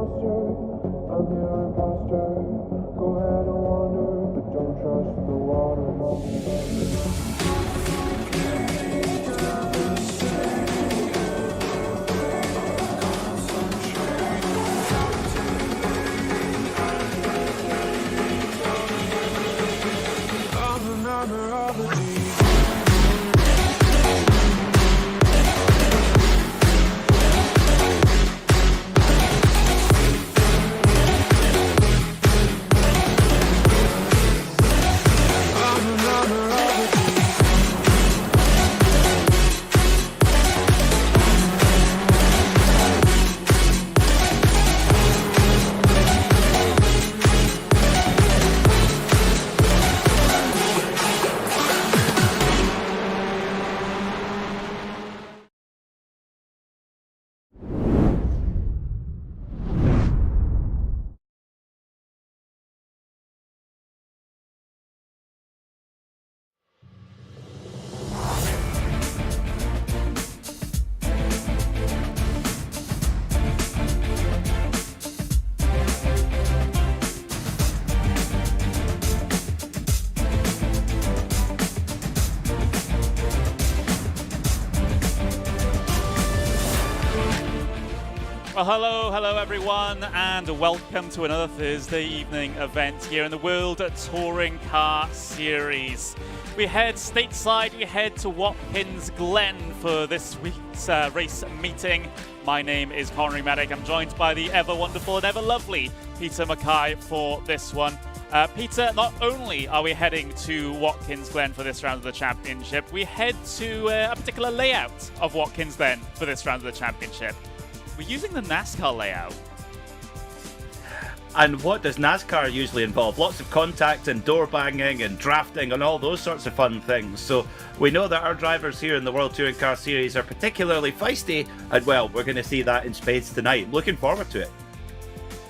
imposter, I'm your imposter. Go ahead and wander, but don't trust the water. Well, hello everyone, and welcome to another Thursday evening event here in the World Touring Car Series. We head stateside, we head to Watkins, Glen for this week's race meeting. My name is Connery Maddock. I'm joined by the ever wonderful and ever lovely Peter Mackay for this one. Peter, not only are we heading to Watkins Glen for this round of the championship, we head to a particular layout of Watkins Glen for this round of the championship. We're using the NASCAR layout. And what does NASCAR usually involve? Lots of contact and door banging and drafting and all those sorts of fun things. So we know that our drivers here in the World Touring Car Series are particularly feisty, and well, we're going to see that in spades tonight. Looking forward to it.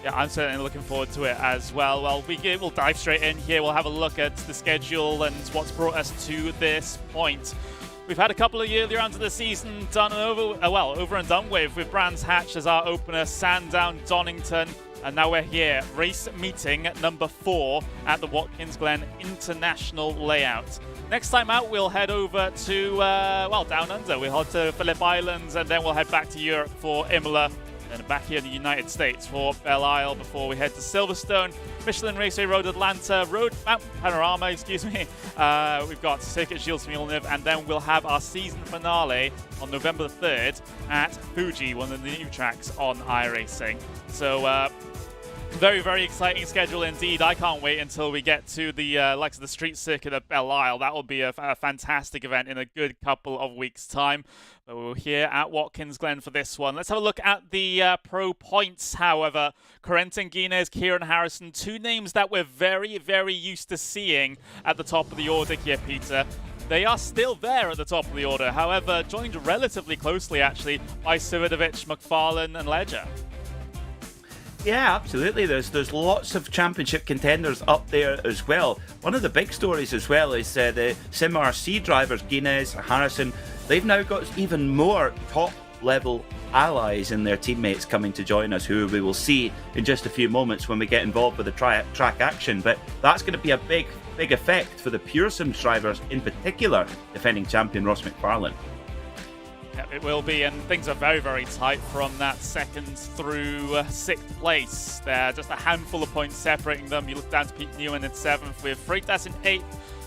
Yeah, I'm certainly looking forward to it as well. Well, we'll dive straight in here. We'll have a look at the schedule and what's brought us to this point. We've had a couple of yearly rounds of the season done and over and done with Brands Hatch as our opener, Sandown, Donington, and now we're here, race meeting number 4 at the Watkins Glen International Layout. Next time out, we'll head over to, down under. We'll head to Phillip Islands, and then we'll head back to Europe for Imola, and back here in the United States for Belle Isle before we head to Silverstone, Michelin Raceway Road Atlanta, Mountain Panorama, excuse me. We've got Circuit Gilles Villeneuve, and then we'll have our season finale on November the 3rd at Fuji, one of the new tracks on iRacing. So, very, very exciting schedule indeed. I can't wait until we get to the likes of the street circuit at Belle Isle. That will be a fantastic event in a good couple of weeks' time. But we're here at Watkins Glen for this one. Let's have a look at the pro points, however. Corentin Guinness, Kieran Harrison, two names that we're very, very used to seeing at the top of the order here, Peter. They are still there at the top of the order, however, joined relatively closely, actually, by Svidovic, McFarlane and Ledger. Yeah, absolutely. There's lots of championship contenders up there as well. One of the big stories as well is the Sim RC drivers, Guinness, Harrison. They've now got even more top-level allies in their teammates coming to join us, who we will see in just a few moments when we get involved with the track action. But that's going to be a big effect for the Pure Sims drivers, in particular, defending champion Ross McFarlane. Yep, it will be, and things are very, very tight from that 2nd through 6th place. There are just a handful of points separating them. You look down to Pete Newman in 7th, with Freitas in 8th,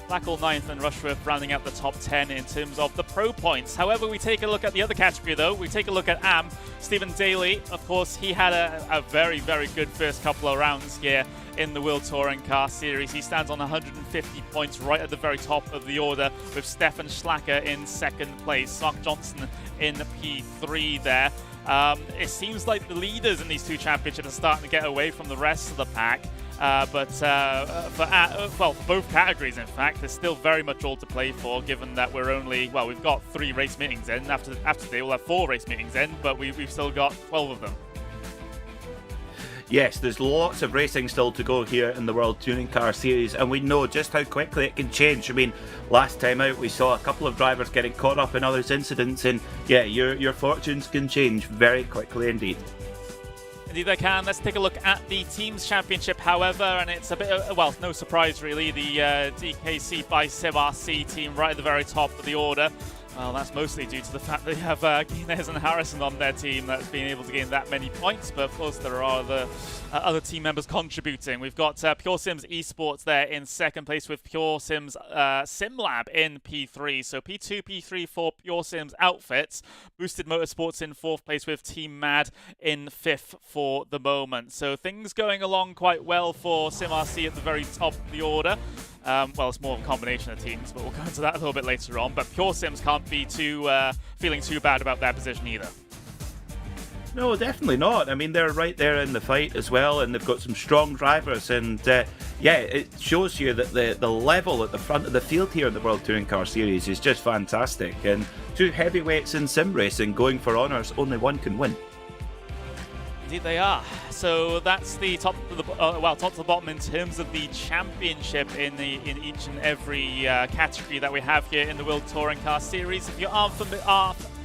Blackwell 9th, and Rushworth rounding out the top 10 in terms of the pro points. However, we take a look at the other category, though. We take a look at AM. Stephen Daly, of course, he had a very, very good first couple of rounds here in the World Touring Car Series. He stands on 150 points right at the very top of the order, with Stefan Schlacker in 2nd place, Mark Johnson in P3 there. It seems like the leaders in these two championships are starting to get away from the rest of the pack. But for both categories, in fact, there's still very much all to play for, given that we've got 3 race meetings in. After today, we'll have 4 race meetings in, but we've still got 12 of them. Yes, there's lots of racing still to go here in the World Touring Car Series, and we know just how quickly it can change. I mean, last time out we saw a couple of drivers getting caught up in others' incidents, and yeah, your fortunes can change very quickly indeed. Indeed they can. Let's take a look at the Teams Championship, however, and it's a bit of, well, no surprise really, the DKC by SimRC team right at the very top of the order. Well, that's mostly due to the fact they have Guinness and Harrison on their team that's been able to gain that many points, but of course there are other team members contributing. We've got Pure Sims Esports there in second place with Pure Sims SimLab in P3. So P2, P3 for Pure Sims Outfits. Boosted Motorsports in fourth place with Team Mad in fifth for the moment. So things going along quite well for SimRC at the very top of the order. Well, it's more of a combination of teams, but we'll go into that a little bit later on. But Pure Sims can't be feeling too bad about their position either. No, definitely not. I mean, they're right there in the fight as well, and they've got some strong drivers. And yeah, it shows you that the level at the front of the field here in the World Touring Car Series is just fantastic. And two heavyweights in sim racing going for honours, only one can win. Indeed they are. So that's the top of the top to the bottom in terms of the championship in each and every category that we have here in the World Touring Car Series. If you are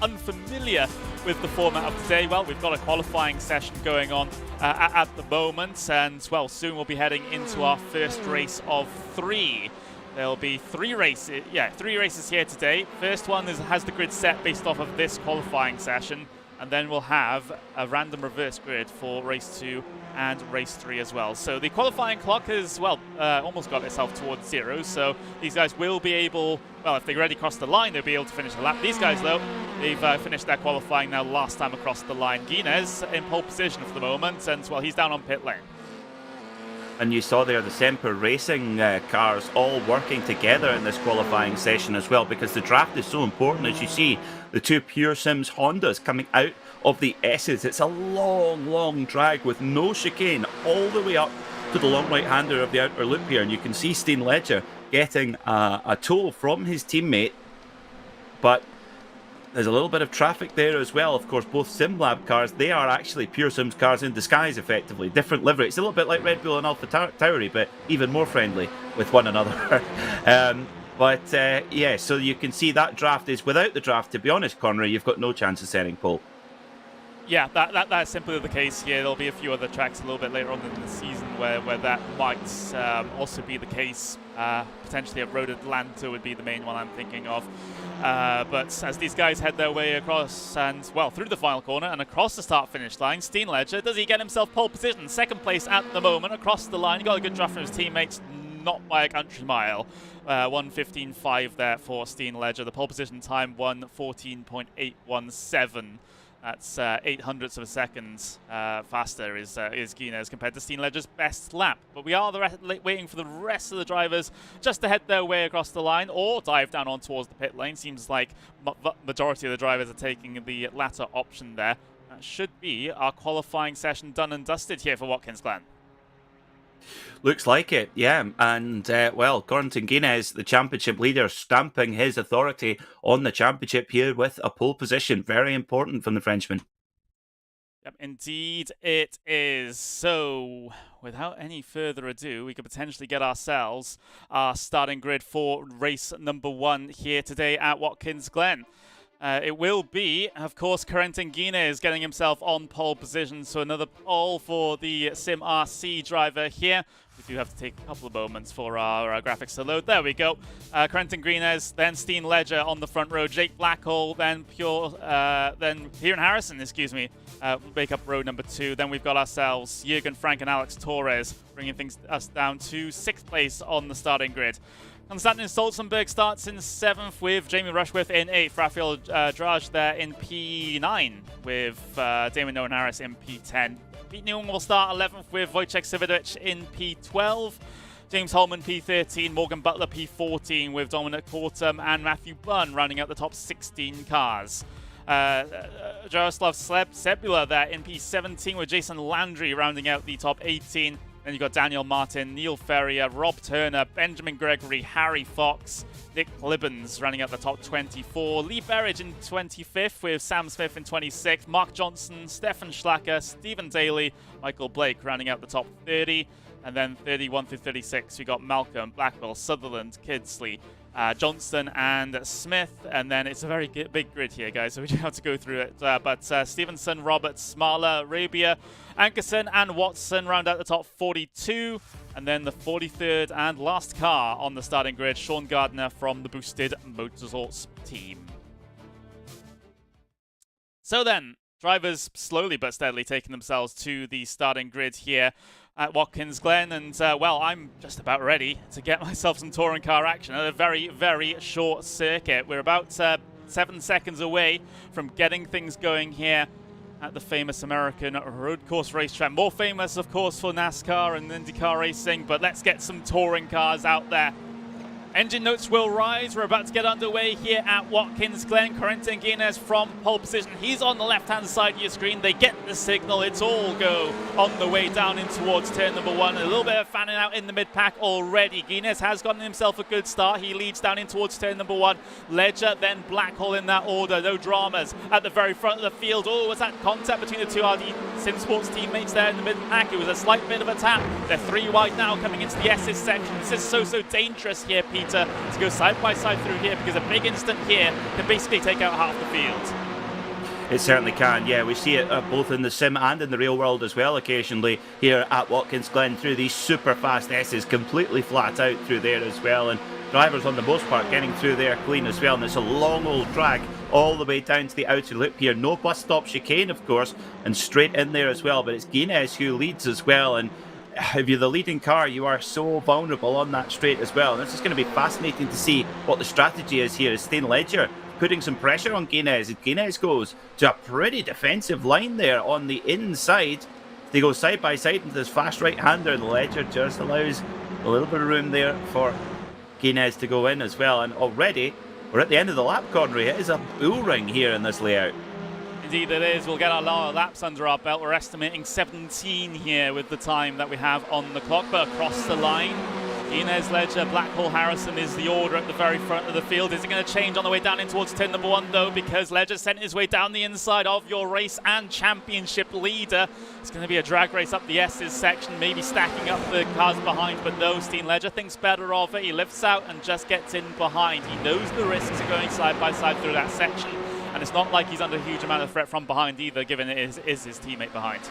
unfamiliar with the format of today, well, we've got a qualifying session going on at the moment, and well, soon we'll be heading into our first race of 3. There'll be 3 races, three races here today. First one has the grid set based off of this qualifying session. And then we'll have a random reverse grid for race 2 and race 3 as well. So the qualifying clock has, well, almost got itself towards 0. So these guys will be able, well, if they already crossed the line, they'll be able to finish the lap. These guys, though, they've finished their qualifying now last time across the line. Guinness in pole position for the moment, and, well, he's down on pit lane. And you saw there the Semper Racing cars all working together in this qualifying session as well, because the draft is so important. As you see, the two Pure Sims Hondas coming out of the S's. It's a long drag with no chicane all the way up to the long right-hander of the outer loop here. And you can see Steen Ledger getting a toll from his teammate, but there's a little bit of traffic there as well. Of course, both SimLab cars, they are actually Pure Sims cars in disguise, effectively. Different livery. It's a little bit like Red Bull and Alpha Tauri, but even more friendly with one another. Yeah, so you can see that draft is, without the draft, to be honest, Connery, you've got no chance of setting pole. Yeah, that's simply the case here. There'll be a few other tracks a little bit later on in the season where that might also be the case. Potentially at Road Atlanta would be the main one I'm thinking of. But as these guys head their way across and, well, through the final corner and across the start-finish line, Steen Ledger, does he get himself pole position? Second place at the moment across the line. He got a good draft from his teammates, not by a country mile. 1:15.5 there for Steen Ledger. The pole position time 1:14.817. That's 0.08 of a second faster is Guinness compared to Steen Ledger's best lap. But we are waiting for the rest of the drivers just to head their way across the line or dive down on towards the pit lane. Seems like majority of the drivers are taking the latter option there. That should be our qualifying session done and dusted here for Watkins Glen. Looks like it, yeah. And, well, Corentin Guinness, the championship leader, stamping his authority on the championship here with a pole position. Very important from the Frenchman. Yep, indeed it is. So, without any further ado, we could potentially get ourselves our starting grid for race number 1 here today at Watkins Glen. It will be, of course, Corentin Guinness getting himself on pole position. So another pole for the SimRC driver here. We do have to take a couple of moments for our graphics to load. There we go. Corentin Guinness, then Steen Ledger on the front row. Jake Blackhall, then then Kieran Harrison, excuse me, make up row number 2. Then we've got ourselves Jürgen Frank and Alex Torres, bringing us down to 6th place on the starting grid. Konstantin Stolzenberg starts in 7th with Jamie Rushworth in 8th. Rafael Drage there in P9 with Damon Nolan Harris in P10. Pete Newman will start 11th with Wojciech Sividovic in P12. James Holman P13, Morgan Butler P14 with Dominic Kortum and Matthew Bunn rounding out the top 16 cars. Jaroslav Sebula there in P17 with Jason Landry rounding out the top 18. Then you've got Daniel Martin, Neil Ferrier, Rob Turner, Benjamin Gregory, Harry Fox, Nick Clibbons running out the top 24. Lee Berridge in 25th with Sam Smith in 26th. Mark Johnson, Stefan Schlacker, Stephen Daly, Michael Blake rounding out the top 30. And then 31 through 36, we got Malcolm, Blackwell, Sutherland, Kidsley, Johnson and Smith, and then it's a very big grid here, guys, so we do have to go through it. But Stevenson, Roberts, Marla, Arabia, Ankerson and Watson round out the top 42, and then the 43rd and last car on the starting grid, Sean Gardner from the Boosted Motorsports team. So then, drivers slowly but steadily taking themselves to the starting grid here at Watkins Glen, and well, I'm just about ready to get myself some touring car action at a very, very short circuit. We're about 7 seconds away from getting things going here at the famous American road course racetrack. More famous, of course, for NASCAR and IndyCar racing, but let's get some touring cars out there. Engine notes will rise. We're about to get underway here at Watkins Glen. Corentin Guinness from pole position. He's on the left-hand side of your screen. They get the signal. It's all go on the way down in towards turn number 1. A little bit of fanning out in the mid-pack already. Guinness has gotten himself a good start. He leads down in towards turn number 1. Ledger, then Blackhall in that order. No dramas at the very front of the field. Oh, was that contact between the two RD Sim Sports teammates there in the mid-pack? It was a slight bit of a tap. They're 3 wide now coming into the S's section. This is so dangerous here, Peter, to go side by side through here, because a big instant here can basically take out half the field. It certainly can, yeah. We see it both in the sim and in the real world as well occasionally here at Watkins Glen through these super fast S's, completely flat out through there as well, and drivers on the most part getting through there clean as well. And it's a long old track all the way down to the outer loop here. No bus stop chicane, of course, and straight in there as well, but it's Guinness who leads as well, and if you're the leading car, you are so vulnerable on that straight as well. And this is going to be fascinating to see what the strategy is here. Is Stain Ledger putting some pressure on Guinness? Guinness goes to a pretty defensive line there on the inside. They go side by side into this fast right-hander, and Ledger just allows a little bit of room there for Guinness to go in as well. And already, we're at the end of the lap corner. It is a bull ring here in this layout. Indeed it is. We'll get a lot of laps under our belt. We're estimating 17 here with the time that we have on the clock, but across the line, Guinness, Ledger, Blackhall, Harrison is the order at the very front of the field. Is it going to change on the way down in towards turn number 1 though, because Ledger sent his way down the inside of your race and championship leader. It's going to be a drag race up the S's section, maybe stacking up the cars behind, but no, Steen Ledger thinks better of it. He lifts out and just gets in behind. He knows the risks of going side by side through that section. And it's not like he's under a huge amount of threat from behind either, given it is his teammate behind.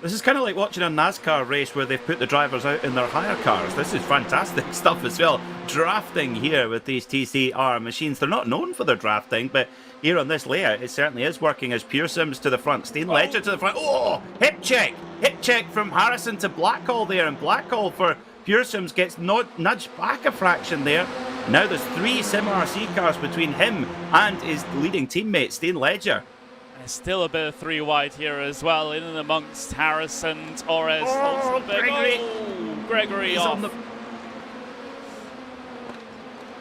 This is kind of like watching a NASCAR race where they've put the drivers out in their hire cars. This is fantastic stuff as well. Drafting here with these TCR machines. They're not known for their drafting, but here on this layout, it certainly is working as Pure Sims to the front. Steen Ledger to the front. Oh, hip check! Hip check from Harrison to Blackhall there, and Blackhall for Pure Sims gets nudged back a fraction there. Now there's 3 Sim RC cars between him and his leading teammate, Steen Ledger. There's still a bit of 3 wide here as well, in and amongst Harrison, Torres, Gregory. Gregory He's off. on the...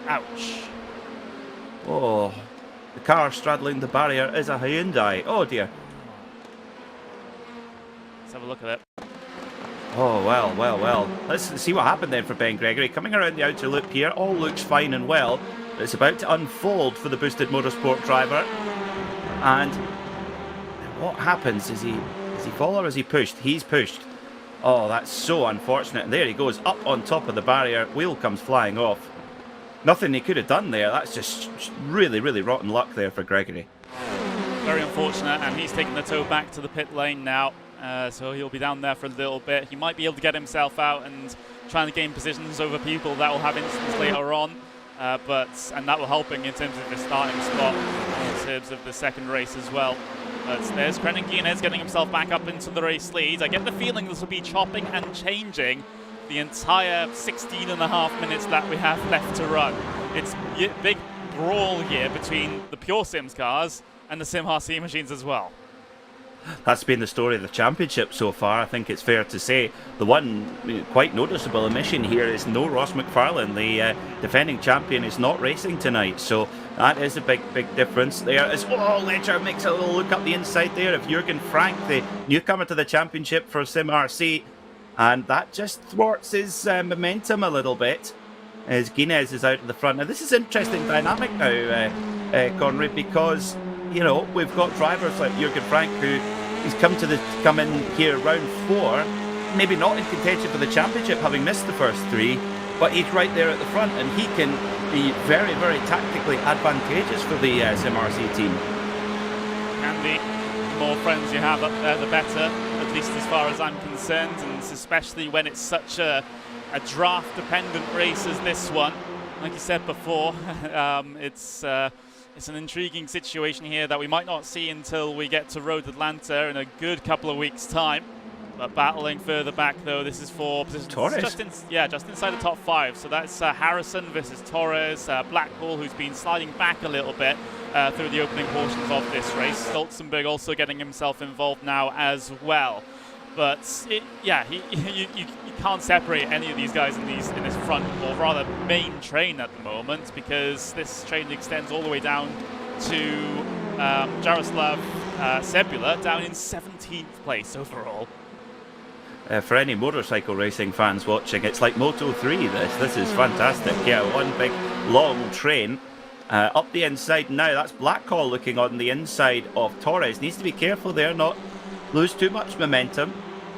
Ouch. Oh, the car straddling the barrier is a Hyundai. Oh dear. Let's have a look at it. Oh, well. Let's see what happened then for Ben Gregory. Coming around the outer loop here, all looks fine and well. But it's about to unfold for the Boosted Motorsport driver. And what happens? Is he fall or is he pushed? He's pushed. Oh, that's so unfortunate. And there he goes, up on top of the barrier. Wheel comes flying off. Nothing he could have done there. That's just really, really rotten luck there for Gregory. Very unfortunate, and he's taking the tow back to the pit lane now. So he'll be down there for a little bit. He might be able to get himself out and trying to gain positions over people that will have instants later on. And that will help him in terms of the starting spot, in terms of the second race as well. But there's Corentin Guinness getting himself back up into the race lead. I get the feeling this will be chopping and changing the entire 16.5 minutes that we have left to run. It's a big brawl here between the Pure Sims cars and the Sim RC machines as well. That's been the story of the championship so far, I think it's fair to say. The one quite noticeable omission here is no Ross McFarlane. The defending champion is not racing tonight, so that is a big difference there. Ledger makes a little look up the inside there of Jürgen Frank, the newcomer to the championship for Sim RC, and that just thwarts his momentum a little bit as Guinness is out at the front. Now this is interesting dynamic now, Conrad, because you know, we've got drivers like Jürgen Frank who he's come in here round 4, maybe not in contention for the championship, having missed the first 3, but he's right there at the front, and he can be very, very tactically advantageous for the SMRC team. And the more friends you have up there, the better, at least as far as I'm concerned, and especially when it's such a draft-dependent race as this one. Like you said before, it's an intriguing situation here that we might not see until we get to Road Atlanta in a good couple of weeks' time. But battling further back, though, this is for positions just inside the top 5. So that's Harrison versus Torres, Blackpool, who's been sliding back a little bit through the opening portions of this race. Stolzenberg also getting himself involved now as well. But you can't separate any of these guys in this front, or rather main train at the moment, because this train extends all the way down to Jaroslav Sebula, down in 17th place overall. For any motorcycle racing fans watching, it's like Moto3 this is fantastic. Yeah, one big long train up the inside now. That's Blackcall looking on the inside of Torres. Needs to be careful there, not lose too much momentum.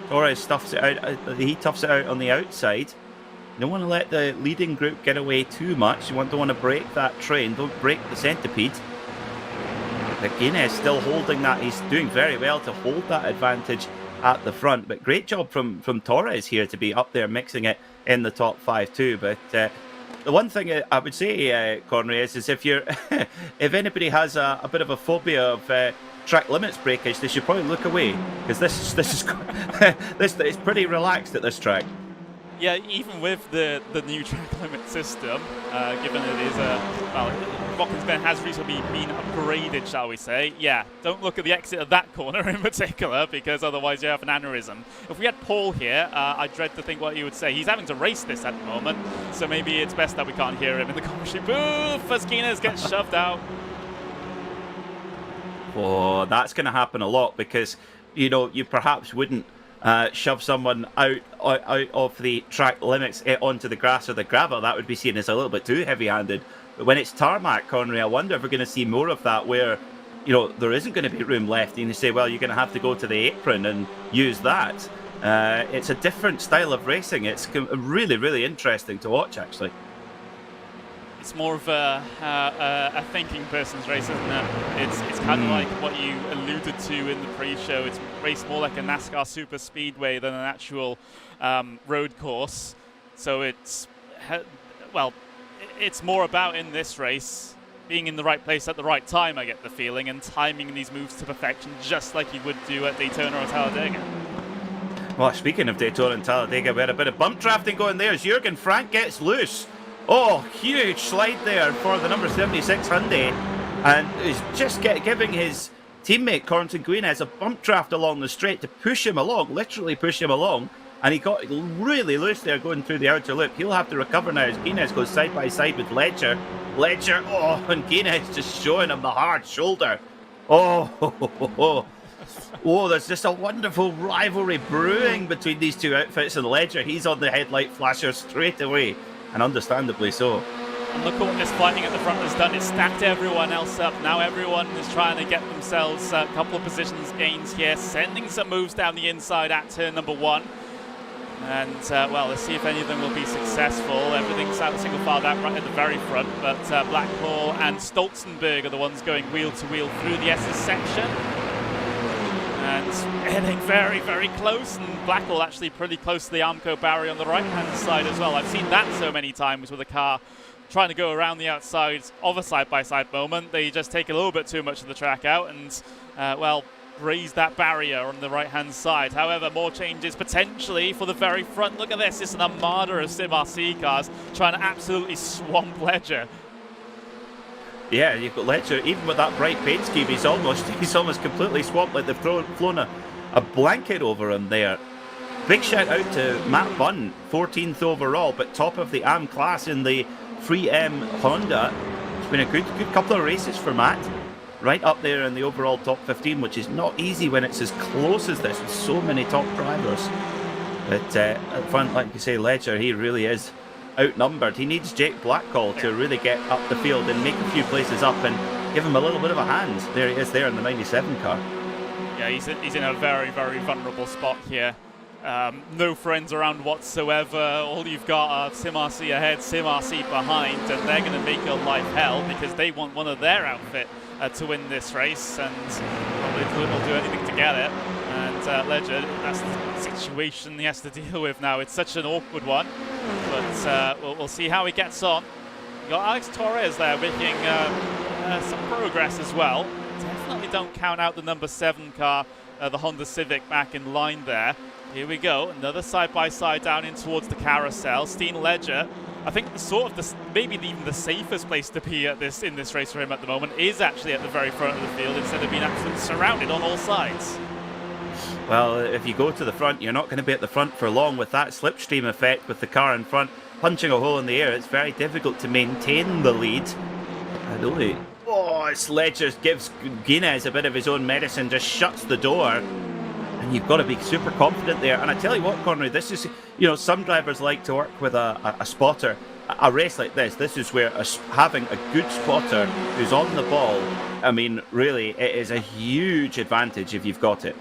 Torres stuffs it out, he toughs it out on the outside. You don't want to let the leading group get away too much. You don't want to break that train, don't break the centipede. But Guinness still holding that. He's doing very well to hold that advantage at the front, but great job from Torres here to be up there mixing it in the top 5 too. But the one thing I would say, Connery, is if you're if anybody has a bit of a phobia of track limits breakage, they should probably look away, because this is this is pretty relaxed at this track. Yeah, even with the new track limit system, given it is Watkins Glen has recently been upgraded, shall we say. Yeah, don't look at the exit of that corner in particular, because otherwise you have an aneurysm. If we had Paul here, I dread to think what he would say. He's having to race this at the moment, so maybe it's best that we can't hear him in the commentary booth as Guinness gets shoved out. Oh, that's going to happen a lot, because, you know, you perhaps wouldn't shove someone out of the track limits onto the grass or the gravel. That would be seen as a little bit too heavy-handed. But when it's tarmac, Connery, I wonder if we're going to see more of that, where, you know, there isn't going to be room left, and you say, well, you're going to have to go to the apron and use that. It's a different style of racing. It's really, really interesting to watch, actually. It's more of a thinking person's race, isn't it? It's kind of like what you alluded to in the pre-show. It's raced more like a NASCAR super speedway than an actual road course. So it's more about, in this race, being in the right place at the right time, I get the feeling, and timing these moves to perfection, just like you would do at Daytona or Talladega. Well, speaking of Daytona and Talladega, we had a bit of bump drafting going there as Jürgen Frank gets loose. Oh, huge slide there for the number 76 Hyundai, and is just giving his teammate Corentin Guinez a bump draft along the straight to push him along, literally push him along, and he got really loose there going through the outer loop. He'll have to recover now as Guinez goes side by side with Ledger. Oh, and Guinez just showing him the hard shoulder. Oh, there's just a wonderful rivalry brewing between these two outfits, and Ledger, he's on the headlight flasher straight away. And understandably so. And look what this fighting at the front has done. It's stacked everyone else up. Now everyone is trying to get themselves a couple of positions gains here, sending some moves down the inside at turn number 1. And, well, let's see if any of them will be successful. Everything's out single file out right at the very front, but Blackpool and Stolzenberg are the ones going wheel to wheel through the S's section. And heading very, very close, and Blackpool actually pretty close to the Armco barrier on the right-hand side as well. I've seen that so many times with a car trying to go around the outside of a side-by-side moment. They just take a little bit too much of the track out and, well, raise that barrier on the right-hand side. However, more changes potentially for the very front. Look at this, it's an armada of SimRC cars trying to absolutely swamp Ledger. Yeah, you've got Ledger, even with that bright paint scheme, he's almost completely swamped, like they've flown a blanket over him there. Big shout out to Matt Bunn, 14th overall, but top of the AM class in the Free M Honda. It's been a good couple of races for Matt. Right up there in the overall top 15, which is not easy when it's as close as this with so many top drivers. But at the front, like you say, Ledger, he really is outnumbered. He needs Jake Blackcall to really get up the field and make a few places up and give him a little bit of a hand. There he is there in the 97 car. Yeah, he's in a very, very vulnerable spot here. no friends around whatsoever. All you've got are SimRC ahead, SimRC behind, and they're going to make your life hell because they want one of their outfit to win this race, and probably will do anything to get it. And Ledger, that's the situation he has to deal with now. It's such an awkward one, but we'll see how he gets on. You got Alex Torres there making some progress as well. Definitely don't count out the number 7 car, the Honda Civic, back in line there. Here we go, another side-by-side down in towards the carousel. Steen Ledger, I think maybe even the safest place to be in this race for him at the moment is actually at the very front of the field instead of being absolutely surrounded on all sides. Well, if you go to the front, you're not going to be at the front for long with that slipstream effect with the car in front punching a hole in the air. It's very difficult to maintain the lead. It's Ledger gives Guinness a bit of his own medicine, just shuts the door. And you've got to be super confident there. And I tell you what, Connery, this is, some drivers like to work with a spotter. A race like this is where having a good spotter who's on the ball, I mean, really, it is a huge advantage if you've got it.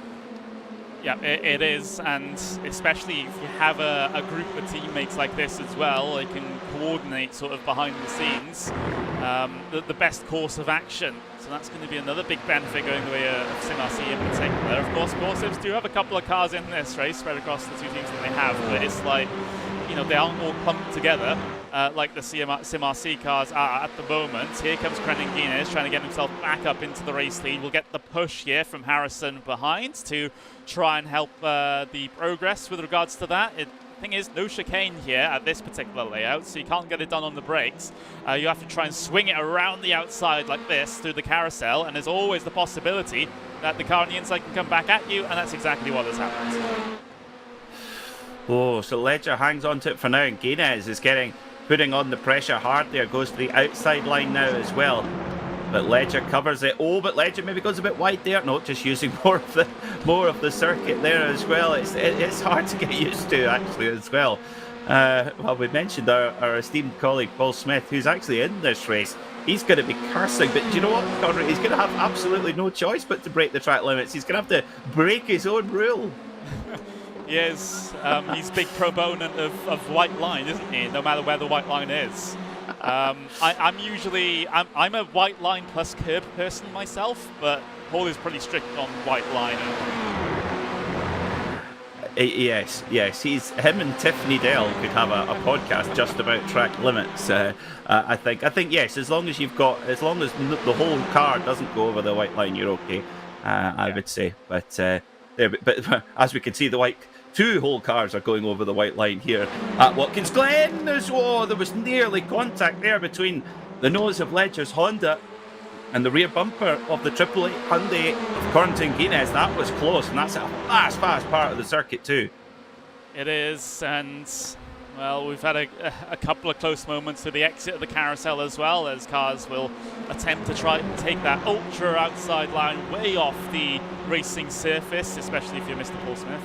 Yeah, it is, and especially if you have a group of teammates like this as well, they can coordinate sort of behind the scenes the best course of action. So that's going to be another big benefit going the way of SimRC in particular. Of course, Corsives do have a couple of cars in this race spread across the two teams that they have, but it's like, they aren't all clumped together like the SimRC cars are at the moment. Here comes Krenin Guinness trying to get himself back up into the race lead. We'll get the push here from Harrison behind to try and help the progress with regards to that. Thing is, no chicane here at this particular layout, so you can't get it done on the brakes. You have to try and swing it around the outside like this through the carousel, and there's always the possibility that the car on the inside can come back at you, and that's exactly what has happened. Oh, so Ledger hangs on to it for now, and Guinness is putting on the pressure hard there, goes to the outside line now as well. But Ledger covers it. Oh, but Ledger maybe goes a bit wide there. No, just using more of the circuit there as well. It's hard to get used to actually as well. Well, we mentioned our esteemed colleague Paul Smith, who's actually in this race. He's going to be cursing, but do you know what, Connery? He's going to have absolutely no choice but to break the track limits. He's going to have to break his own rule. He is. He's a big proponent of white line, isn't he? No matter where the white line is. I'm a white line plus curb person myself, but Paul is pretty strict on white line. Yes. Him and Tiffany Dell could have a podcast just about track limits. I think yes. As long as the whole car doesn't go over the white line, you're okay. I would say, but as we can see, the two whole cars are going over the white line here at Watkins Glen. There was nearly contact there between the nose of Ledger's Honda and the rear bumper of the 888 Hyundai of Corrington Guinness. That was close, and that's a fast part of the circuit too. It is, and well, we've had a couple of close moments to the exit of the carousel as well, as cars will attempt to try and take that ultra outside line way off the racing surface, especially if you're Mr. Paul Smith.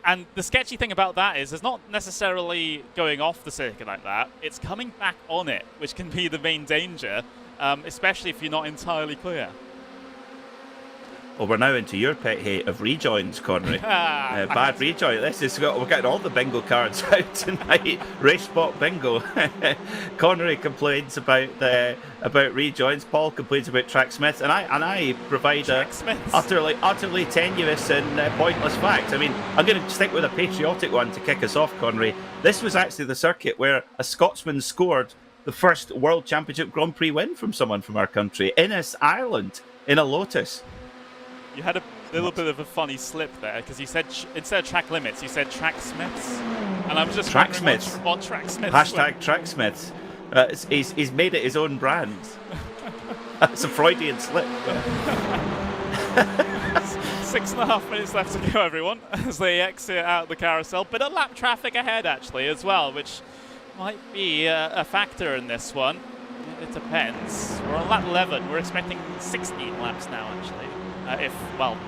And the sketchy thing about that is it's not necessarily going off the circuit like that, it's coming back on it, which can be the main danger, especially if you're not entirely clear. Well, we're now into your pet hate of rejoins, Connery. Bad rejoin. We're getting all the bingo cards out tonight. Race Spot bingo. Connery complains about rejoins. Paul complains about tracksmiths, and I provide a utterly tenuous and pointless fact. I mean, I'm going to stick with a patriotic one to kick us off, Connery. This was actually the circuit where a Scotsman scored the first World Championship Grand Prix win from someone from our country, Innis, Ireland, in a Lotus. You had a little bit of a funny slip there, because you said, instead of track limits, you said tracksmiths. And I'm just wondering what tracksmiths Hashtag tracksmiths. He's made it his own brand. That's a Freudian slip. 6.5 minutes left to go, everyone, as they exit out the carousel. Bit of lap traffic ahead, actually, as well, which might be a factor in this one. It depends. We're on lap 11. We're expecting 16 laps now, actually.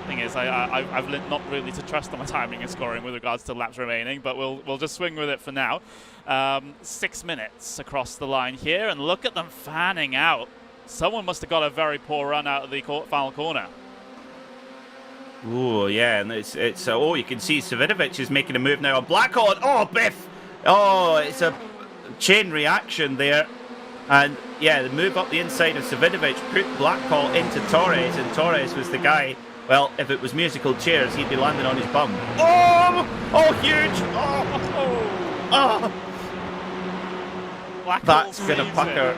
Thing is, I've learned not really to trust on my timing and scoring with regards to laps remaining, but we'll just swing with it for now. 6 minutes across the line here, and look at them fanning out. Someone must have got a very poor run out of the final corner. Oh, yeah, and it's oh, you can see Savinovic is making a move now on Blackhawk. Oh, Biff! Oh, it's a chain reaction there. And yeah, the move up the inside of Savinovic put Blackhawk into Torres, and Torres was the guy. Well, if it was musical chairs, he'd be landing on his bum. Oh! Oh, huge! Oh! Oh! That's going to pucker.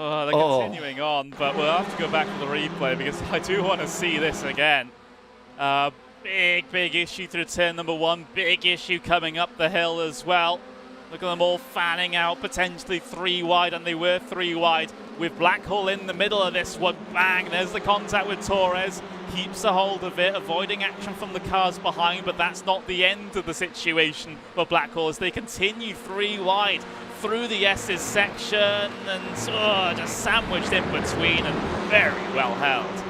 Oh, they're continuing on, but we'll have to go back to the replay because I do want to see this again. Big issue through turn number 1. Big issue coming up the hill as well. Look at them all fanning out, potentially 3 wide, and they were 3 wide with Blackhawk in the middle of this one. Bang, there's the contact with Torres. Keeps a hold of it, avoiding action from the cars behind, but that's not the end of the situation for Blackhawk as they continue 3 wide through the S's section and just sandwiched in between and very well held.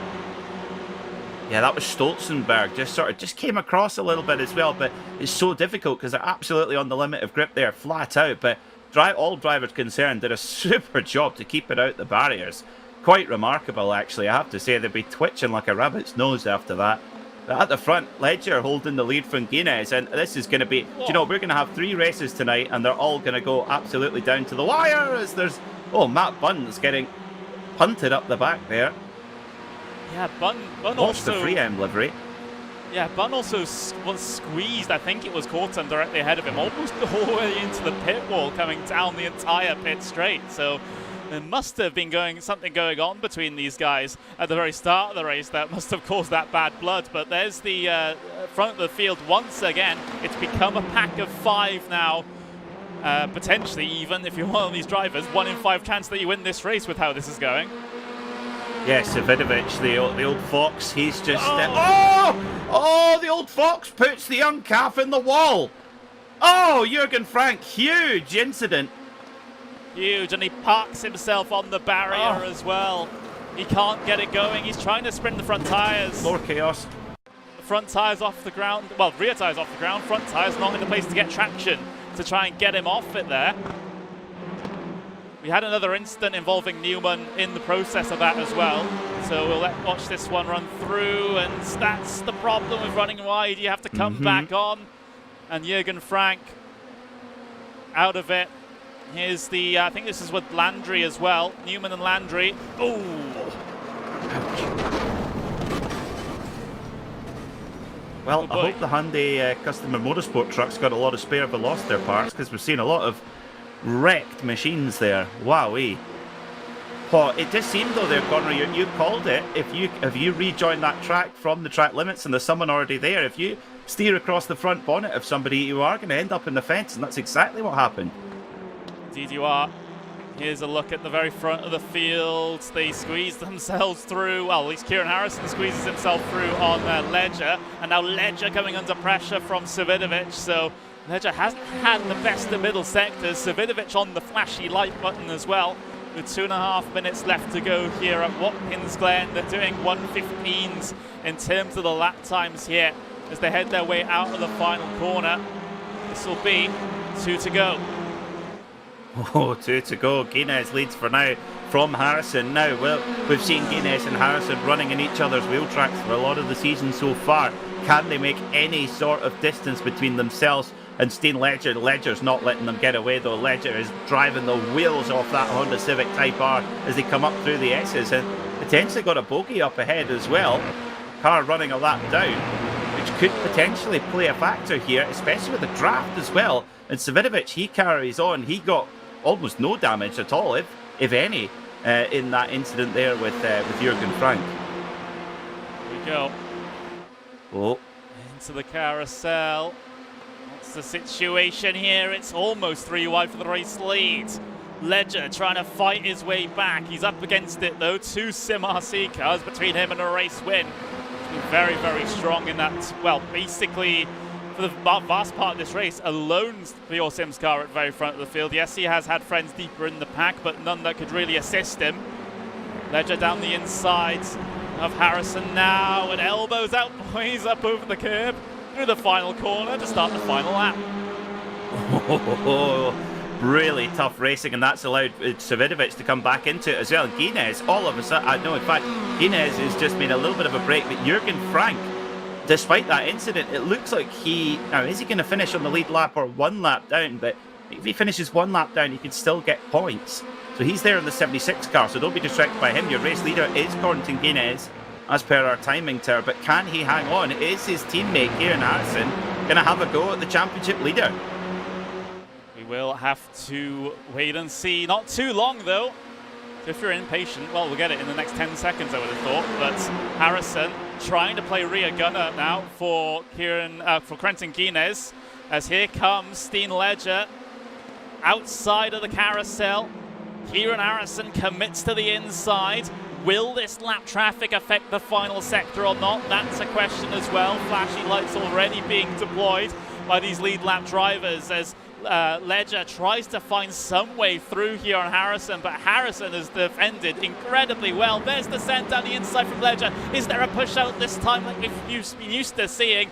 Yeah, that was Stolzenberg. Just came across a little bit as well, but it's so difficult because they're absolutely on the limit of grip there, flat out. But all drivers concerned did a super job to keep it out the barriers. Quite remarkable, actually. I have to say, they'd be twitching like a rabbit's nose after that. But at the front, Ledger holding the lead from Guinness, and this is going to be, we're going to have 3 races tonight, and they're all going to go absolutely down to the wire as there's, Matt Bunn's getting punted up the back there. Yeah, Bunn Lost also... the free M livery. Yeah, Bunn also was squeezed. I think it was Corton directly ahead of him, almost all the way into the pit wall, coming down the entire pit straight. So there must have been something going on between these guys at the very start of the race that must have caused that bad blood. But there's the front of the field once again. It's become a pack of 5 now. Potentially even, if you're one of these drivers, 1 in 5 chance that you win this race with how this is going. Yes, Savinovic, the old fox, he's just... the old fox puts the young calf in the wall. Oh, Jürgen Frank, huge incident. Huge, and he parks himself on the barrier as well. He can't get it going. He's trying to sprint the front tyres. More chaos. The front tyres off the ground. Well, rear tyres off the ground. Front tyres not in the place to get traction to try and get him off it there. We had another incident involving Newman in the process of that as well. So we'll watch this one run through, and that's the problem with running wide. You have to come back on. And Jürgen Frank out of it. Here's the, I think this is with Landry as well. Newman and Landry. Oh! Well, I hope the Hyundai Customer Motorsport trucks got a lot of spare Veloster parts, because we've seen a lot of wrecked machines there. Wowee. Oh, it does seem though there, Connor, you called it. If you rejoin that track from the track limits and there's someone already there, if you steer across the front bonnet of somebody, you are going to end up in the fence, and that's exactly what happened. Indeed you are. Here's a look at the very front of the field. They squeeze themselves through. Well, at least Kieran Harrison squeezes himself through on Ledger. And now Ledger coming under pressure from Savinovic. So Ledger hasn't had the best of middle sectors. Savinovic on the flashy light button as well. With 2.5 minutes left to go here at Watkins Glen. They're doing 1:15s in terms of the lap times here as they head their way out of the final corner. This will be 2 to go. Oh, 2 to go. Guinness leads for now from Harrison. Now, well, we've seen Guinness and Harrison running in each other's wheel tracks for a lot of the season so far. Can they make any sort of distance between themselves and Steen Ledger? Ledger's not letting them get away though. Ledger is driving the wheels off that Honda Civic Type R as they come up through the S's, and potentially got a bogey up ahead as well. Car running a lap down, which could potentially play a factor here, especially with the draft as well. And Savinovic, he carries on. He got almost no damage at all, if any, in that incident there with Jürgen Frank. Here we go. Oh. Into the carousel. What's the situation here? It's almost 3 wide for the race lead. Ledger trying to fight his way back. He's up against it though. 2 Sim RC cars between him and a race win. He's been very, very strong in that, well, basically for the vast part of this race, alone Pure Sims car at the very front of the field. Yes, he has had friends deeper in the pack, but none that could really assist him. Ledger down the inside of Harrison now, and elbows out, boys, up over the curb through the final corner to start the final lap. Oh, really tough racing, and that's allowed Savidovic to come back into it as well. And Guinness, all of a sudden, no, in fact, Guinness has just made a little bit of a break, but Jurgen Frank, despite that incident, it looks like now is he going to finish on the lead lap or one lap down? But if he finishes one lap down, he can still get points. So he's there in the 76 car, so don't be distracted by him. Your race leader is Corentin Guinness, as per our timing tower, but can he hang on? Is his teammate Kieran Harrison going to have a go at the championship leader? We will have to wait and see. Not too long, though. So if you're impatient, well, we'll get it in the next 10 seconds, I would have thought. But Harrison trying to play rear gunner now for Corentin Guinness, as here comes Steen Ledger outside of the carousel. Kieran Harrison commits to the inside. Will this lap traffic affect the final sector or not? That's a question as well. Flashy lights already being deployed by these lead lap drivers as Ledger tries to find some way through here on Harrison, but Harrison has defended incredibly well. There's the send down the inside from Ledger. Is there a push out this time like we've been used to seeing?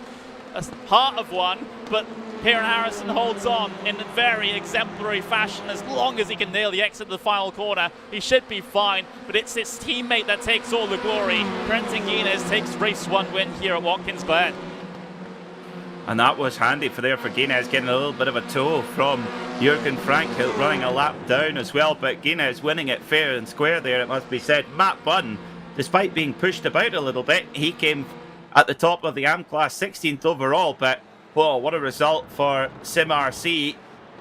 As part of one, but Kieran Harrison holds on in a very exemplary fashion. As long as he can nail the exit of the final corner, he should be fine, but it's his teammate that takes all the glory. Corentin Guinness takes race 1 win here at Watkins Glen. And that was handy for Guinness, getting a little bit of a tow from Jurgen Frank, running a lap down as well, but Guinness winning it fair and square there, it must be said. Matt Bunn, despite being pushed about a little bit, he came at the top of the AM class, 16th overall, but whoa, what a result for Sim RC.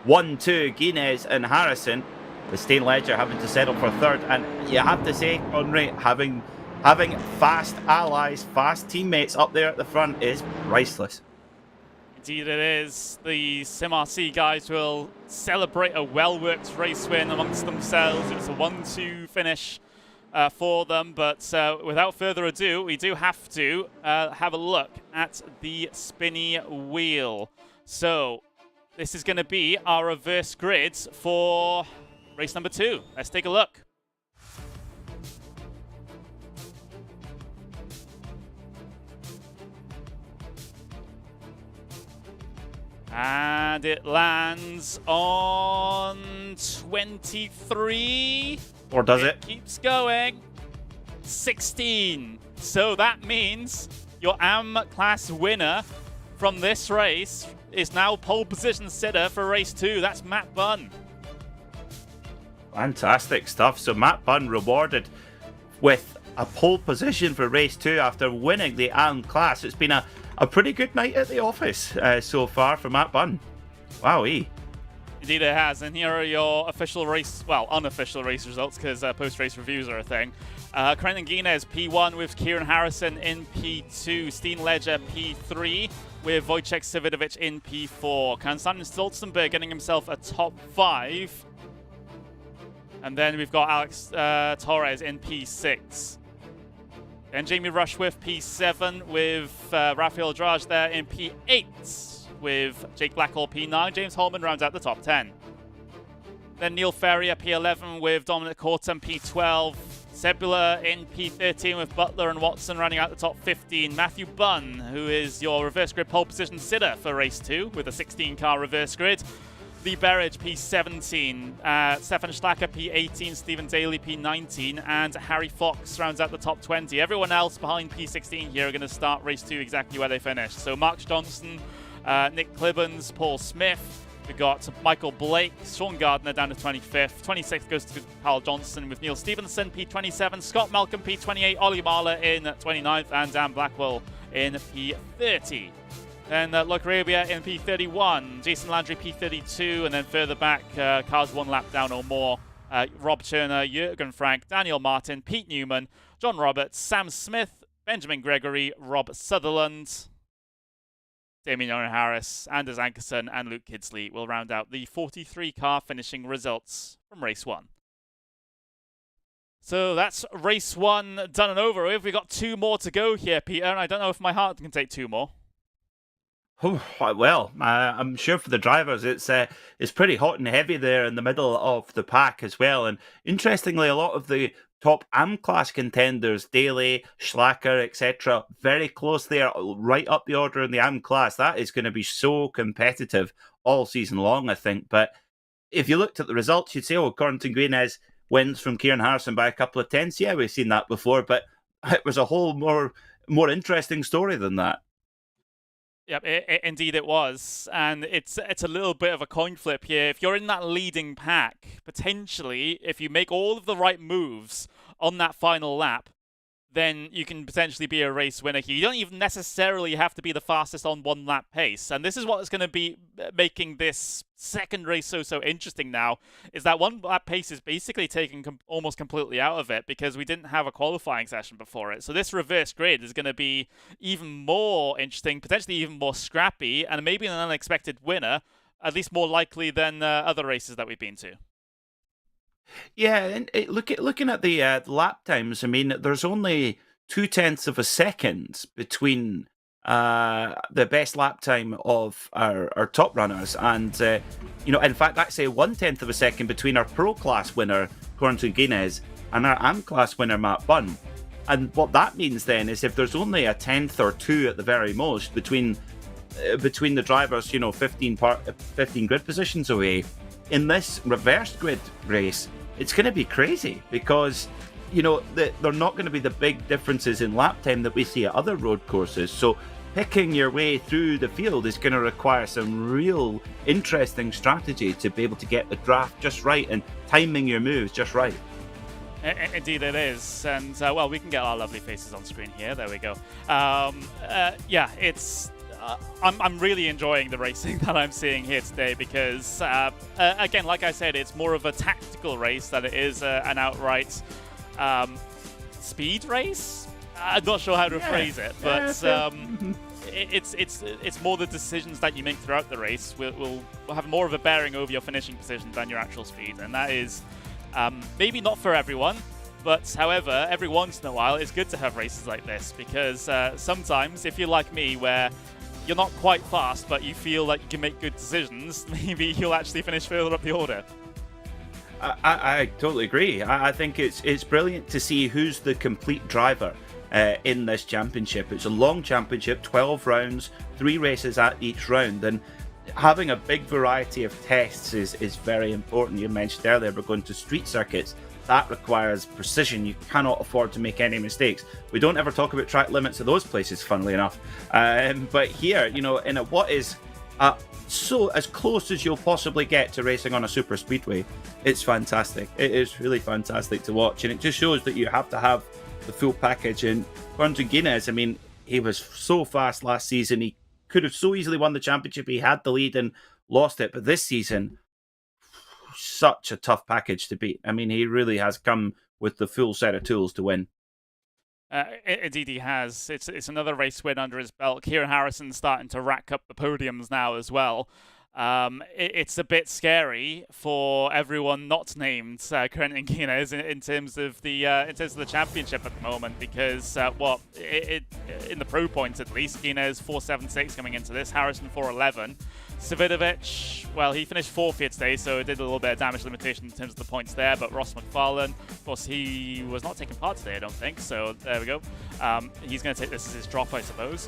1-2, Guinness and Harrison, with Steen Ledger having to settle for third. And you have to say, Conry, having fast allies, fast teammates up there at the front is priceless. Indeed it is. The Sim RC guys will celebrate a well-worked race win amongst themselves. It's a 1-2 finish for them, but without further ado, we do have to have a look at the spinny wheel. So this is going to be our reverse grids for race number 2. Let's take a look. And it lands on 23. Or does it? Keeps going. 16. So that means your AM class winner from this race is now pole position sitter for race 2. That's Matt Bunn. Fantastic stuff. So Matt Bunn rewarded with a pole position for race 2 after winning the AM class. It's been a pretty good night at the office so far for Matt Bunn. Wowee. Indeed it has, and here are your official race, well, unofficial race results, because post-race reviews are a thing. Corentin Guinness, P1 with Kieran Harrison in P2, Steen Ledger P3 with Wojciech Savidovic in P4. Konstantin Stolzenberg getting himself a top 5. And then we've got Alex Torres in P6. Then Jamie Rushworth P7 with Rafael Drage there in P8. With Jake Blackhall P9, James Holman rounds out the top 10. Then Neil Ferrier P11 with Dominic Corton P12. Sebula in P13 with Butler and Watson rounding out the top 15. Matthew Bunn, who is your reverse grid pole position sitter for race 2 with a 16-car reverse grid. Lee Berridge P17, Stefan Schlacker P18, Stephen Daly P19, and Harry Fox rounds out the top 20. Everyone else behind P16 here are going to start race 2 exactly where they finished. So Mark Johnson, Nick Clibbons, Paul Smith. We've got Michael Blake, Sean Gardner down to 25th. 26th goes to Carl Johnson with Neil Stevenson, P27. Scott Malcolm, P28. Ollie Marler in 29th. And Dan Blackwell in P30. Then Luke Arabia in P31. Jason Landry, P32. And then further back, cars one lap down or more. Rob Turner, Jurgen Frank, Daniel Martin, Pete Newman, John Roberts, Sam Smith, Benjamin Gregory, Rob Sutherland, Damien Harris, Anders Ankerson, and Luke Kidsley will round out the 43-car finishing results from race 1. So that's race 1 done and over with. We've got 2 more to go here, Peter, and I don't know if my heart can take 2 more. Oh, well, I'm sure for the drivers it's pretty hot and heavy there in the middle of the pack as well. And interestingly, a lot of the top AM class contenders, Daly, Schlacker, etc., very close there, right up the order in the AM class. That is going to be so competitive all season long, I think. But if you looked at the results, you'd say, oh, Corrington Guinness wins from Kieran Harrison by a couple of tenths. Yeah, we've seen that before, but it was a whole more interesting story than that. Yep, indeed it was, and it's a little bit of a coin flip here. If you're in that leading pack, potentially, if you make all of the right moves on that final lap, then you can potentially be a race winner here. You don't even necessarily have to be the fastest on one lap pace. And this is what is going to be making this second race so interesting now, is that one lap pace is basically taken almost completely out of it because we didn't have a qualifying session before it. So this reverse grid is going to be even more interesting, potentially even more scrappy, and maybe an unexpected winner, at least more likely than other races that we've been to. Yeah, and looking at the lap times, I mean, there's only 0.2 of a second between the best lap time of our top runners, and in fact, actually 0.1 of a second between our pro class winner Corrington Guinness and our AM class winner Matt Bunn. And what that means then is if there's only a tenth or two at the very most between the drivers, 15 grid positions away, in this reverse grid race, it's going to be crazy because, they're not going to be the big differences in lap time that we see at other road courses. So picking your way through the field is going to require some real interesting strategy to be able to get the draft just right and timing your moves just right. Indeed it is. And, well, we can get our lovely faces on screen here. There we go. Yeah, it's... I'm really enjoying the racing that I'm seeing here today because, again, like I said, it's more of a tactical race than it is an outright speed race. I'm not sure how to phrase it, but it's more the decisions that you make throughout the race will have more of a bearing over your finishing position than your actual speed, and that is maybe not for everyone. But, however, every once in a while, it's good to have races like this because sometimes, if you're like me, where you're not quite fast, but you feel like you can make good decisions, maybe you'll actually finish further up the order. I totally agree. I think it's brilliant to see who's the complete driver in this championship. It's a long championship, 12 rounds, 3 races at each round, and having a big variety of tests is very important. You mentioned earlier we're going to street circuits. That requires precision. You cannot afford to make any mistakes. We don't ever talk about track limits at those places, funnily enough. But here, in what is so as close as you'll possibly get to racing on a super speedway, it's fantastic. It is really fantastic to watch, and it just shows that you have to have the full package. And Corrington Guinness, I mean, he was so fast last season. He could have so easily won the championship. He had the lead and lost it. But this season, such a tough package to beat. I mean, he really has come with the full set of tools to win. Indeed he has. It's another race win under his belt. Kieran Harrison's starting to rack up the podiums now as well. It's a bit scary for everyone not named Corrington Guinness in terms of the championship at the moment because in the pro points at least, Guinness 476 coming into this, Harrison 411. Savidovic, well, he finished 4th here today, so it did a little bit of damage limitation in terms of the points there, but Ross McFarlane, of course, he was not taking part today, I don't think, so there we go. He's going to take this as his drop, I suppose.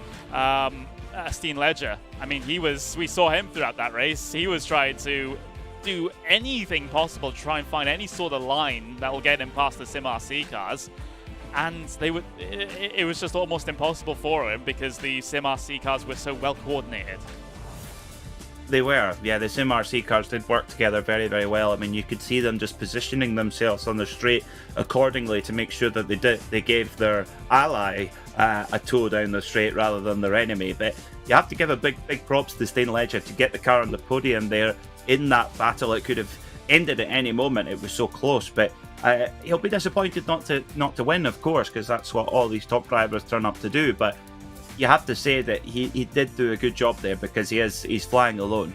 Steen Ledger, I mean, we saw him throughout that race. He was trying to do anything possible to try and find any sort of line that will get him past the Sim RC cars. And it was just almost impossible for him because the Sim RC cars were so well coordinated. They were, yeah. The Sim RC cars did work together very, very well. I mean, you could see them just positioning themselves on the straight accordingly to make sure that they gave their ally a tow down the straight rather than their enemy. But you have to give a big props to Steen Ledger to get the car on the podium there in that battle. It could have ended at any moment. It was so close, but he'll be disappointed not to win, of course, because that's what all these top drivers turn up to do. But you have to say that he did do a good job there because he's flying alone.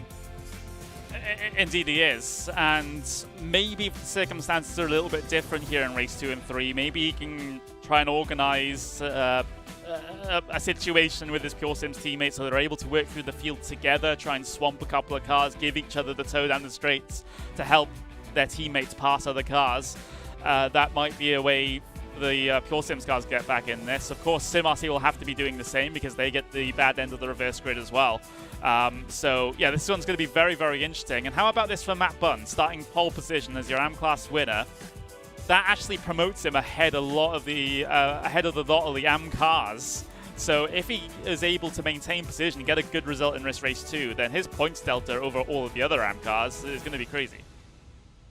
Indeed he is, and maybe if the circumstances are a little bit different here in race 2 and 3, maybe he can try and organise a situation with his Pure Sims teammates so they're able to work through the field together, try and swamp a couple of cars, give each other the tow down the straights to help their teammates pass other cars. That might be a way the Pure Sims cars get back in this. Of course, SimRC will have to be doing the same because they get the bad end of the reverse grid as well. So, yeah, this one's going to be very, very interesting. And how about this for Matt Bunn, starting pole position as your AM class winner? That actually promotes him ahead of the lot of the AM cars. So if he is able to maintain position and get a good result in race 2, then his points delta over all of the other AM cars is going to be crazy.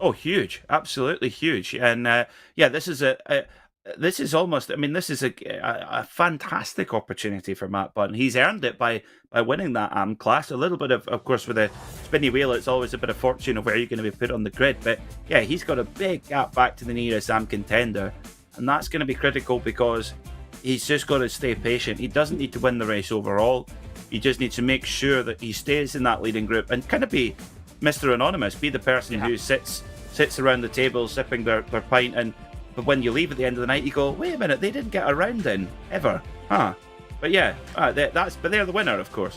Oh, huge! Absolutely huge. And yeah, this is a fantastic opportunity for Matt Bunn. He's earned it by winning that AM class. A little bit of course, with a spinny wheel, it's always a bit of fortune of where you're going to be put on the grid. But yeah, he's got a big gap back to the nearest AM contender, and that's going to be critical because he's just got to stay patient. He doesn't need to win the race overall. He just needs to make sure that he stays in that leading group and kind of be Mr. Anonymous, be the person who sits around the table sipping their pint, but when you leave at the end of the night, you go, wait a minute, they didn't get a round in ever, huh? But yeah, but they're the winner, of course.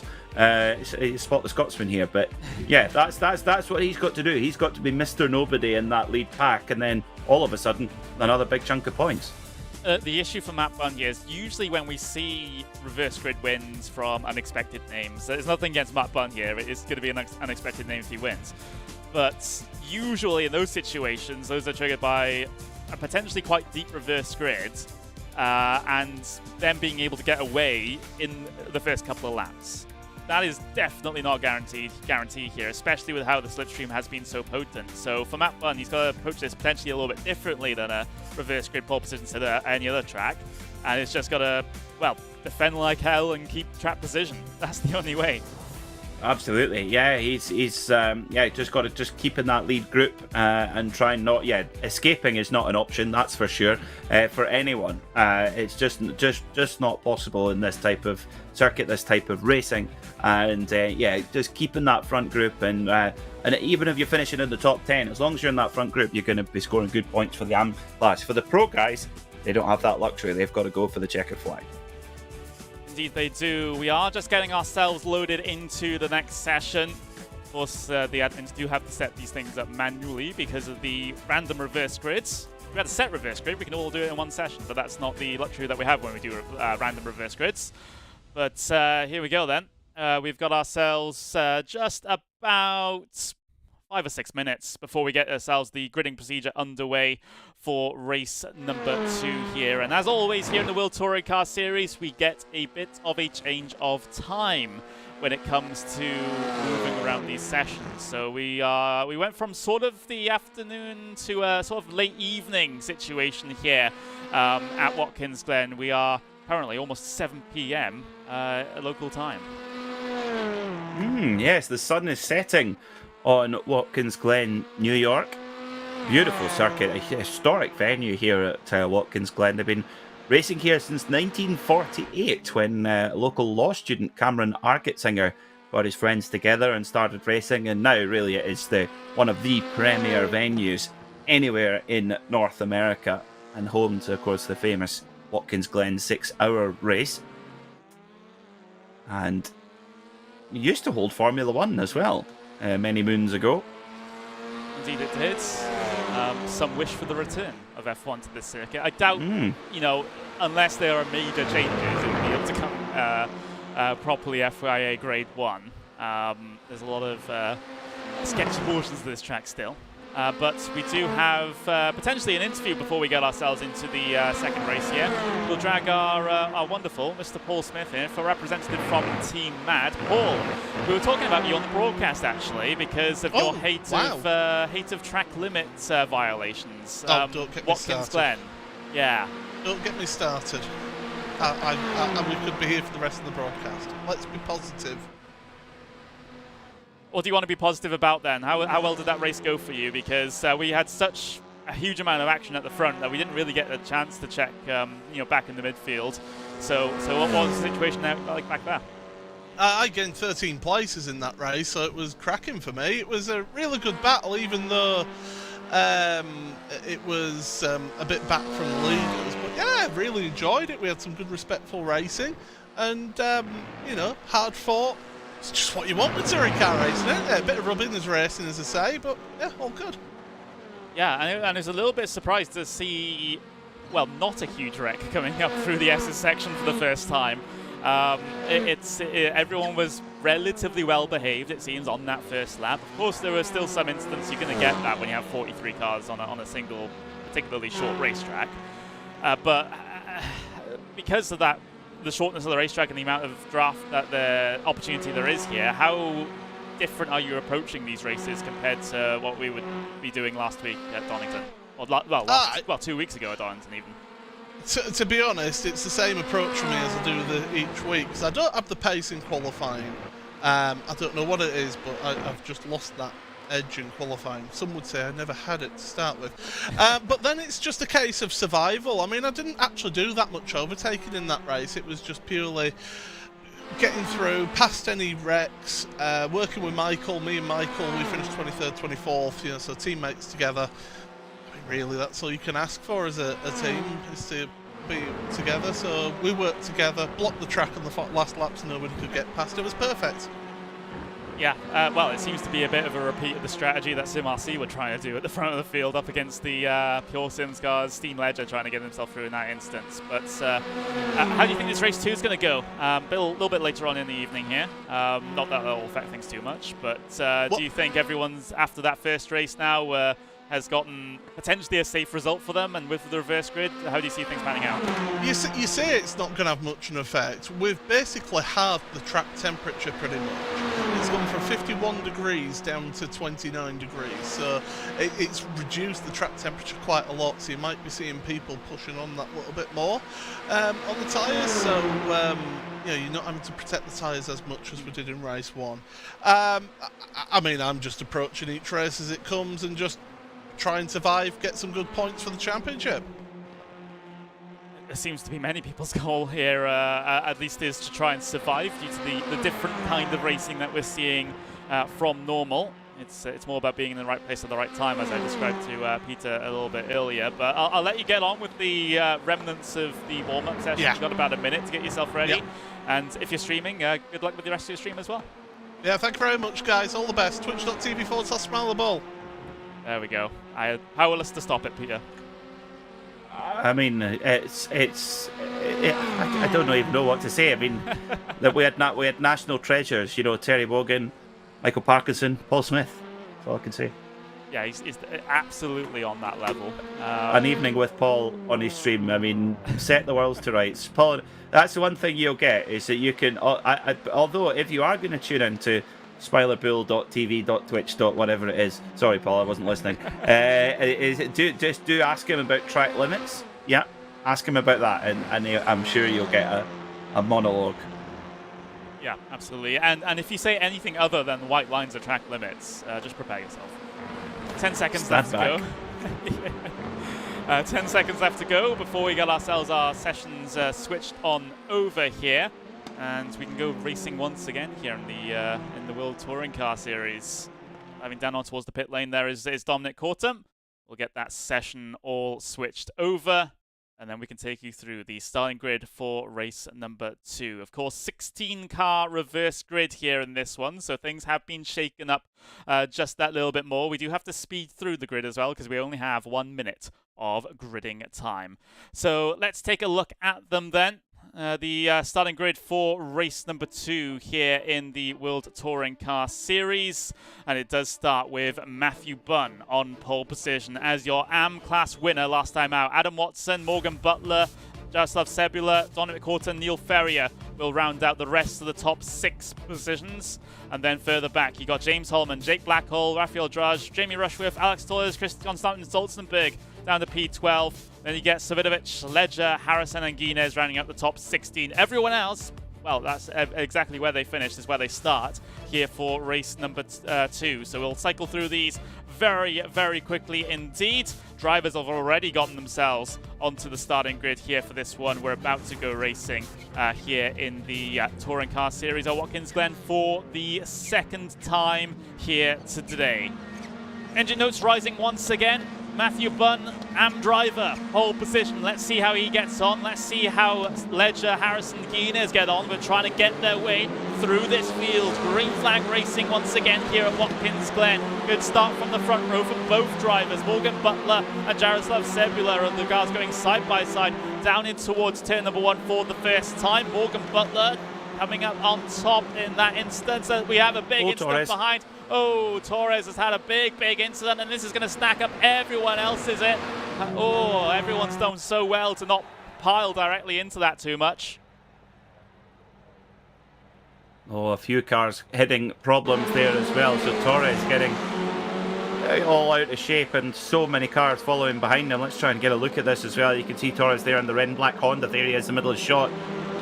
Spot the Scotsman here, but yeah, that's what he's got to do. He's got to be Mr. Nobody in that lead pack, and then all of a sudden, another big chunk of points. The issue for Matt Bunn here is usually when we see reverse grid wins from unexpected names. There's nothing against Matt Bunn here. It's going to be an unexpected name if he wins. But usually in those situations, those are triggered by a potentially quite deep reverse grid and them being able to get away in the first couple of laps. That is definitely not guarantee here, especially with how the slipstream has been so potent. So for Matt Bunn, he's got to approach this potentially a little bit differently than a reverse grid pole position to any other track. And it's just got to, well, defend like hell and keep track position. That's the only way. Absolutely, yeah. He's just got to just keep in that lead group and try and not. Yeah, escaping is not an option. That's for sure for anyone. It's just not possible in this type of circuit, this type of racing. And yeah, just keeping that front group and even if you're finishing in the top 10, as long as you're in that front group, you're going to be scoring good points for the AM class. For the pro guys, they don't have that luxury. They've got to go for the checkered flag. Indeed they do. We are just getting ourselves loaded into the next session. Of course, the admins do have to set these things up manually because of the random reverse grids. If we had a set reverse grid, we can all do it in one session, but that's not the luxury that we have when we do random reverse grids. But here we go then. We've got ourselves just about 5 or 6 minutes before we get ourselves the gridding procedure underway for race number 2 here. And as always here in the World Touring Car Series, we get a bit of a change of time when it comes to moving around these sessions. So we went from sort of the afternoon to a sort of late evening situation here at Watkins Glen. We are currently almost 7 p.m. Local time. Yes, the sun is setting on Watkins Glen, New York. Beautiful circuit, a historic venue here at Watkins Glen. They've been racing here since 1948 when local law student Cameron Argetsinger got his friends together and started racing, and now really it is one of the premier venues anywhere in North America and home to, of course, the famous Watkins Glen 6-hour race. And it used to hold Formula One as well. Many moons ago. Indeed it did. Some wish for the return of F1 to this circuit. I doubt, unless there are major changes, it will be able to come properly FIA Grade 1. There's a lot of sketchy portions of this track still. But we do have potentially an interview before we get ourselves into the second race here. We'll drag our wonderful Mr. Paul Smith here for representative from Team Mad. Paul, we were talking about you on the broadcast actually because of your hate of track limit violations. Don't get me Watkins started. Glen. Yeah. Don't get me started. We could be here for the rest of the broadcast. Let's be positive. What do you want to be positive about then? How well did that race go for you? Because we had such a huge amount of action at the front that we didn't really get a chance to check, back in the midfield. So what was the situation like back there? I gained 13 places in that race, so it was cracking for me. It was a really good battle, even though it was a bit back from the leaders. But yeah, I really enjoyed it. We had some good, respectful racing, and hard fought. It's just what you want with touring car racing, isn't it? A bit of rubbing as racing, as I say, but yeah, all good. Yeah, and I was a little bit surprised to see well, not a huge wreck coming up through the S's section for the first time. Everyone was relatively well behaved, it seems, on that first lap. Of course, there were still some instances you're going to get that when you have 43 cars on a single, particularly short racetrack. But because of that, the shortness of the racetrack and the amount of draft, the opportunity there is here, how different are you approaching these races compared to what we would be doing last week at Donington? Or, well, 2 weeks ago at Donington even. To be honest, it's the same approach for me as I do each week, because I don't have the pace in qualifying. I don't know what it is, but I've just lost that edge in qualifying. Some would say I never had it to start with. But then it's just a case of survival. I mean, I didn't actually do that much overtaking in that race. It was just purely getting through, past any wrecks, working with Michael. Me and Michael, we finished 23rd, 24th, you know, so teammates together. Really, that's all you can ask for as a team, is to be together. So we worked together, blocked the track on the last lap so nobody could get past. It was perfect. Yeah, well, it seems to be a bit of a repeat of the strategy that SimRC were trying to do at the front of the field up against the Pure Sims guys. Steam Ledger trying to get himself through in that instance. But how do you think this race 2 is going to go? A little bit later on in the evening here. Not that that'll affect things too much, but do you think everyone's, after that first race now, has gotten potentially a safe result for them, and with the reverse grid, how do you see things panning out? You say it's not going to have much of an effect. We've basically halved the track temperature pretty much. It's gone from 51 degrees down to 29 degrees, so it's reduced the track temperature quite a lot, so you might be seeing people pushing on that little bit more on the tyres, so you know, you're not having to protect the tyres as much as we did in race 1. I mean, I'm just approaching each race as it comes and just try and survive, get some good points for the championship. It seems to be many people's goal here, at least, is to try and survive due to the different kind of racing that we're seeing from normal. It's more about being in the right place at the right time, as I described to Peter a little bit earlier. But I'll let you get on with the remnants of the warm-up session. Yeah. You've got about a minute to get yourself ready. Yep. And if you're streaming, good luck with the rest of your stream as well. Yeah, thank you very much, guys. All the best. Twitch.tv/SmileTheBall. There we go. I am powerless to stop it, Peter. I mean, I don't even know what to say. I mean, that we had national treasures, you know, Terry Wogan, Michael Parkinson, Paul Smith. That's all I can say. Yeah, he's absolutely on that level. An evening with Paul on his stream, I mean, set the world to rights. Paul, that's the one thing you'll get, is that you can, although if you are going to tune into SmilerBull.tv.twitch. whatever it is. Sorry, Paul, I wasn't listening. Do ask him about track limits. Yeah, ask him about that, and I'm sure you'll get a monologue. Yeah, absolutely. And if you say anything other than white lines of track limits, just prepare yourself. 10 seconds left to go. 10 seconds left to go before we get ourselves our sessions switched on over here. And we can go racing once again here in the World Touring Car Series. Driving down on towards the pit lane there is Dominic Cortum. We'll get that session all switched over, and then we can take you through the starting grid for race number 2. Of course, 16-car reverse grid here in this one, so things have been shaken up just that little bit more. We do have to speed through the grid as well, because we only have 1 minute of gridding time. So let's take a look at them then. The starting grid for race number 2 here in the World Touring Car Series. And it does start with Matthew Bunn on pole position as your AM class winner last time out. Adam Watson, Morgan Butler, Jaroslav Sebula, Dominic Corton, Neil Ferrier will round out the rest of the top 6 positions. And then further back, you got James Holman, Jake Blackhall, Raphael Draj, Jamie Rushworth, Alex Torres, Konstantin Stolzenberg down to P12. Then you get Savidovic, Ledger, Harrison, and Guinness rounding up the top 16. Everyone else, well, that's exactly where they finish, is where they start here for race number 2. So we'll cycle through these very, very quickly indeed. Drivers have already gotten themselves onto the starting grid here for this one. We're about to go racing here in the Touring Car Series at Watkins Glen for the second time here today. Engine notes rising once again. Matthew Bunn, AM driver, pole position. Let's see how he gets on. Let's see how Ledger, Harrison, Guinness get on. We're trying to get their way through this field. Green flag racing once again here at Watkins Glen. Good start from the front row for both drivers. Morgan Butler and Jaroslav Sebula are the cars going side by side down in towards turn number 1 for the first time. Morgan Butler coming up on top in that instance. We have a big incident Torres behind. Oh, Torres has had a big incident, and this is going to stack up everyone else, is it? Oh, everyone's done so well to not pile directly into that too much. Oh, a few cars hitting problems there as well. So Torres getting all out of shape and so many cars following behind him. Let's try and get a look at this as well. You can see Torres there in the red and black Honda. There he is, the middle of the shot.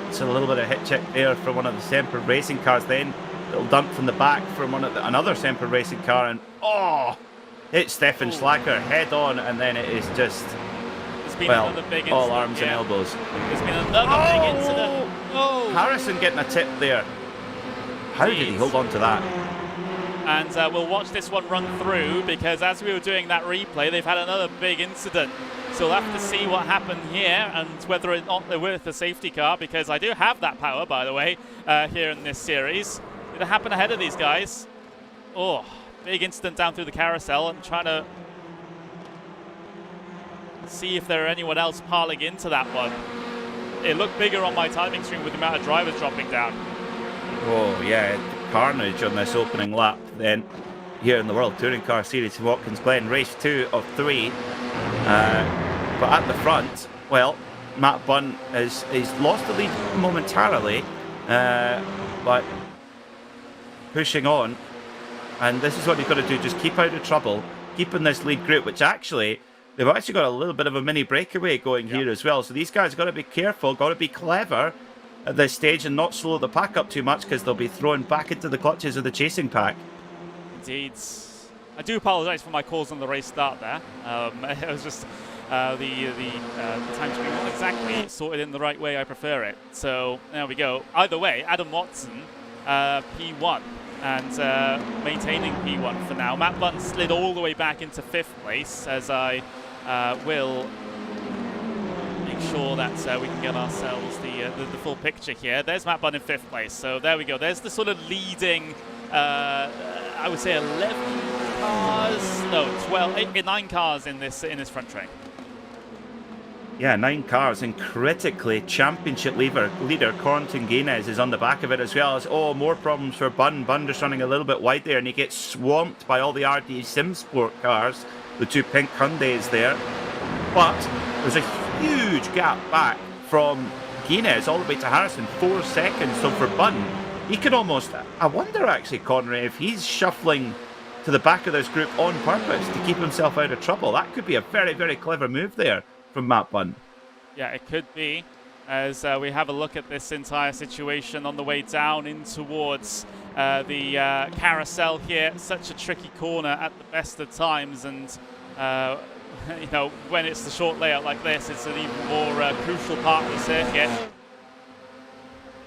It's a little bit of hit check there from one of the Semper Racing cars. Then little dump from the back from another Semper Racing car, and it's Stefan Schlacker head on, and then it is just another big all arms and elbows. There's been another big incident. Oh, Harrison getting a tip there. How did he hold on to that? And we'll watch this one run through, because as we were doing that replay, they've had another big incident. So we'll have to see what happened here and whether or not they're worth a safety car, because I do have that power, by the way, here in this series. Did it happen ahead of these guys? Oh, big incident down through the carousel. I'm trying to see if there are anyone else piling into that one. It looked bigger on my timing screen with the amount of drivers dropping down. Oh yeah, carnage on this opening lap then here in the World Touring Car Series in Watkins Glen, race 2 of 3. But at the front, well, Matt Bunn he's lost the lead momentarily, but pushing on, and this is what you've got to do, just keep out of trouble, keep in this lead group, which actually they've actually got a little bit of a mini breakaway going here as well. So these guys have got to be careful, got to be clever at this stage and not slow the pack up too much, because they'll be thrown back into the clutches of the chasing pack. Indeed. I do apologise for my calls on the race start there. It was just the time screen wasn't exactly sorted in the right way I prefer it. So there we go. Either way, Adam Watson, P1, and maintaining P1 for now. Matt Bunn slid all the way back into 5th place, as I will make sure that we can get ourselves the full picture here. There's Matt Bunn in 5th place. So there we go. There's the sort of leading, I would say 11 cars, no, 9 cars in this front train. Yeah, 9 cars, and critically, championship leader Corentin Guinness is on the back of it, as well as, more problems for Bunn. Bunn just running a little bit wide there, and he gets swamped by all the RD SimSport cars, the 2 pink Hyundais there. But there's a huge gap back from Guinness all the way to Harrison, 4 seconds. So for Bunn, he could almost, I wonder actually, Connery, if he's shuffling to the back of this group on purpose to keep himself out of trouble. That could be a very, very clever move there from Matt Bunn. Yeah, it could be, as we have a look at this entire situation on the way down in towards the carousel here. Such a tricky corner at the best of times, and you know, when it's the short layout like this, it's an even more crucial part of the circuit.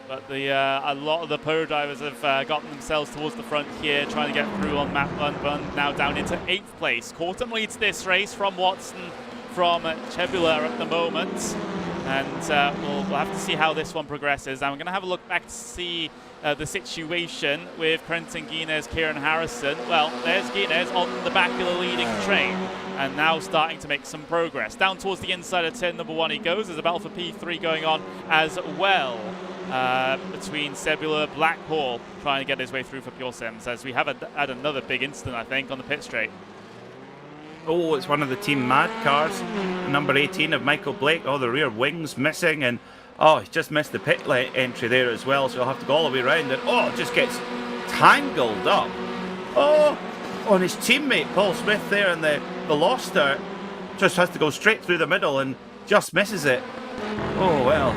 But a lot of the pro drivers have gotten themselves towards the front here, trying to get through on Matt Bunn. Bunn now down into 8th place. Corton leads this race from Watson, from Chebula at the moment, and we'll have to see how this one progresses. And we're going to have a look back to see the situation with Corentin Guinness, Kieran Harrison. Well, there's Guinness on the back of the leading train, and now starting to make some progress. Down towards the inside of turn number 1 he goes. There's a battle for P3 going on as well, between Sebula, Blackhall, trying to get his way through for Pure Sims, as we have had another big incident, I think, on the pit straight. Oh, it's one of the Team Mad cars, number 18 of Michael Blake. Oh, the rear wing's missing, and he just missed the pit entry there as well, so he'll have to go all the way around, and just gets tangled up. And his teammate Paul Smith there in the Loster just has to go straight through the middle and just misses it. Oh well,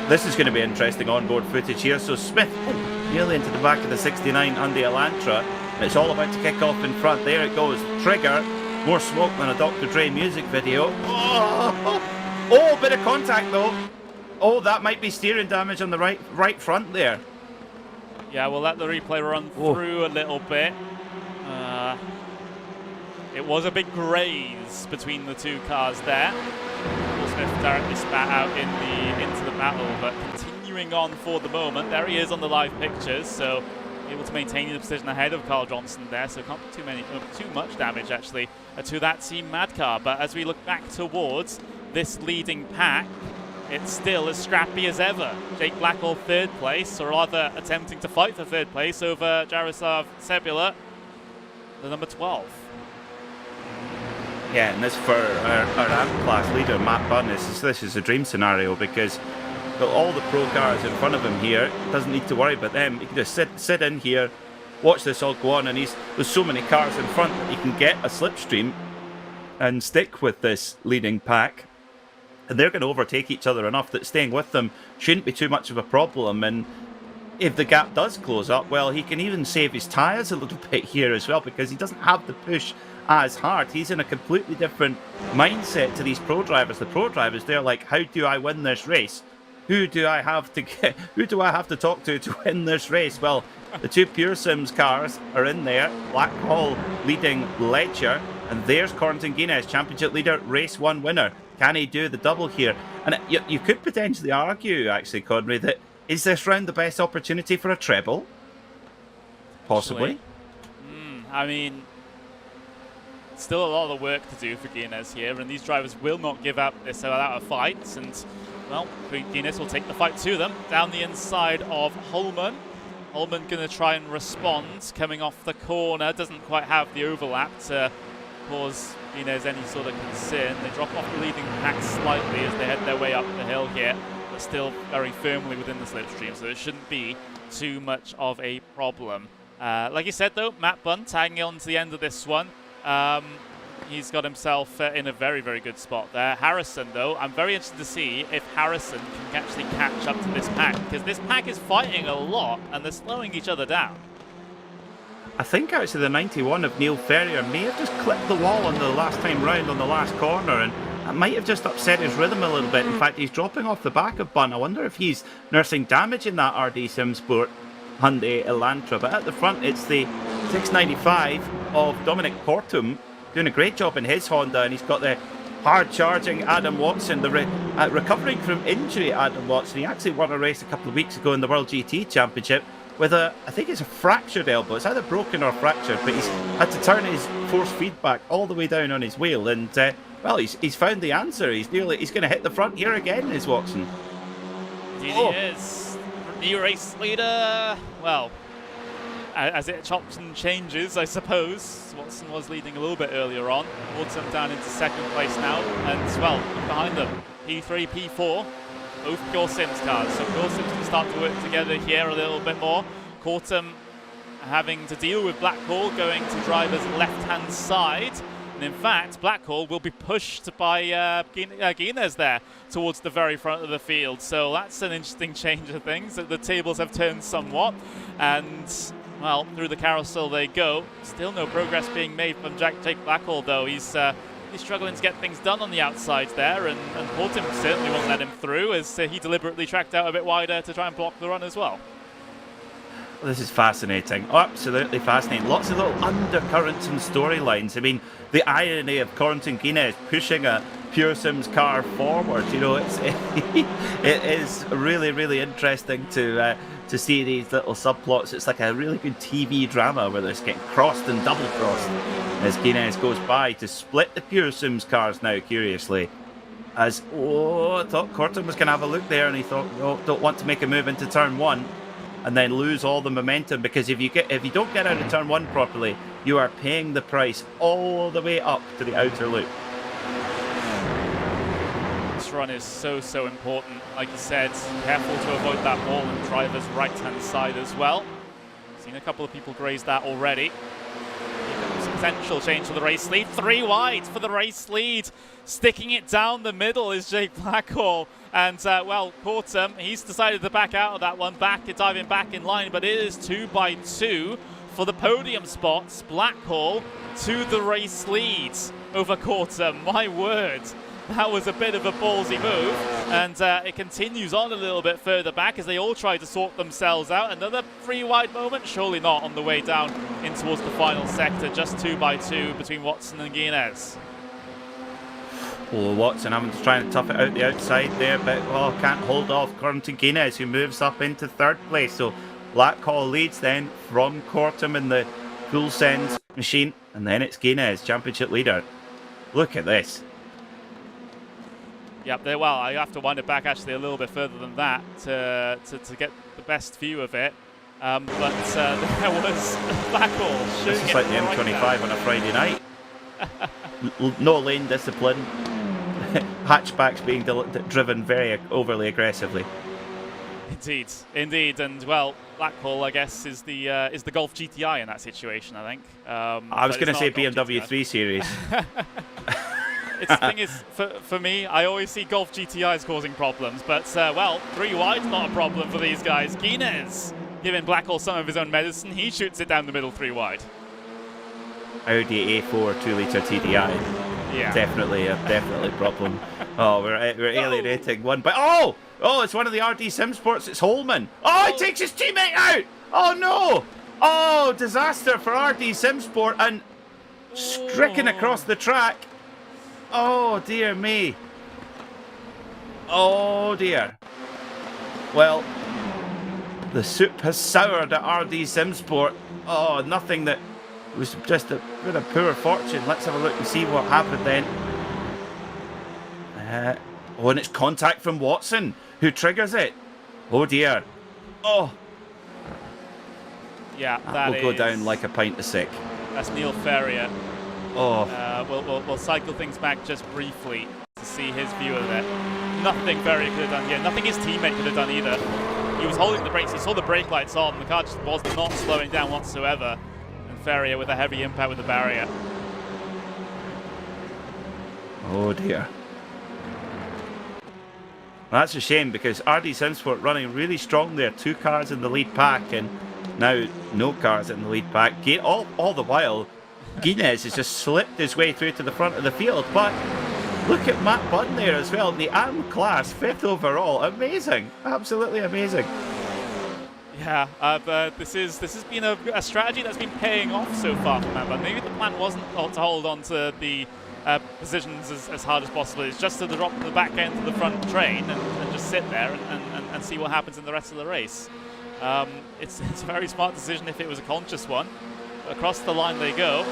this is going to be interesting onboard footage here. So Smith nearly into the back of the 69 Hyundai Elantra. It's all about to kick off in front. There it goes. Trigger. More smoke than a Dr. Dre music video. Bit of contact though. That might be steering damage on the right front there. Yeah, we'll let the replay run through a little bit. It was a big graze between the two cars there. Paul Smith directly spat out into the battle, but continuing on for the moment. There he is on the live pictures, so able to maintain the position ahead of Carl Johnson there, so can't be too much damage actually to that Team Madcar. But as we look back towards this leading pack, it's still as scrappy as ever. Jake Blackhall third place, or rather attempting to fight for third place over Jaroslav Sebula, the number 12. Yeah, and this for our AMP class leader, Matt Bunn, this is a dream scenario because got all the pro cars in front of him here. Doesn't need to worry about them. He can just sit in here, watch this all go on, and there's so many cars in front that he can get a slipstream and stick with this leading pack. And they're going to overtake each other enough that staying with them shouldn't be too much of a problem. And if the gap does close up, well, he can even save his tyres a little bit here as well because he doesn't have to push as hard. He's in a completely different mindset to these pro drivers. The pro drivers, they're like, how do I win this race? Who do I have to talk to win this race? Well, the two Pure Sims cars are in there. Blackhall leading Ledger, and there's Corentin Guinness, championship leader, race 1 winner. Can he do the double here? And you could potentially argue, actually, Conry, that is this round the best opportunity for a treble? Possibly. I mean, still a lot of work to do for Guinness here, and these drivers will not give up this without a fight. And well, Guinness will take the fight to them down the inside of Holman. Holman going to try and respond, coming off the corner, doesn't quite have the overlap to cause Guinness any sort of concern. They drop off the leading pack slightly as they head their way up the hill here, but still very firmly within the slipstream, so it shouldn't be too much of a problem. Like you said though, Matt Bunn tagging on to the end of this one. He's got himself in a very, very good spot there. Harrison, though, I'm very interested to see if Harrison can actually catch up to this pack, because this pack is fighting a lot and they're slowing each other down. I think actually the 91 of Neil Ferrier may have just clipped the wall on the last time round on the last corner, and that might have just upset his rhythm a little bit. In fact, he's dropping off the back of Bunn. I wonder if he's nursing damage in that RD Simsport Hyundai Elantra. But at the front, it's the 695 of Dominic Portum, doing a great job in his Honda, and he's got the hard-charging Adam Watson, the recovering from injury Adam Watson. He actually won a race a couple of weeks ago in the World GT Championship with I think it's a fractured elbow. It's either broken or fractured, but he's had to turn his force feedback all the way down on his wheel, and well, he's found the answer. He's going to hit the front here again, is Watson. Indeed he is. New race leader. Well, as it chops and changes, I suppose. Watson was leading a little bit earlier on. Autumn down into second place now, and well, behind them, P3, P4, both Pure Sims cars. So Pure Sims can start to work together here a little bit more. Cortum having to deal with Blackhall going to driver's left-hand side. And in fact, Blackhall will be pushed by Guinness there towards the very front of the field. So that's an interesting change of things. The tables have turned somewhat, and well, through the carousel they go. Still no progress being made from Jake Blackhall, though. He's struggling to get things done on the outside there, and Portum certainly won't let him through as he deliberately tracked out a bit wider to try and block the run as well. This is fascinating, absolutely fascinating. Lots of little undercurrents and storylines. I mean, the irony of Corentin Guinness pushing a Pure Sims car forward, you know, it is really, really interesting to see these little subplots. It's like a really good TV drama where they're getting crossed and double crossed as Guinness goes by to split the Pure Sims cars now, curiously. I thought Corentin was going to have a look there, and he thought, no, don't want to make a move into turn one and then lose all the momentum, because if you don't get out of turn one properly, you are paying the price all the way up to the outer loop. This run is so important. Like you said, careful to avoid that wall and driver's right-hand side as well. Seen a couple of people graze that already. Some potential change for the race lead. 3 wide for the race lead. Sticking it down the middle is Jake Blackhall. And, well, Cortum, he's decided to back out of that one, diving back in line, but it is 2 by 2 for the podium spots. Blackhall to the race lead over Cortum. My word. That was a bit of a ballsy move, and it continues on a little bit further back as they all try to sort themselves out. Another 3 wide moment, surely not on the way down in towards the final sector, just 2 by 2 between Watson and Guinness. Oh, Watson having to try and tough it out the outside there, but can't hold off to Guinness, who moves up into 3rd place. So Blackhall leads then from Cortum in the full send machine, and then it's Guinness, championship leader. Look at this. Yep, well, I have to wind it back actually a little bit further than that to get the best view of it. But there was Blackhall shooting. This is like the M25 on a Friday night. No lane discipline. Hatchbacks being driven very overly aggressively. Indeed, and well, Blackhall, I guess, is the Golf GTI in that situation. I think. I was going to say BMW 3 Series. The thing is, for me, I always see Golf GTIs causing problems, but well, 3 wide's not a problem for these guys. Guinness giving Blackhall some of his own medicine. He shoots it down the middle 3 wide. Audi A4 2-litre TDI. Yeah. Definitely a problem. Oh, we're alienating one, but oh, it's one of the RD Sim Sports. It's Holman. Oh, he takes his teammate out. Oh no! Oh, disaster for RD Sim Sport, and stricken across the track. Oh dear me. Oh dear. Well, the soup has soured at RD Sim Sport. Oh, nothing that was just a bit of poor fortune. Let's have a look and see what happened then. And it's contact from Watson, who triggers it. Oh dear. Oh. Yeah, that will go down like a pint of sick. That's Neil Ferrier. Oh. We'll cycle things back just briefly to see his view of it. Nothing Ferrier could have done here. Nothing his teammate could have done either. He was holding the brakes. He saw the brake lights on. The car just was not slowing down whatsoever. Ferrier with a heavy impact with the barrier. Oh dear. Well, that's a shame because RD Simsport running really strong there. 2 cars in the lead pack and now no cars in the lead pack. All the while, Guinness has just slipped his way through to the front of the field. But look at Matt Bunn there as well in the AM class, 5th overall. Amazing. Absolutely amazing. Yeah, this has been a strategy that's been paying off so far for Matt Bunn. Maybe the plan wasn't to hold on to the positions as hard as possible. It's just to drop the back end of the front train and just sit there and see what happens in the rest of the race. It's a very smart decision if it was a conscious one. Across the line they go.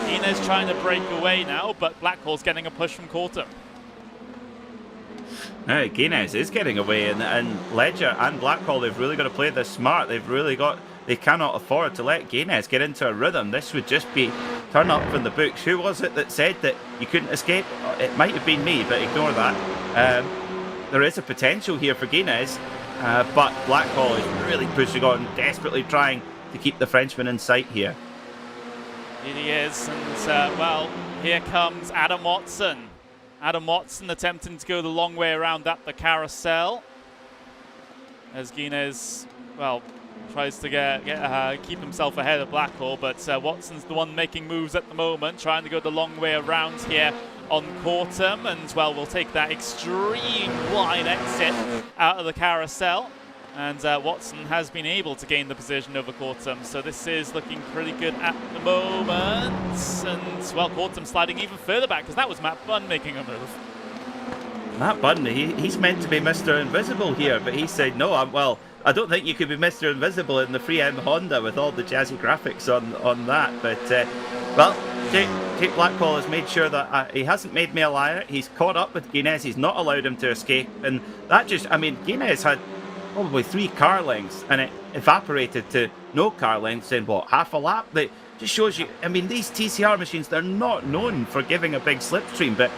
Inez trying to break away now, but Blackhall's getting a push from Cortum. Now, Guinness is getting away, and Ledger and Blackhall, they've really got to play this smart. They cannot afford to let Guinness get into a rhythm. This would just be turn up from the books. Who was it that said that you couldn't escape? It might have been me, but ignore that. There is a potential here for Guinness, but Blackhall is really pushing on, desperately trying to keep the Frenchman in sight here. He is, and well, here comes Adam Watson. Adam Watson attempting to go the long way around at the carousel. As Guinness, well, tries to keep himself ahead of Blackhall, but Watson's the one making moves at the moment, trying to go the long way around here on Cortum, and well, we'll take that extreme wide exit out of the carousel. And Watson has been able to gain the position over Cortum, so this is looking pretty good at the moment. And well, Cortum sliding even further back because that was Matt Bunn making a move. Matt Bunn, he's meant to be Mr. Invisible here, but he said no. I don't think you could be Mr. Invisible in the 3M Honda with all the jazzy graphics on that. But well, Jake Blackhall has made sure that he hasn't made me a liar. He's caught up with Guinness. He's not allowed him to escape, and that Guinness had probably 3 car lengths, and it evaporated to no car lengths in what, half a lap? That just shows you. These TCR machines, they're not known for giving a big slipstream, but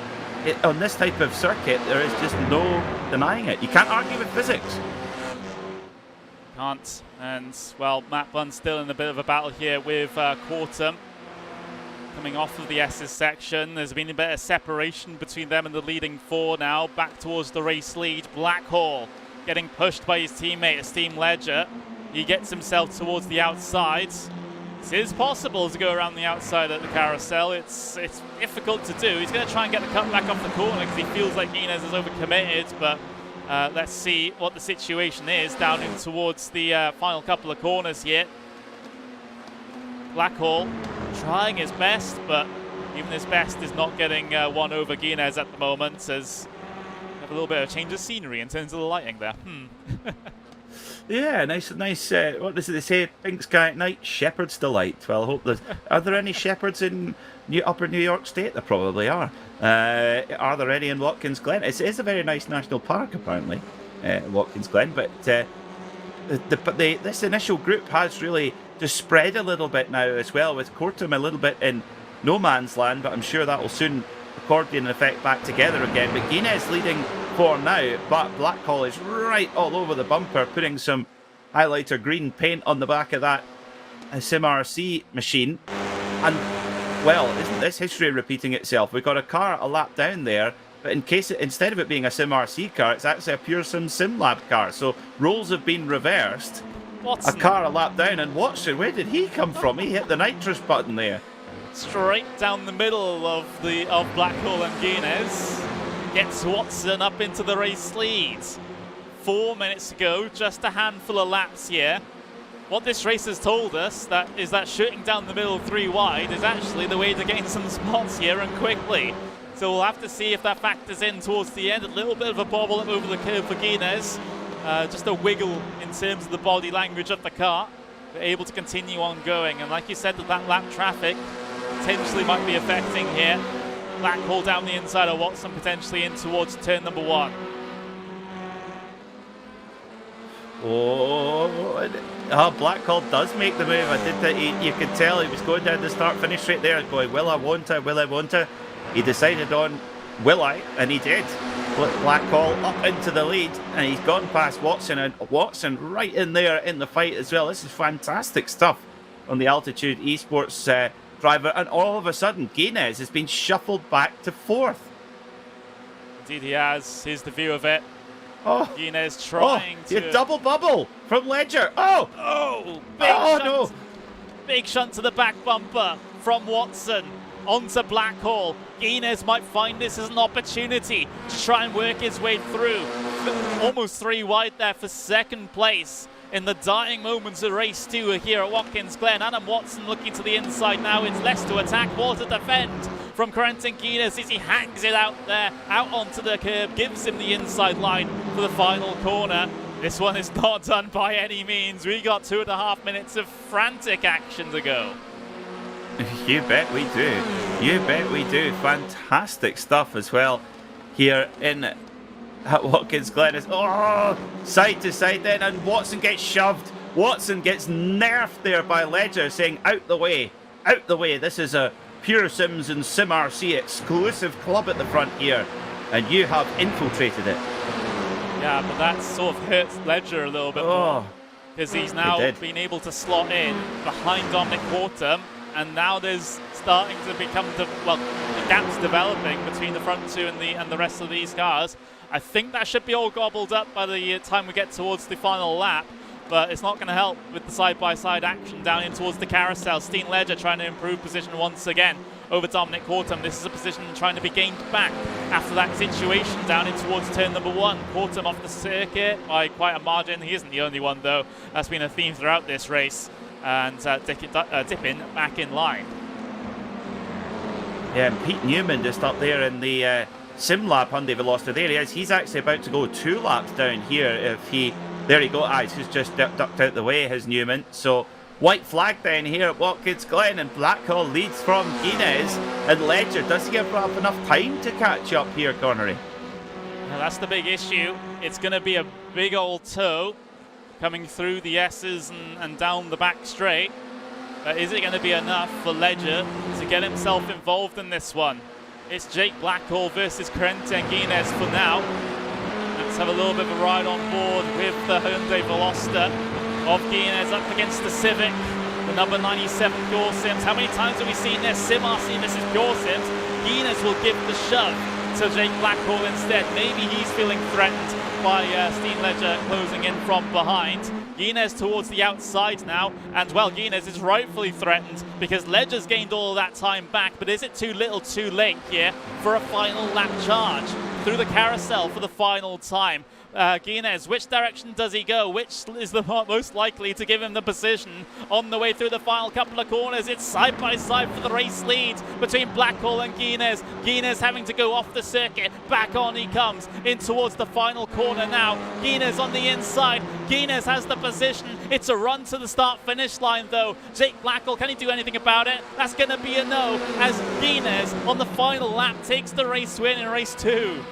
on this type of circuit, there is just no denying it. You can't argue with physics. Can't. And well, Matt Bunn's still in a bit of a battle here with Cortum. Coming off of the S's section, there's been a bit of separation between them and the leading 4 now. Back towards the race lead. Blackhall getting pushed by his teammate, Esteem Ledger. He gets himself towards the outside. It is possible to go around the outside at the carousel. It's difficult to do. He's going to try and get the cut back off the corner because he feels like Guinness is overcommitted, but let's see what the situation is down in towards the final couple of corners here. Blackhall trying his best, but even his best is not getting one over Guinness at the moment, as we have a little bit of a change of scenery in terms of the lighting there. Yeah, nice. What does they say? Pink sky at night, shepherd's delight. Well, I hope that. Are there any shepherds in Upper New York State? There probably are. Are there any in Watkins Glen? It is a very nice national park, apparently, Watkins Glen. But this initial group has really just spread a little bit now as well, with Cortum a little bit in no man's land. But I'm sure that will soon accordion effect back together again. But Guinness leading for now, but Blackhall is right all over the bumper, putting some highlighter green paint on the back of that SimRC machine. And, well, isn't this history repeating itself? We've got a car a lap down there, but instead of it being a SimRC car, it's actually a pure SimLab car. So roles have been reversed. Watson. A car a lap down, and Watson, where did he come from? He hit the nitrous button there. Straight down the middle of Blackhall and Guinness. Gets Watson up into the race lead. 4 minutes to go, just a handful of laps here. What this race has told us is that shooting down the middle 3 wide is actually the way to gain some spots here, and quickly. So we'll have to see if that factors in towards the end. A little bit of a bobble up over the curve for Guinness. Just a wiggle in terms of the body language of the car. But able to continue on going. And like you said, that lap traffic potentially might be affecting here. Blackhall down the inside of Watson, potentially in towards turn number 1. Blackhall does make the move. I did that. You could tell he was going down the start-finish straight there, going, will I, won't I, will I, won't I? He decided on, will I? And he did. Blackhall up into the lead, and he's gone past Watson, and Watson right in there in the fight as well. This is fantastic stuff on the Altitude Esports driver, and all of a sudden Guinness has been shuffled back to 4th. Indeed he has. Here's the view of it. Guinness trying to... Your double bubble from Ledger. Big shunt to the back bumper from Watson onto Blackhall. Guinness might find this as an opportunity to try and work his way through. Almost 3 wide there for 2nd place. In the dying moments of race 2 here at Watkins Glen. Adam Watson looking to the inside now. It's less to attack, more to defend from Quentin Guinness as he hangs it out there, out onto the curb, gives him the inside line for the final corner. This one is not done by any means. We got 2.5 minutes of frantic action to go. You bet we do. You bet we do. Fantastic stuff as well here in Watkins Glen. Is side to side then, and Watson gets shoved. Watson gets nerfed there by Ledger, saying out the way, out the way. This is a Pure Sims and SimRC exclusive club at the front here, and you have infiltrated it. Yeah, but that sort of hurts Ledger a little bit more, because he's now been able to slot in behind Dominic Cortum, and now there's starting to become the gaps developing between the front 2 and the rest of these cars. I think that should be all gobbled up by the time we get towards the final lap, but it's not going to help with the side-by-side action down in towards the carousel. Steen Ledger trying to improve position once again over Dominic Cortum. This is a position trying to be gained back after that situation down in towards turn number 1. Cortum off the circuit by quite a margin. He isn't the only one, though. That's been a theme throughout this race. And dipping back in line. Yeah, and Pete Newman just up there in the SimLab Hyundai Veloster. There he is. He's actually about to go 2 laps down here. If he, there you go. He's just ducked out the way, his Newman. So white flag down here at Watkins Glen, and Blackhall leads from Guinness and Ledger. Does he have enough time to catch up here, Connery? Well, that's the big issue. It's going to be a big old tow coming through the S's and down the back straight. Is it going to be enough for Ledger to get himself involved in this one? It's Jake Blackhall versus Quentin Guinness for now. Let's have a little bit of a ride on board with the Hyundai Veloster of Guinness up against the Civic, the number 97 Pure Sims. How many times have we seen this? SimRC versus Pure Sims. Guinness will give the shove to Jake Blackhall instead. Maybe he's feeling threatened by Steen Ledger closing in from behind. Guinness towards the outside now, and well, Guinness is rightfully threatened because Ledger's gained all of that time back, but is it too little too late here for a final lap charge through the carousel for the final time? Guinness, which direction does he go? Which is the most likely to give him the position on the way through the final couple of corners? It's side by side for the race lead between Blackhall and Guinness. Guinness having to go off the circuit. Back on he comes in towards the final corner now. Guinness on the inside. Guinness has the position. It's a run to the start-finish line though. Jake Blackhall, can he do anything about it? That's going to be a no as Guinness on the final lap takes the race win in race 2.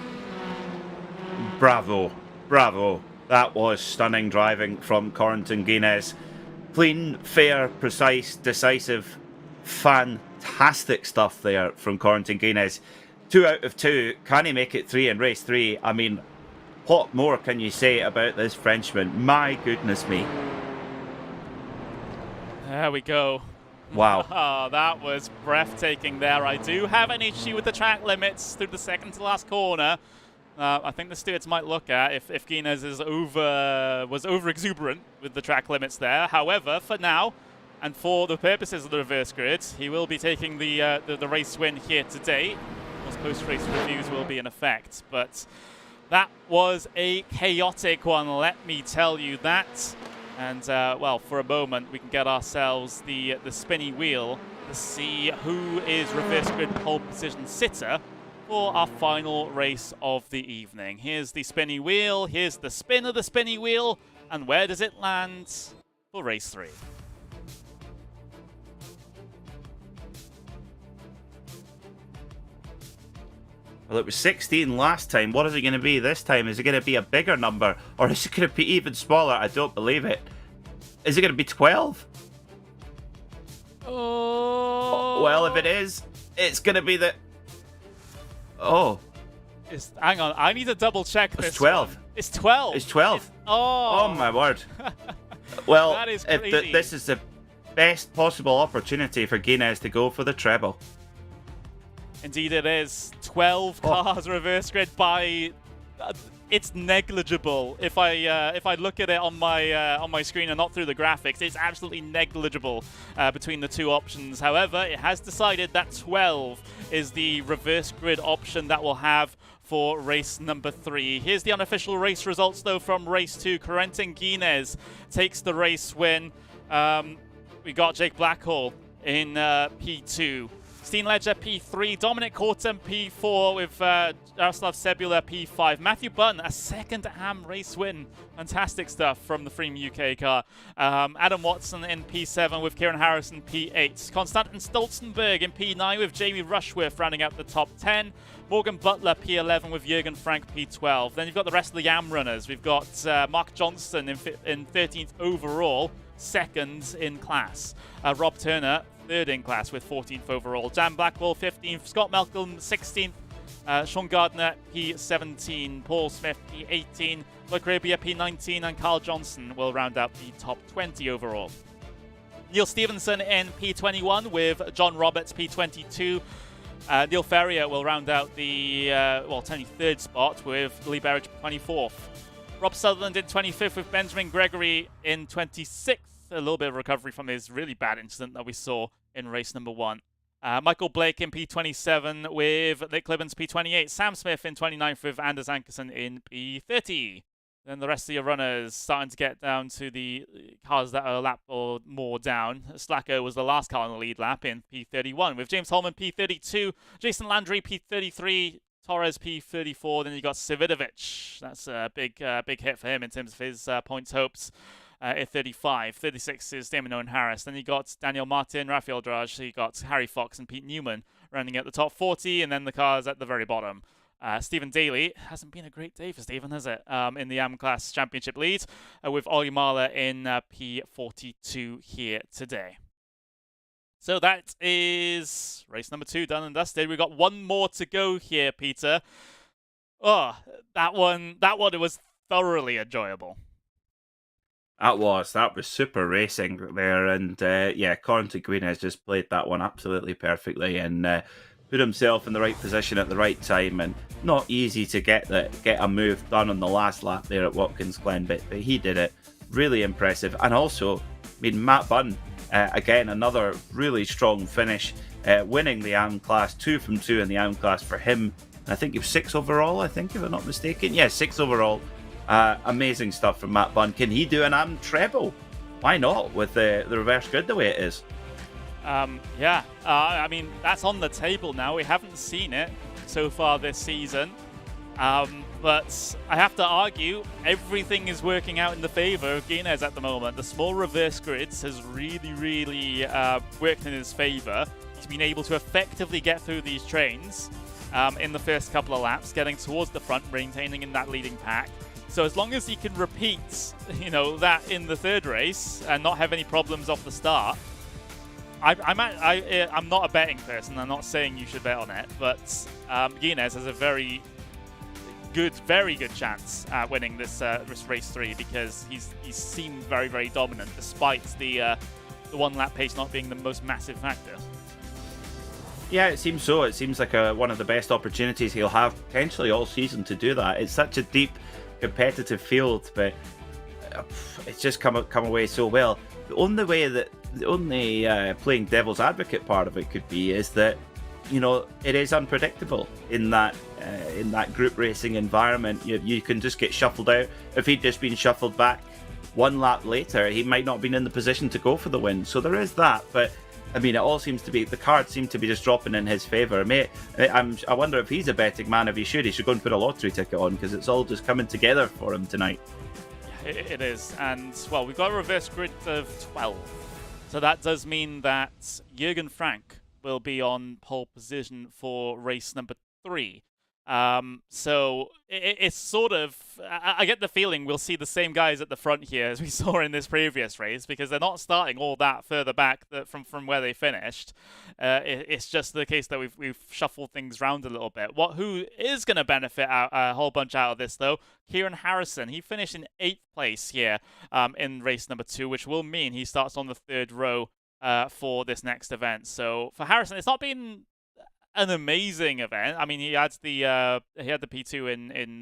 Bravo. Bravo. That was stunning driving from Corentin Guinness. Clean, fair, precise, decisive, fantastic stuff there from Corentin Guinness. 2 out of 2. Can he make it 3 in race 3? I mean, what more can you say about this Frenchman? My goodness me. There we go. Wow. Oh, that was breathtaking there. I do have an issue with the track limits through the second to last corner. I think the stewards might look at if Guinness was over exuberant with the track limits there. However, for now, and for the purposes of the reverse grid, he will be taking the race win here today. Of course, post-race reviews will be in effect, but that was a chaotic one, let me tell you that. And well, for a moment, we can get ourselves the spinny wheel to see who is reverse grid pole position sitter for our final race of the evening. Here's the spinny wheel, here's the spin of the spinny wheel, and where does it land for race 3? Well, it was 16 last time. What is it going to be this time? Is it going to be a bigger number, or is it going to be even smaller? I don't believe it. Is it going to be 12? Oh. Well, if it is, it's going to be the... Oh. Hang on, I need to double check this. It's 12. One. It's 12. It's 12. Oh my word. Well, that is crazy. this is the best possible opportunity for Guinness to go for the treble. Indeed it is. 12 cars reverse grid by... it's negligible. If I look at it on my screen and not through the graphics, it's absolutely negligible between the two options. However, it has decided that 12 is the reverse grid option that we'll have for race number 3. Here's the unofficial race results though from race 2. Corentin Guinness takes the race win. We got Jake Blackhall in P2. Steen Ledger P3, Dominic Corton P4 with Jaroslav Sebula P5. Matthew Button, a second AM race win. Fantastic stuff from the Freem UK car. Adam Watson in P7 with Kieran Harrison P8. Konstantin Stolzenberg in P9 with Jamie Rushworth rounding out the top 10. Morgan Butler P11 with Jürgen Frank P12. Then you've got the rest of the YAM runners. We've got Mark Johnston in 13th overall, second in class. Rob Turner, third in class with 14th overall. Dan Blackwell, 15th. Scott Malcolm, 16th. Sean Gardner, P17. Paul Smith, P18. Luke Rabia, P19. And Carl Johnson will round out the top 20 overall. Neil Stevenson in P21 with John Roberts, P22. Neil Ferrier will round out the 23rd spot with Lee Berridge, 24th. Rob Sutherland in 25th with Benjamin Gregory in 26th. A little bit of recovery from his really bad incident that we saw in race number 1. Michael Blake in P27 with Nick Clibbins P28. Sam Smith in 29th with Anders Ankerson in P30. Then the rest of your runners starting to get down to the cars that are a lap or more down. Slacker was the last car on the lead lap in P31 with James Holman P32, Jason Landry P33, Torres P34. Then you got Savidovic. That's a big hit for him in terms of his points hopes. At 35. 36 is Damon Owen Harris. Then you got Daniel Martin, Rafael Drage. You got Harry Fox and Pete Newman rounding out the top 40. And then the cars at the very bottom. Stephen Daly. Hasn't been a great day for Stephen, has it? In the AM Class Championship lead. With Ollie Mahler in P42 here today. So that is race number 2 done and dusted. We've got one more to go here, Peter. Oh, that one it was thoroughly enjoyable. That was super racing there, and yeah, Corentin Guinness just played that one absolutely perfectly and put himself in the right position at the right time. And not easy to get a move done on the last lap there at Watkins Glen, but he did it really impressive. And also, I mean, Matt Bunn, again, another really strong finish, winning the AM class, 2 from 2 in the AM class for him. I think he was 6 overall, I think, if I'm not mistaken. Yeah, 6 overall. Amazing stuff from Matt Bunn. Can he do an AM treble? Why not, with the reverse grid the way it is? Yeah, I mean, that's on the table now. We haven't seen it so far this season. But I have to argue, everything is working out in the favor of Guinness at the moment. The small reverse grids has really worked in his favor. He's been able to effectively get through these trains in the first couple of laps, getting towards the front, maintaining in that leading pack. So as long as he can repeat, that in the third race and not have any problems off the start, I'm not a betting person. I'm not saying you should bet on it, but Guinness has a very good chance at winning this race 3 because he's seemed very dominant despite the 1 lap pace not being the most massive factor. Yeah, it seems so. It seems like one of the best opportunities he'll have potentially all season to do that. It's such a deep, competitive field, but it's just come away so well. The only playing devil's advocate part of it could be is that it is unpredictable in that group racing environment. You can just get shuffled out. If he'd just been shuffled back 1 lap later, he might not have been in the position to go for the win. So there is that, but I mean, it all seems to be, the cards seem to be just dropping in his favour. I wonder if he's a betting man. If he should go and put a lottery ticket on, because it's all just coming together for him tonight. Yeah, it is. And, well, we've got a reverse grid of 12. So that does mean that Jürgen Frank will be on pole position for race number 3. So it's sort of, I get the feeling we'll see the same guys at the front here as we saw in this previous race, because they're not starting all that further back from where they finished. It's just the case that we've shuffled things around a little bit. Who is going to benefit a whole bunch out of this, though? Kieran Harrison. He finished in 8th place here in race number 2, which will mean he starts on the 3rd row for this next event. So for Harrison, it's not been an amazing event. I mean, he had the P2 in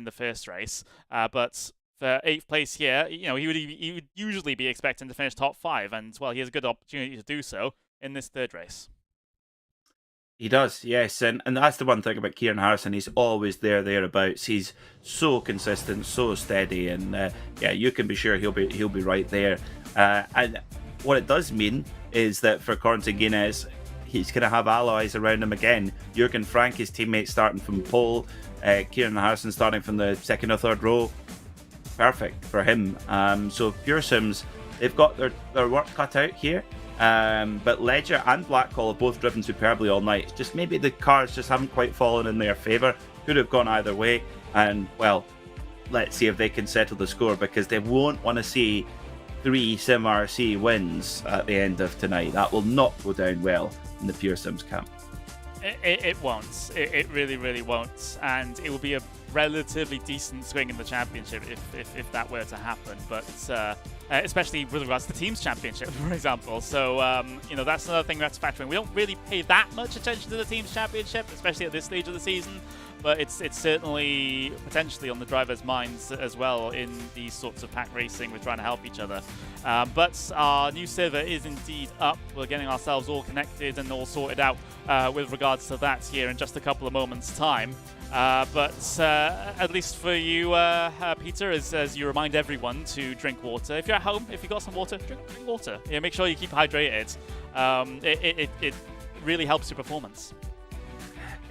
the first race, but for 8th place here, he would usually be expecting to finish top 5, and well, he has a good opportunity to do so in this 3rd race. He does, yes, and that's the one thing about Kieran Harrison. He's always thereabouts. He's so consistent, so steady, and you can be sure he'll be right there. And what it does mean is that for Corentin Guinness, he's going to have allies around him again. Jürgen Frank, his teammate, starting from pole. Kieran Harrison starting from the 2nd or 3rd row. Perfect for him. So Pure Sims, they've got their work cut out here. But Ledger and Blackcall have both driven superbly all night. Just maybe the cars just haven't quite fallen in their favour. Could have gone either way. And, well, let's see if they can settle the score, because they won't want to see 3 Sim RC wins at the end of tonight. That will not go down well in the Pure Sims camp. It won't. It really won't. And it will be a relatively decent swing in the championship if that were to happen. But especially with regards to the team's championship, for example. So that's another thing that's factoring. We don't really pay that much attention to the team's championship, especially at this stage of the season. But it's certainly potentially on the drivers' minds as well in these sorts of pack racing. We're trying to help each other. But our new server is indeed up. We're getting ourselves all connected and all sorted out with regards to that here in just a couple of moments' time. But at least for you, Peter, as you remind everyone to drink water. If you're at home, if you've got some water, drink water. Yeah, make sure you keep hydrated. It really helps your performance.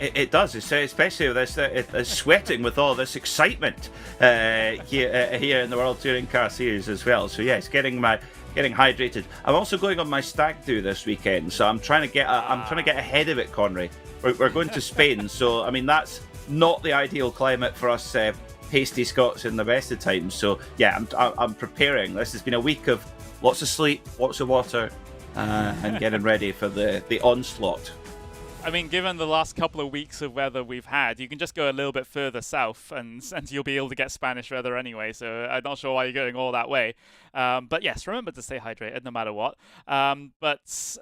It does, especially with this sweating with all this excitement here in the World Touring Car Series as well. So yes, getting hydrated. I'm also going on my stag do this weekend, so I'm trying to get ahead of it, Conry. We're going to Spain, so I mean that's not the ideal climate for us pasty Scots in the best of times. So yeah, I'm preparing. This has been a week of lots of sleep, lots of water, and getting ready for the onslaught. I mean, given the last couple of weeks of weather we've had, you can just go a little bit further south and you'll be able to get Spanish weather anyway, so I'm not sure why you're going all that way. But yes, remember to stay hydrated no matter what. But,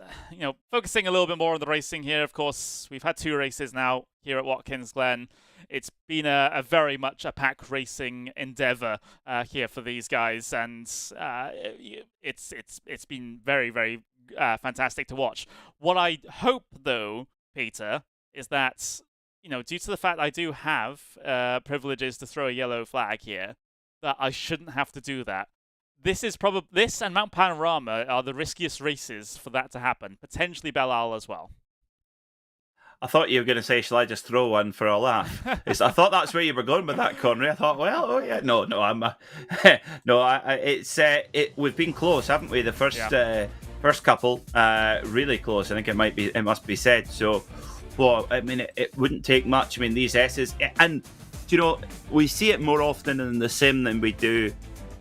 focusing a little bit more on the racing here, of course, we've had 2 races now here at Watkins Glen it's been a very much a pack racing endeavor here for these guys, and it's been very, very fantastic to watch. What I hope, though, Peter, is that, you know, due to the fact I do have privileges to throw a yellow flag here, that I shouldn't have to do that. This and Mount Panorama are the riskiest races for that to happen. Potentially Belle Isle as well. I thought you were going to say, shall I just throw one for a laugh? I thought that's where you were going with that, Connery. I thought, well, oh yeah, no, I'm, we've been close, haven't we? The first couple, really close. I think it must be said. So, well, I mean, it wouldn't take much. I mean, these S's, and you know, we see it more often in the sim than we do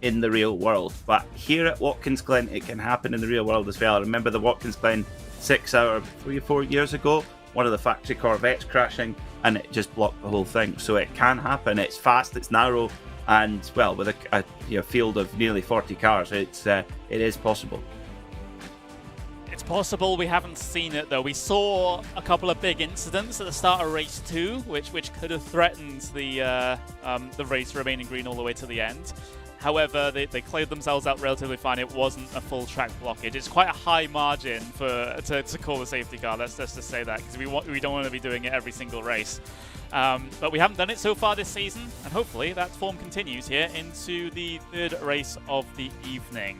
in the real world. But here at Watkins Glen, it can happen in the real world as well. I remember the Watkins Glen 6 hour 3 or 4 years ago, one of the factory Corvettes crashing, and it just blocked the whole thing. So it can happen. It's fast, it's narrow, and well, with a field of nearly 40 cars, it is possible. It's possible. We haven't seen it though. We saw a couple of big incidents at the start of race 2, which could have threatened the race remaining green all the way to the end. However, they cleared themselves out relatively fine. It wasn't a full track blockage. It's quite a high margin to call the safety car. Let's just say that, because we don't want to be doing it every single race. But we haven't done it so far this season, and hopefully that form continues here into the third race of the evening.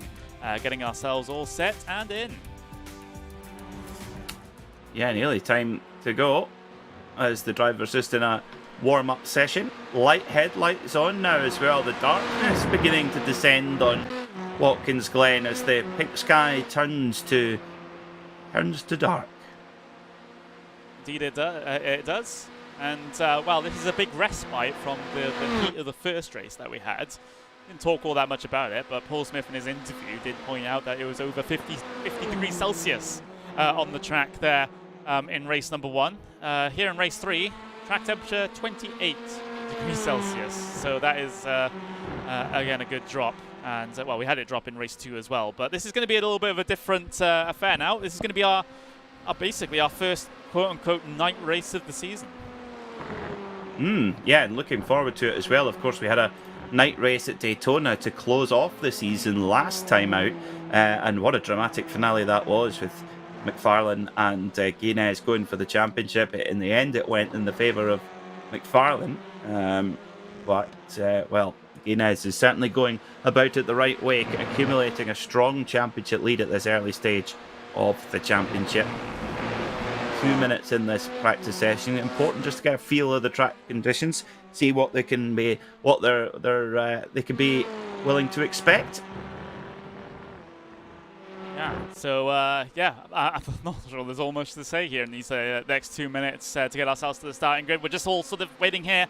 Getting ourselves all set and in. Yeah, nearly time to go as the driver's just in a warm-up session. Light headlights on now as well. The darkness beginning to descend on Watkins Glen as the pink sky turns to dark. Indeed it does. And, well, this is a big respite from the heat of the first race that we had. Didn't talk all that much about it, but Paul Smith in his interview did point out that it was over 50 degrees Celsius on the track there in race number 1. Here in race 3, track temperature 28 degrees Celsius. So that is, again, a good drop. And, well, we had it drop in race 2 as well. But this is going to be a little bit of a different affair now. This is going to be basically our first quote-unquote night race of the season. Yeah, and looking forward to it as well. Of course, we had a night race at Daytona to close off the season last time out. And what a dramatic finale that was, with McFarlane and Guinness going for the championship. In the end, it went in the favour of McFarlane. Well, Guinness is certainly going about it the right way, accumulating a strong championship lead at this early stage of the championship. 2 minutes in this practice session. Important just to get a feel of the track conditions, see what they can be, what they can be willing to expect. Yeah, so, I'm not sure there's almost much to say here in these next 2 minutes to get ourselves to the starting grid. We're just all sort of waiting here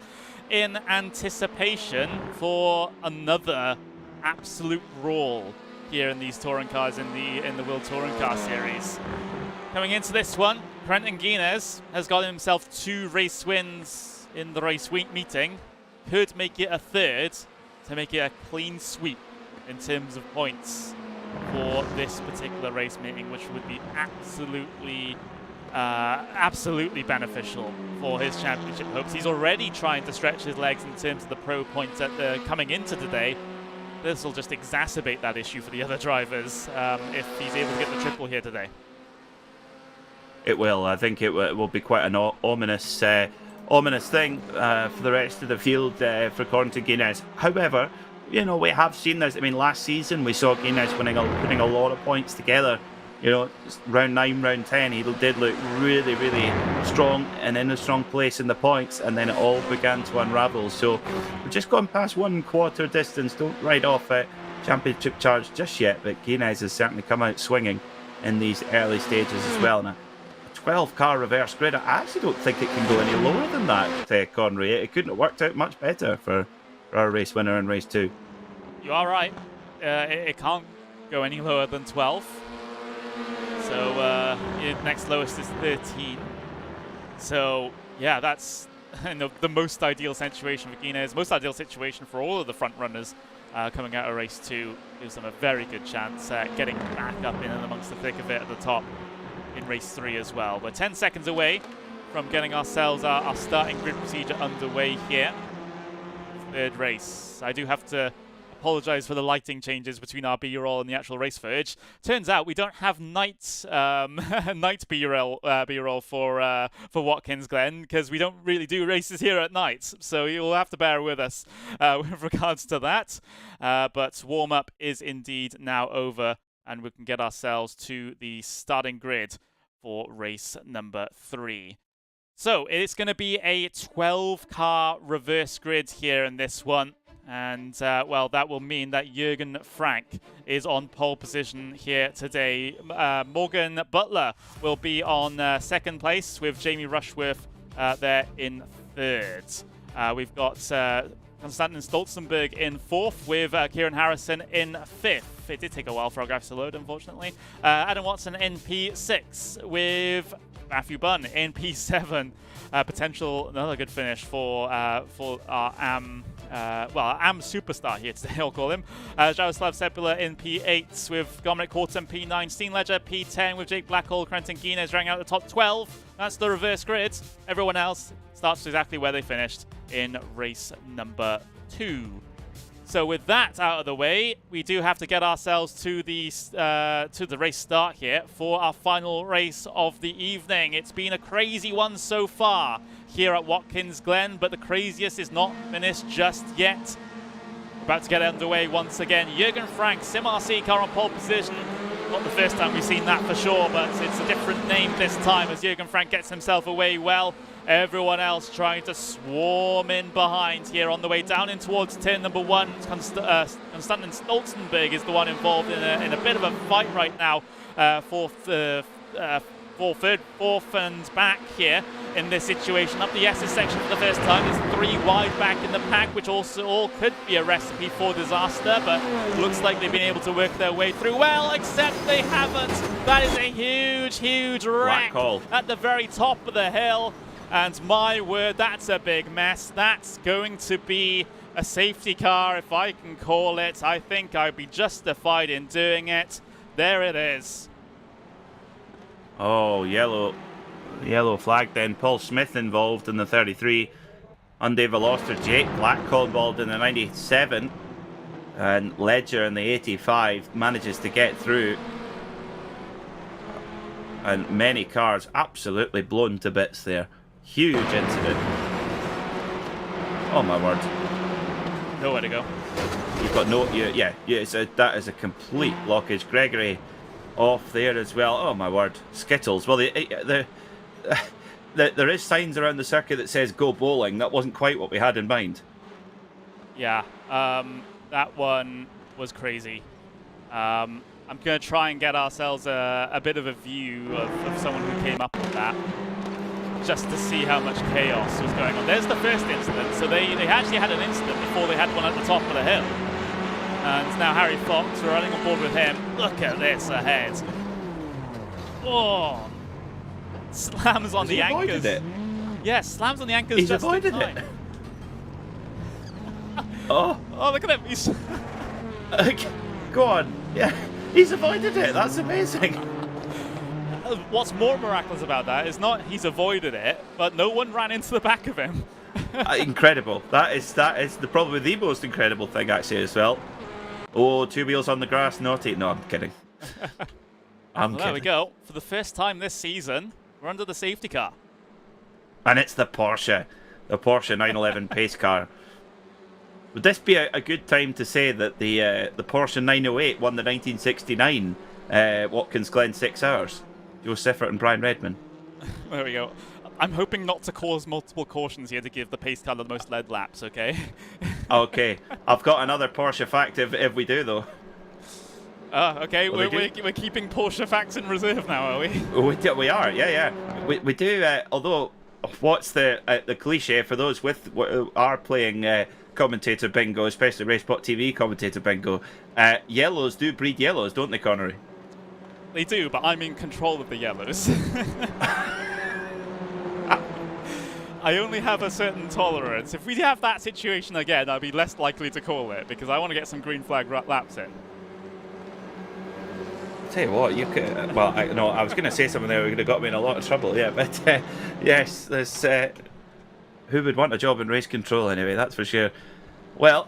in anticipation for another absolute brawl here in these touring cars in the World Touring Car Series. Coming into this one, Quentin Guinness has got himself 2 race wins in the race week meeting. Could make it a third to make it a clean sweep in terms of points for this particular race meeting, which would be absolutely beneficial for his championship hopes. He's already trying to stretch his legs in terms of the pro points coming into today. This will just exacerbate that issue for the other drivers if he's able to get the triple here today. It will. I think it will be quite an ominous thing for the rest of the field for Quentin Guinness. However, you know, we have seen this. I mean, last season we saw Guinness putting a lot of points together. You know, round 9, round 10, he did look really, really strong and in a strong place in the points, and then it all began to unravel. So we've just gone past 1/4 distance. Don't ride off championship charge just yet, but Guinness has certainly come out swinging in these early stages as well. Now, 12-car reverse grid, I actually don't think it can go any lower than that, Connery. It couldn't have worked out much better for our race winner in race 2. You are right. It can't go any lower than 12. So next lowest is 13. So yeah, that's the most ideal situation for Guinness. Most ideal situation for all of the front runners coming out of race 2. Gives them a very good chance at getting back up in and amongst the thick of it at the top in race 3 as well. We're 10 seconds away from getting ourselves our starting grid procedure underway here. Third race. I do have to apologize for the lighting changes between our B-roll and the actual race footage. Turns out we don't have night night B-roll for Watkins, Glen, because we don't really do races here at night. So you'll have to bear with us with regards to that. But warm-up is indeed now over, and we can get ourselves to the starting grid for race number 3. So it's going to be a 12-car reverse grid here in this one. And, well, that will mean that Jürgen Frank is on pole position here today. Morgan Butler will be on second place with Jamie Rushworth there in third. We've got Konstantin Stolzenberg in fourth with Kieran Harrison in fifth. It did take a while for our graphics to load, unfortunately. Adam Watson in P6 with Matthew Bunn in P7. Another good finish for our AM superstar here today, I'll call him. Jaroslav Sepula in P8 with Dominic Horton, P9, Steen Ledger, P10 with Jake Blackhall, Quentin Guinness rounding out the top 12. That's the reverse grid. Everyone else starts exactly where they finished in race number 2. So with that out of the way, we do have to get ourselves to the race start here for our final race of the evening. It's been a crazy one so far here at Watkins Glen, but the craziest is not finished just yet. About to get underway once again. Jürgen Frank, Sim RC car on pole position. Not the first time we've seen that for sure, but it's a different name this time as Jürgen Frank gets himself away well. Everyone else trying to swarm in behind here on the way down in towards turn number 1. Konstantin Stolzenberg is the one involved in a bit of a fight right now for fourth and back here in this situation. Up the S's section for the first time. There's 3 wide back in the pack, which also all could be a recipe for disaster, but looks like they've been able to work their way through well, except they haven't. That is a huge wreck at the very top of the hill. And my word, that's a big mess. That's going to be a safety car, if I can call it. I think I'd be justified in doing it. There it is. Oh, yellow flag then. Paul Smith involved in the 33. Hyundai Veloster, Jake Blackhall involved in the 97. And Ledger in the 85 manages to get through. And many cars absolutely blown to bits there. Huge incident. Oh my word. Nowhere to go. You've got no... that is a complete blockage. Gregory off there as well. Oh my word. Skittles. Well, there is signs around the circuit that says go bowling. That wasn't quite what we had in mind. Yeah. That one was crazy. I'm going to try and get ourselves a bit of a view of someone who came up with that, just to see how much chaos was going on. There's the first incident. So they actually had an incident before they had one at the top of the hill. And now Harry Fox, we're running on board with him. Look at this ahead. Oh. Slams on the anchors. It? Yeah, slams on the anchors. He's just avoided in time. it. Oh, look at him. He's... Go on. Yeah, he's avoided it. That's amazing. What's more miraculous about that is not he's avoided it, but no one ran into the back of him. Incredible. That is probably the most incredible thing actually as well. Oh, 2 wheels on the grass, naughty. No, I'm kidding. I'm kidding. There we go. For the first time this season, we're under the safety car. And it's the Porsche 911 pace car. Would this be a good time to say that the Porsche 908 won the 1969 Watkins Glen 6 hours? Joe Siffert and Brian Redman. There we go. I'm hoping not to cause multiple cautions here to give the pace car the most lead laps, okay? Okay. I've got another Porsche fact if we do, though. Okay. Well, we're keeping Porsche facts in reserve now, are we? We are, yeah. We do, although, what's the cliche for those are playing commentator bingo, especially RaceSpotTV commentator bingo, yellows do breed yellows, don't they, Connery? They do, but I'm in control of the yellows. I only have a certain tolerance. If we have that situation again, I'll be less likely to call it, because I want to get some green flag laps in. Tell you what, you could. Well, I was going to say something there that would have got me in a lot of trouble. Yeah, but yes, there's. Who would want a job in race control anyway? That's for sure. Well,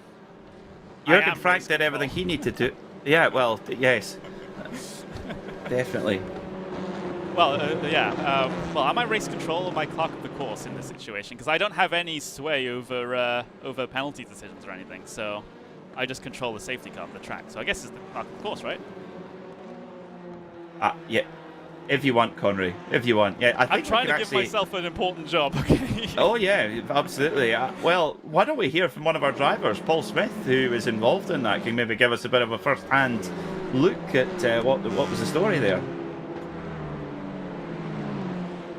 Jürgen Frank did everything he needed to. Yeah, well, yes, definitely. Well, yeah. Well, am I race control or am I clerk of the course in this situation? Because I don't have any sway over over penalty decisions or anything, so I just control the safety car on the track. So I guess it's the clerk of the course, right? Yeah. If you want, Connery. If you want. Yeah, I'm trying to give myself an important job, okay? Oh, yeah, absolutely. Well, why don't we hear from one of our drivers, Paul Smith, who is involved in that, can maybe give us a bit of a first-hand look at what was the story there.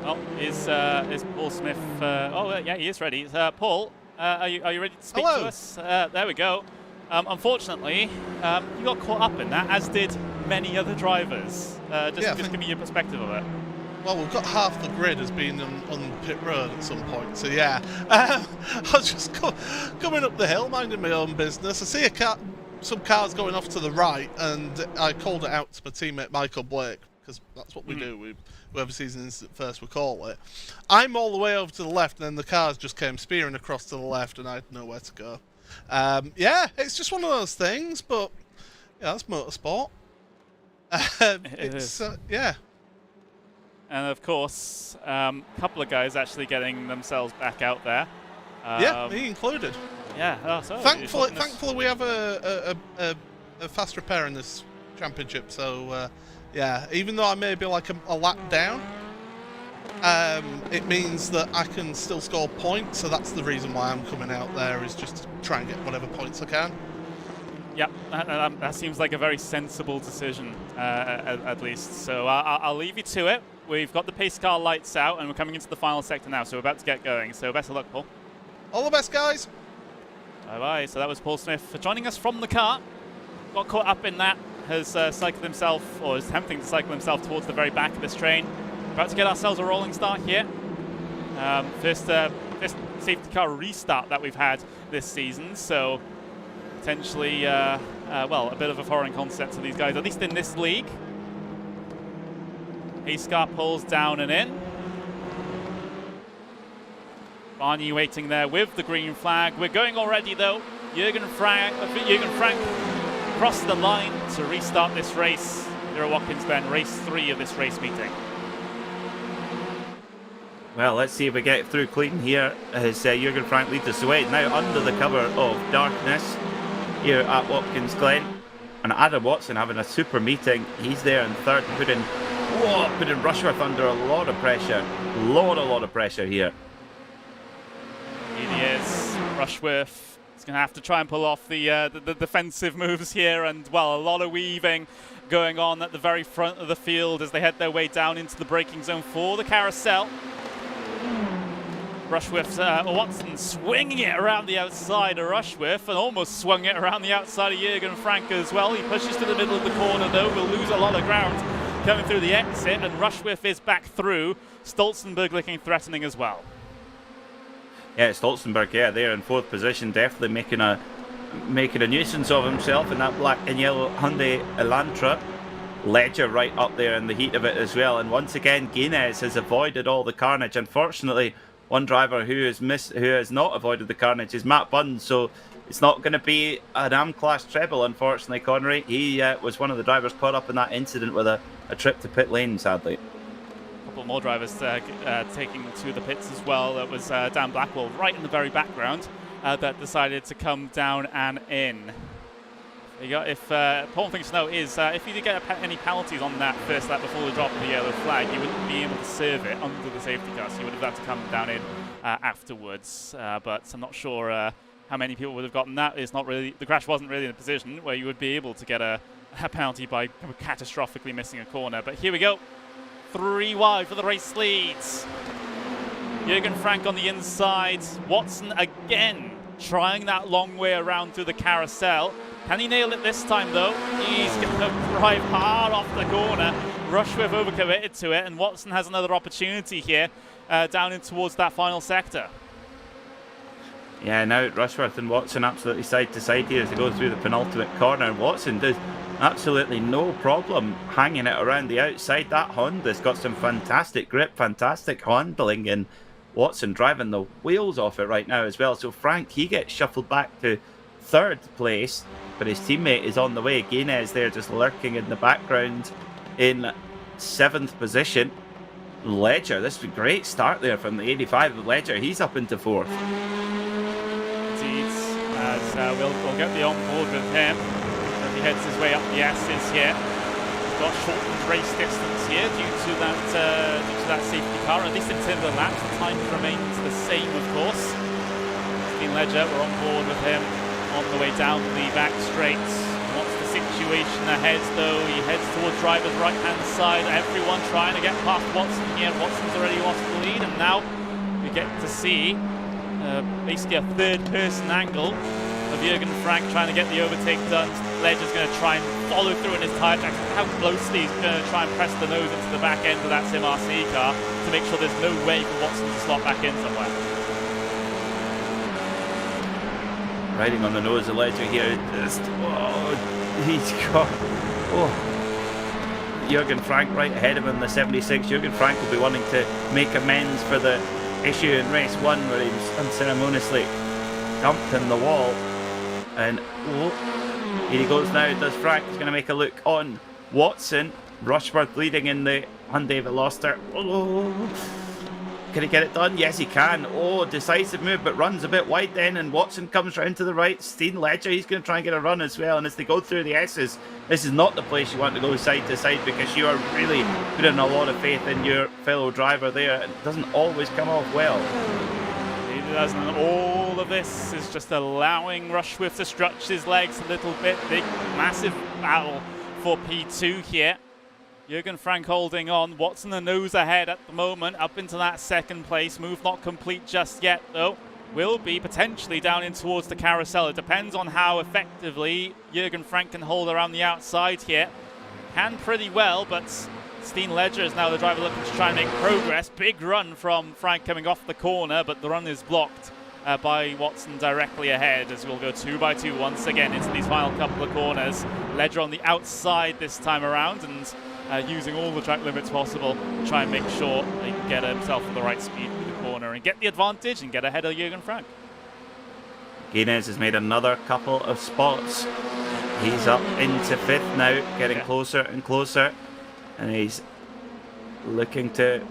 Oh, is Paul Smith... oh, yeah, he is ready. Paul, are you ready to speak to us? There we go. Unfortunately, you got caught up in that, as did many other drivers. Just give me your perspective of it. Well, we've got half the grid as being on pit road at some point, so yeah. I was just coming up the hill, minding my own business. I see some cars going off to the right, and I called it out to my teammate Michael Blake, because that's what we do. Whoever sees an incident first, we call it. I'm all the way over to the left, and then the cars just came spearing across to the left, and I had nowhere to go. Yeah, it's just one of those things, but yeah, that's motorsport. Yeah. And of course, a couple of guys actually getting themselves back out there. Yeah, me included. Yeah. Thankfully, we have a fast repair in this championship. So yeah, even though I may be like a lap down, it means that I can still score points. So that's the reason why I'm coming out there, is just to try and get whatever points I can. Yep, that seems like a very sensible decision, at least. So I'll leave you to it. We've got the pace car lights out, and we're coming into the final sector now, so we're about to get going. So best of luck, Paul. All the best, guys. Bye-bye. So that was Paul Smith joining us from the car. Got caught up in that, has cycled himself, or is attempting to cycle himself towards the very back of this train. About to get ourselves a rolling start here. First safety car restart that we've had this season, so potentially, well, a bit of a foreign concept to these guys, at least in this league. Pace car pulls down and in. Barney waiting there with the green flag. We're going already, though. Jürgen Frank crossed the line to restart this race here at Watkins Glen, race 3 of this race meeting. Well, let's see if we get through clean here as Jürgen Frank leads us away. Now under the cover of darkness here at Watkins Glen. And Adam Watson having a super meeting. He's there in third, putting Rushworth under a lot of pressure. A lot of pressure here. Here he is. Rushworth is going to have to try and pull off the defensive moves here, and, well, a lot of weaving going on at the very front of the field as they head their way down into the braking zone for the carousel. Rushworth, Watson swinging it around the outside of Rushworth, and almost swung it around the outside of Jürgen Frank as well. He pushes to the middle of the corner, though. Will lose a lot of ground coming through the exit, and Rushworth is back through. Stolzenberg looking threatening as well. Yeah, Stolzenberg, yeah, there in fourth position, definitely making a nuisance of himself in that black and yellow Hyundai Elantra. Ledger right up there in the heat of it as well, and once again Guinness has avoided all the carnage. Unfortunately, one driver who has not avoided the carnage is Matt Bunn, so it's not going to be an AM-class treble, unfortunately, Connery. He was one of the drivers caught up in that incident with a trip to pit lane, sadly. A couple more drivers taking to the pits as well. That was Dan Blackwell right in the very background that decided to come down and in. Important thing to know is if you did get any penalties on that first lap before the drop of the yellow flag, you wouldn't be able to serve it under the safety car, so you would have had to come down in afterwards. But I'm not sure how many people would have gotten that. The crash wasn't really in a position where you would be able to get a penalty by catastrophically missing a corner. But here we go, 3 wide for the race leads. Jürgen Frank on the inside. Watson again trying that long way around through the carousel. Can he nail it this time, though? He's going to drive hard off the corner. Rushworth overcommitted to it, and Watson has another opportunity here down in towards that final sector. Yeah, now Rushworth and Watson absolutely side to side here as they go through the penultimate corner. Watson does absolutely no problem hanging it around the outside. That Honda's got some fantastic grip, fantastic handling, and Watson driving the wheels off it right now as well. So Frank, he gets shuffled back to 3rd place, but his teammate is on the way. Gaines there just lurking in the background in 7th position. Ledger, this is a great start there from the 85 of Ledger. He's up into 4th. As we'll get the on-board with him as he heads his way up the S's here. Got shortened race distance here due to that safety car, at least in terms of laps. The time remains the same, of course. Dean Ledger, we're on board with him on the way down the back straights. What's the situation ahead, though? He heads towards driver's right-hand side. Everyone trying to get past Watson here. Watson's already lost the lead, and now we get to see basically a 3rd-person angle of Jürgen Frank trying to get the overtake done. Ledger's going to try and follow through in his tyre tracks. How closely he's going to try and press the nose into the back end of that SimRC car to make sure there's no way for Watson to slot back in somewhere. Riding on the nose of Ledger here. Just, he's got... Jürgen Frank right ahead of him in the 76. Jürgen Frank will be wanting to make amends for the issue in race 1 where he was unceremoniously dumped in the wall. And here he goes now. Does Frank? He's going to make a look on Watson. Rushworth leading in the Hyundai Veloster. Can he get it done? Yes, he can. Decisive move, but runs a bit wide then, and Watson comes round to the right. Steen Ledger, he's going to try and get a run as well, and as they go through the S's, this is not the place you want to go side to side because you are really putting a lot of faith in your fellow driver there. It doesn't always come off well. It doesn't. All of this is just allowing Rushworth to stretch his legs a little bit. Big, massive battle for P2 here. Jürgen Frank holding on. Watson the nose ahead at the moment, up into that 2nd place. Move not complete just yet, though. Will be potentially down in towards the carousel. It depends on how effectively Jürgen Frank can hold around the outside here. Can pretty well, but Steen Ledger is now the driver looking to try and make progress. Big run from Frank coming off the corner, but the run is blocked by Watson directly ahead as we'll go 2 by 2 once again into these final couple of corners. Ledger on the outside this time around, and using all the track limits possible to try and make sure he can get himself at the right speed through the corner and get the advantage and get ahead of Jürgen Frank. Gaines has made another couple of spots. He's up into 5th now, getting closer and closer, and he's looking to...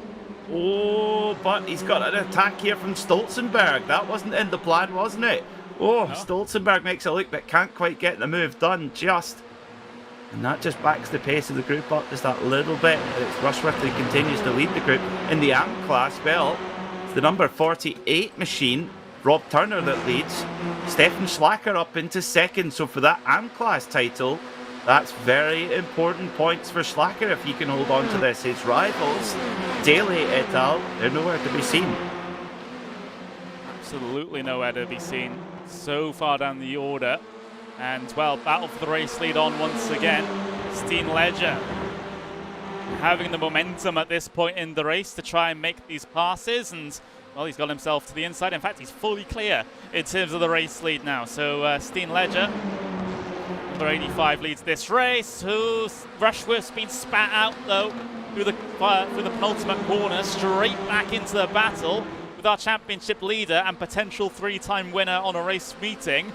but he's got an attack here from Stolzenberg. That wasn't in the plan, wasn't it? No. Stolzenberg makes a look but can't quite get the move done just. And that just backs the pace of the group up just that little bit. It's Rushworth who continues to lead the group in the AM class. Well, it's the number 48 machine, Rob Turner, that leads. Stefan Schlacker up into 2nd. So for that AM class title, that's very important points for Schlacker if he can hold on to this. His rivals, Daly et al., they're nowhere to be seen. Absolutely nowhere to be seen so far down the order. And, well, battle for the race lead on once again. Steen Ledger having the momentum at this point in the race to try and make these passes. And, well, he's got himself to the inside. In fact, he's fully clear in terms of the race lead now. So, Steen Ledger, number 85, leads this race. Rushworth's been spat out, though, through the penultimate corner, straight back into the battle with our championship leader and potential 3-time winner on a race meeting.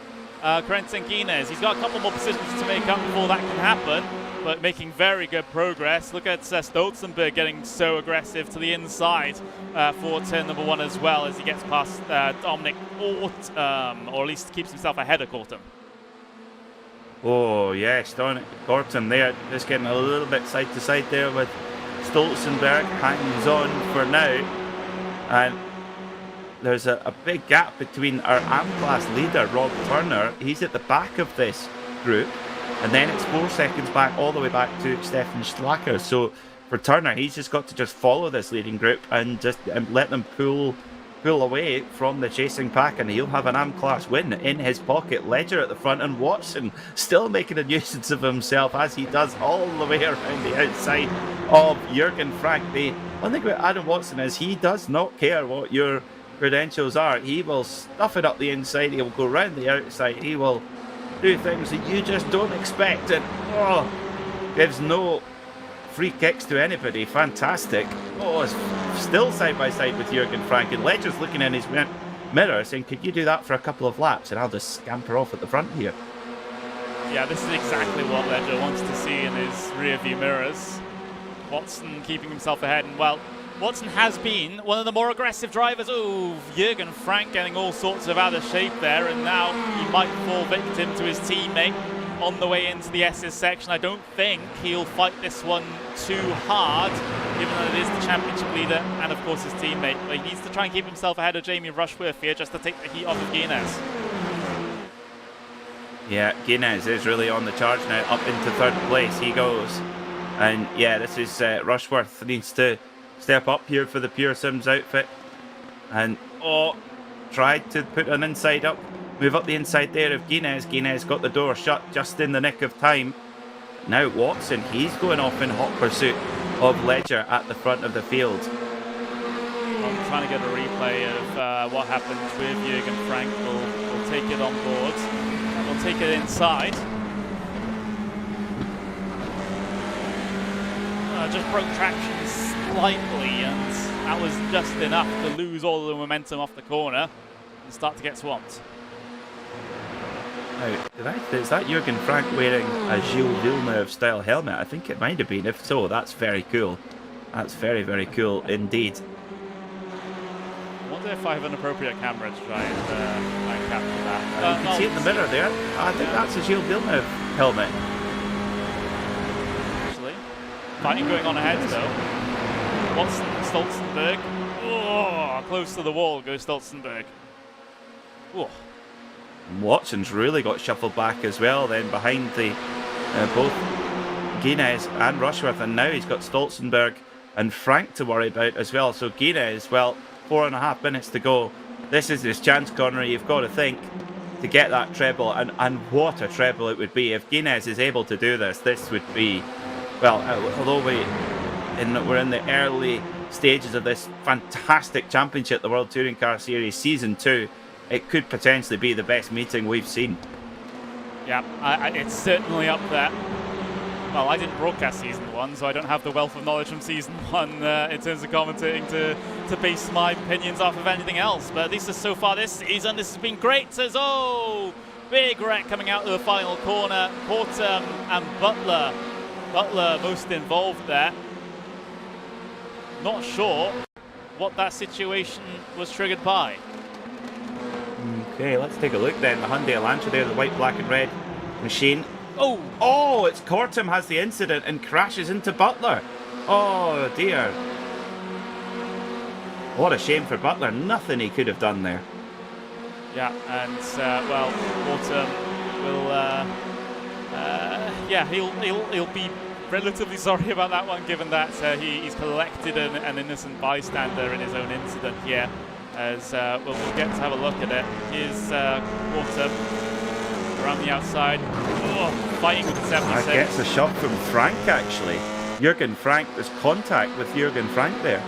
Quentin Guinness. He's got a couple more positions to make up before that can happen, but making very good progress. Look at Stolzenberg getting so aggressive to the inside for turn number 1 as well as he gets past Dominic Orton, or at least keeps himself ahead of Orton. Oh yes, Dominic Orton there, just getting a little bit side to side there with Stolzenberg. Hangs on for now, and there's a big gap between our AM class leader, Rob Turner. He's at the back of this group. And then it's 4 seconds back, all the way back to Stefan Schlacker. So for Turner, he's just got to just follow this leading group and just let them pull away from the chasing pack, and he'll have an AM class win in his pocket. Ledger at the front, and Watson still making a nuisance of himself as he does all the way around the outside of Jürgen Frank. The one thing about Adam Watson is he does not care what your credentials are. He will stuff it up the inside, he will go round the outside, he will do things that you just don't expect, and gives no free kicks to anybody. Fantastic. It's still side by side with Jürgen Frank, and Ledger's looking in his mirror saying, could you do that for a couple of laps and I'll just scamper off at the front here. Yeah, this is exactly what Ledger wants to see in his rear view mirrors. Watson keeping himself ahead, and well, Watson has been one of the more aggressive drivers. Oh, Jürgen Frank getting all sorts of out of shape there, and now he might fall victim to his teammate on the way into the S's section. I don't think he'll fight this one too hard, given that it is the championship leader and of course his teammate. But he needs to try and keep himself ahead of Jamie Rushworth here just to take the heat off of Guinness. Yeah, Guinness is really on the charge now, up into third place he goes. And yeah, this is Rushworth needs to step up here for the Pure Sims outfit. And tried to put an inside up. Move up the inside there of Guinness. Guinness got the door shut just in the nick of time. Now Watson, he's going off in hot pursuit of Ledger at the front of the field. I'm trying to get a replay of what happened with Jürgen Frank. We'll take it on board. And we'll take it inside. Just broke traction slightly, and that was just enough to lose all the momentum off the corner and start to get swamped. Now, is that Jürgen Frank wearing a Gilles Villeneuve style helmet? I think it might have been. If so, that's very cool. That's very, very cool indeed. I wonder if I have an appropriate camera to try and capture that. You can see it in the mirror there. I think that's a Gilles Villeneuve helmet. Actually, fighting going on ahead though. Watson, Stolzenberg. Oh, close to the wall goes Stolzenberg. Oh. Watson's really got shuffled back as well then behind the both Guinness and Rushworth, and now he's got Stolzenberg and Frank to worry about as well. So Guinness, well, 4.5 minutes to go. This is his chance, Connor. You've got to think to get that treble, and what a treble it would be if Guinness is able to do this. This would be, well, although we're in the early stages of this fantastic championship, the World Touring Car Series Season 2, it could potentially be the best meeting we've seen. Yeah, it's certainly up there. Well, I didn't broadcast Season 1, so I don't have the wealth of knowledge from Season 1 in terms of commentating to base my opinions off of anything else. But at least so far this season, this has been great. Says, big wreck coming out of the final corner. Porter and Butler. Butler most involved there. Not sure what that situation was triggered by. Okay, let's take a look then. The Hyundai Elantra there, the white, black and red machine. It's Cortum has the incident and crashes into Butler. Oh dear. What a shame for Butler. Nothing he could have done there. Yeah, and well, Cortum will he'll be relatively sorry about that one, given that he's collected an innocent bystander in his own incident here. As we'll get to have a look at it. Here's Porter around the outside. Fighting with the 76. Gets a shot from Frank, actually. Jürgen Frank, there's contact with Jürgen Frank there.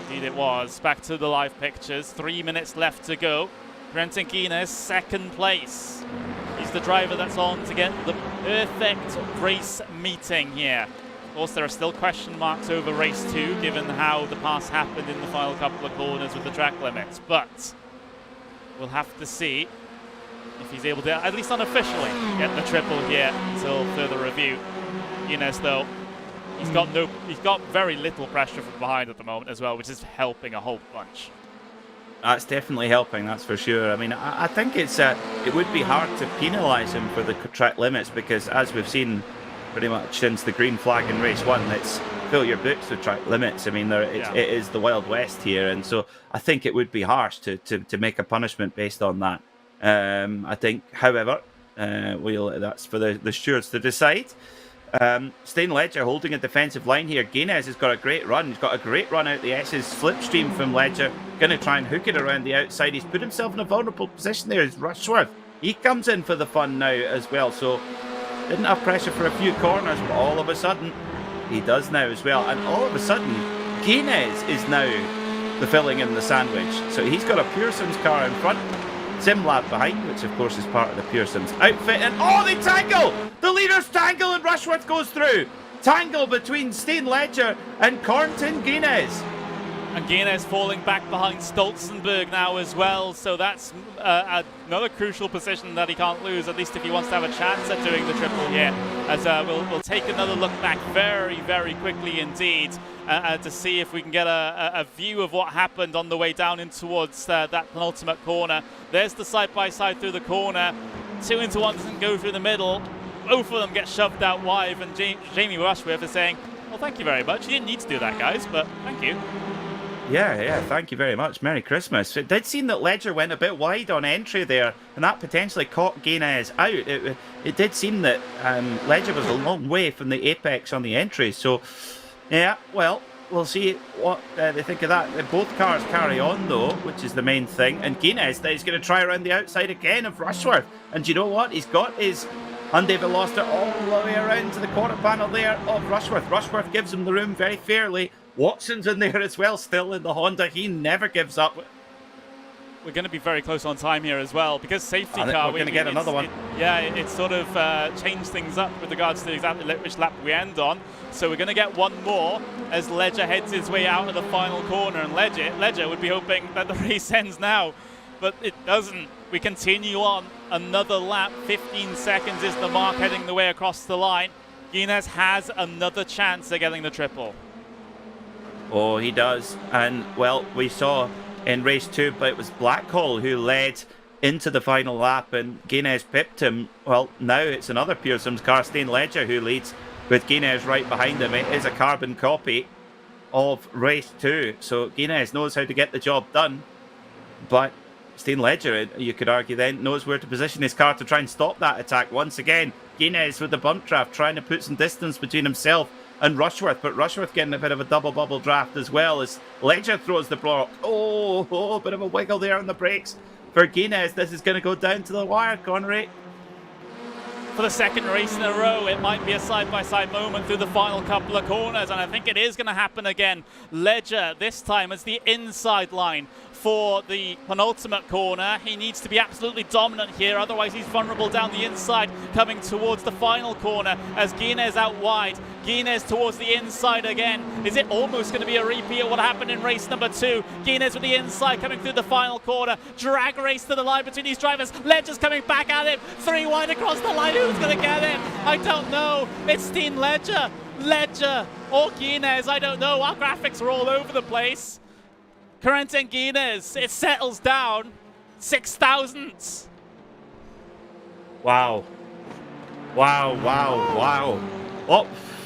Indeed it was. Back to the live pictures. 3 minutes left to go. Brenton Guinness, second place. He's the driver that's on to get the perfect race meeting here. Of course, there are still question marks over race 2, given how the pass happened in the final couple of corners with the track limits. But we'll have to see if he's able to, at least unofficially, get the triple here until further review. Guinness, though, he's got very little pressure from behind at the moment as well, which is helping a whole bunch. That's definitely helping, that's for sure. I mean, I think it would be hard to penalise him for the track limits, because as we've seen pretty much since the green flag in race 1, it's fill your books with track limits. I mean, it is the Wild West here, and so I think it would be harsh to make a punishment based on that. I think, however, that's for the stewards to decide. Stain Ledger holding a defensive line here. Guinness has got a great run. He's got a great run out the S's slipstream from Ledger. Going to try and hook it around the outside. He's put himself in a vulnerable position there. Is Rushworth. He comes in for the fun now as well. So didn't have pressure for a few corners, but all of a sudden he does now as well. And all of a sudden Guinness is now the filling in the sandwich. So he's got a Pearson's car in front, Sim lap behind, which of course is part of the Pearson's outfit. And oh, they tangle! The leaders tangle and Rushworth goes through. Tangle between Steen Ledger and Cornton Guinness. And Guinness falling back behind Stolzenberg now as well, so that's another crucial position that he can't lose, at least if he wants to have a chance at doing the triple here. As we'll take another look back very, very quickly indeed to see if we can get a view of what happened on the way down in towards that penultimate corner. There's the side-by-side through the corner. 2 into 1 doesn't go through the middle. Both of them get shoved out wide, and Jamie Rushworth is saying, well, thank you very much. You didn't need to do that, guys, but thank you. Yeah, thank you very much. Merry Christmas. It did seem that Ledger went a bit wide on entry there, and that potentially caught Guinness out. It did seem that Ledger was a long way from the apex on the entry, so yeah, well, we'll see what they think of that. Both cars carry on, though, which is the main thing, and Guinness is going to try around the outside again of Rushworth, and you know what? He's got his Hyundai Veloster all the way around to the quarter panel there of Rushworth. Rushworth gives him the room very fairly. Watson's in there as well, still in the Honda. He never gives up. We're going to be very close on time here as well, because safety car... We're going to get another one. It sort of changed things up with regards to exactly which lap we end on. So we're going to get one more as Ledger heads his way out of the final corner. And Ledger would be hoping that the race ends now, but it doesn't. We continue on another lap. 15 seconds is the mark heading the way across the line. Guinness has another chance at getting the triple. Oh, he does. And, well, we saw in race 2, but it was Blackhall who led into the final lap, and Guinness pipped him. Well, now it's another Pearson's car, Steen Ledger, who leads with Guinness right behind him. It is a carbon copy of race 2, so Guinness knows how to get the job done. But Steen Ledger, you could argue then, knows where to position his car to try and stop that attack. Once again, Guinness with the bump draft, trying to put some distance between himself and Rushworth, but Rushworth getting a bit of a double bubble draft as well as Ledger throws the block. Oh, bit of a wiggle there on the brakes for Guinness. This is going to go down to the wire, Connery. For the second race in a row, it might be a side-by-side moment through the final couple of corners, and I think it is going to happen again. Ledger, this time, as the inside line for the penultimate corner. He needs to be absolutely dominant here, otherwise he's vulnerable down the inside, coming towards the final corner as Guinness out wide. Guinness towards the inside again. Is it almost going to be a repeat of what happened in race number 2? Guinness with the inside coming through the final corner. Drag race to the line between these drivers. Ledger's coming back at him. 3 wide across the line. Who's going to get him? I don't know. It's Steen Ledger. Ledger or Guinness. I don't know. Our graphics are all over the place. Corentin Guinness. It settles down. 6 thousandths. Wow.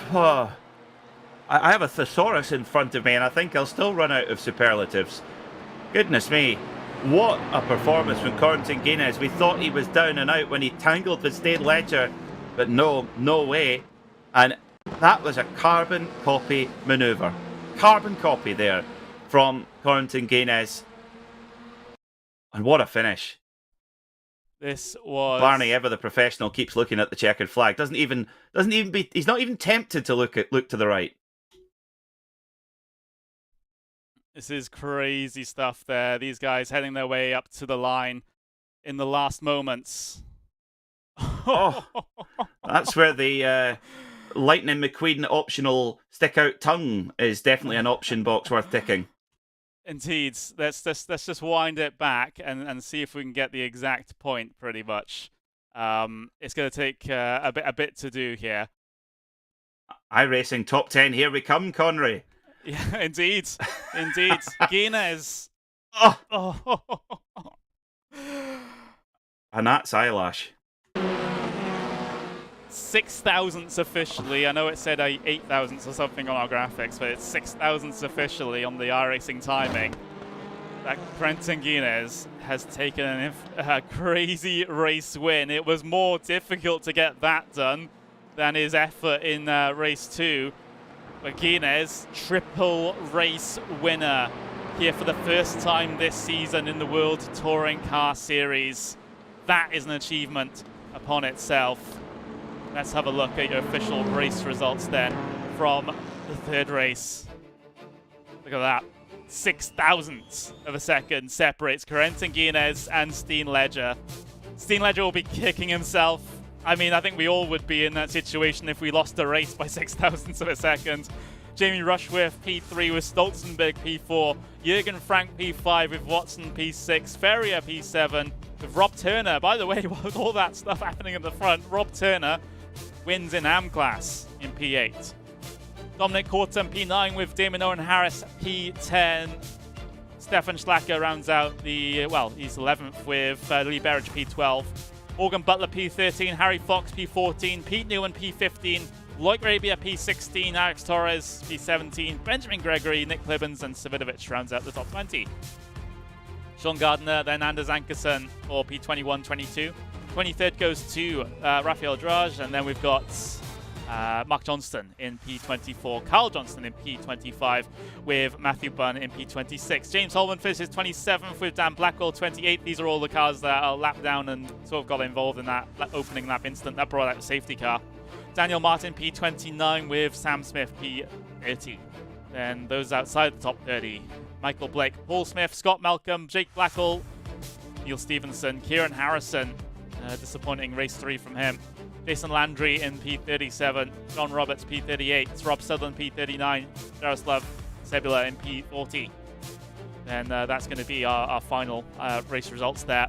Oh, I have a thesaurus in front of me, and I think I'll still run out of superlatives. Goodness me. What a performance from Corentin Guinness. We thought he was down and out when he tangled with Steen Ledger, but no way. And that was a carbon copy manoeuvre. Carbon copy there from Corentin Guinness. And what a finish. This was Barney, ever the professional, keeps looking at the checkered flag. He's not even tempted to look to the right. This is crazy stuff there. These guys heading their way up to the line in the last moments. Oh, that's where the Lightning McQueen optional stick-out tongue is definitely an option box worth ticking. Indeed. Let's just wind it back and see if we can get the exact point, pretty much. It's going to take a bit to do here. iRacing top 10, here we come, Connery. Yeah, indeed. Guinness. Oh. And that's eyelash. 6 thousandths officially. I know it said 8 thousandths or something on our graphics, but it's 6 thousandths officially on the iRacing timing. That Corentin Guinness has taken a crazy race win. It was more difficult to get that done than his effort in race 2. But Guinness, triple race winner here for the first time this season in the World Touring Car Series. That is an achievement upon itself. Let's have a look at your official race results then from the third race. Look at that. 0.006 of a second separates Corentin Guinness and Steen Ledger. Steen Ledger will be kicking himself. I mean, I think we all would be in that situation if we lost a race by 0.006 of a second. Jamie Rushworth P3 with Stolzenberg P4, Jürgen Frank P5 with Watson P6, Ferrier P7 with Rob Turner. By the way, with all that stuff happening at the front, Rob Turner wins in AM class in P8. Dominic Corton P9 with Damon Owen Harris P10. Stefan Schlacker rounds out the, well, he's 11th with Lee Berridge P12. Morgan Butler P13, Harry Fox P14, Pete Newman P15, Loic Rabia P16, Alex Torres P17, Benjamin Gregory, Nick Klibbins, and Savidovic rounds out the top 20. Sean Gardner, then Anders Ankerson for P21-22. 23rd goes to Rafael Drage, and then we've got Mark Johnston in P24, Carl Johnston in P25 with Matthew Bunn in P26. James Holman finishes 27th with Dan Blackwell 28th. These are all the cars that are lapped down and sort of got involved in that opening lap incident that brought out the safety car. Daniel Martin P29 with Sam Smith P30. Then those outside the top 30, Michael Blake, Paul Smith, Scott Malcolm, Jake Blackwell, Neil Stevenson, Kieran Harrison, disappointing race 3 from him. Jason Landry in P37, John Roberts P38, Rob Sutherland P39, Jaroslav Sebula in P40. And that's going to be our final race results there.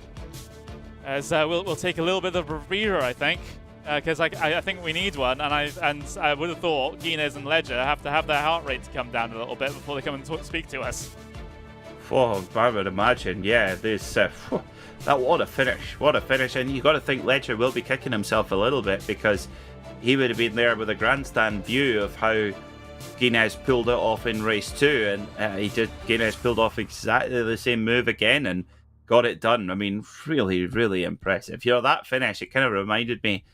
As we'll take a little bit of a breather, I think, because I think we need one, and I would have thought Guinness and Ledger have to have their heart rate to come down a little bit before they come and speak to us. Oh, I would imagine, yeah. There's what a finish, and you got to think Ledger will be kicking himself a little bit because he would have been there with a grandstand view of how Guinness pulled it off in race 2, and Guinness pulled off exactly the same move again and got it done. I mean, really, really impressive. You know, that finish, it kind of reminded me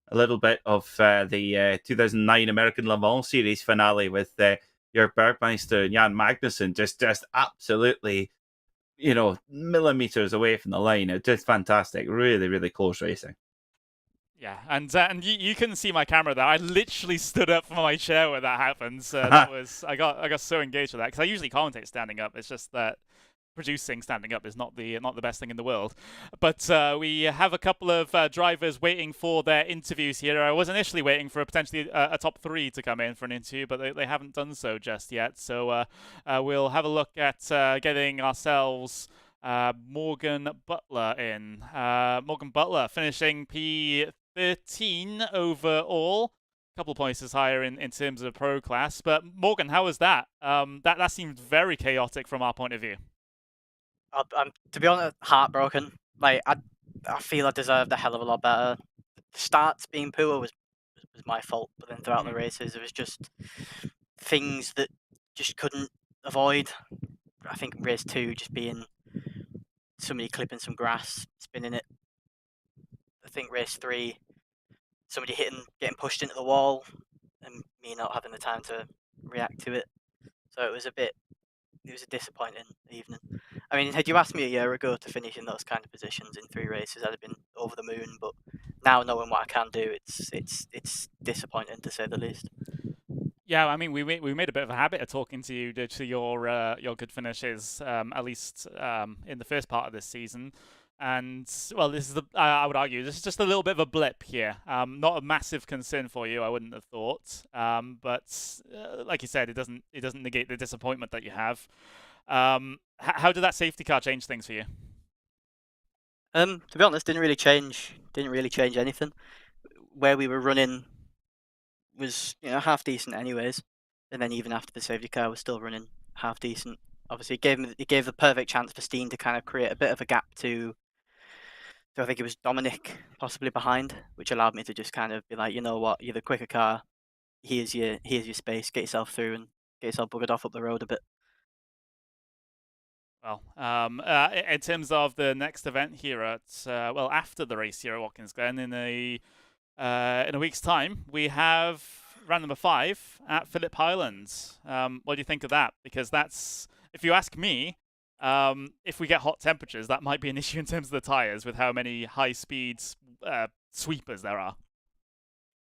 a little bit of the 2009 American Le Mans Series finale with Jörg Bergmeister and Jan Magnussen just absolutely, you know, millimeters away from the line. It's just fantastic. Really, really close racing. Yeah, and you can see my camera there. I literally stood up from my chair when that happened. That was I got so engaged with that because I usually commentate standing up. It's just that producing standing up is not the best thing in the world. But we have a couple of drivers waiting for their interviews here. I was initially waiting for potentially a top 3 to come in for an interview, but they haven't done so just yet. So we'll have a look at getting ourselves Morgan Butler in. Morgan Butler finishing P13 overall. A couple of places higher in terms of pro class. But Morgan, how was that? That seemed very chaotic from our point of view. I'm to be honest, heartbroken. Like I feel I deserved a hell of a lot better. The starts being poor was my fault, but then throughout the races, there was just things that just couldn't avoid. I think race 2 just being somebody clipping some grass, spinning it. I think race 3, somebody getting pushed into the wall, and me not having the time to react to it. So it was a disappointing evening. I mean, had you asked me a year ago to finish in those kind of positions in 3 races, I'd have been over the moon. But now knowing what I can do, it's disappointing to say the least. Yeah, I mean, we made a bit of a habit of talking to you to your good finishes, at least in the first part of this season. And well, this is I would argue this is just a little bit of a blip here. Not a massive concern for you, I wouldn't have thought. But like you said, it doesn't negate the disappointment that you have. How did that safety car change things for you? To be honest, didn't really change anything. Where we were running was half decent anyways, and then even after the safety car was still running half decent. Obviously, it gave the perfect chance for Steen to kind of create a bit of a gap to I think it was Dominic possibly behind, which allowed me to just kind of be like, you know what, you're the quicker car. Here's your space. Get yourself through and get yourself buggered off up the road a bit. Well, in terms of the next event here at after the race here at Watkins Glen in a week's time, we have round number 5 at Phillip Highlands. What do you think of that? Because that's, if you ask me, if we get hot temperatures, that might be an issue in terms of the tyres with how many high-speed sweepers there are.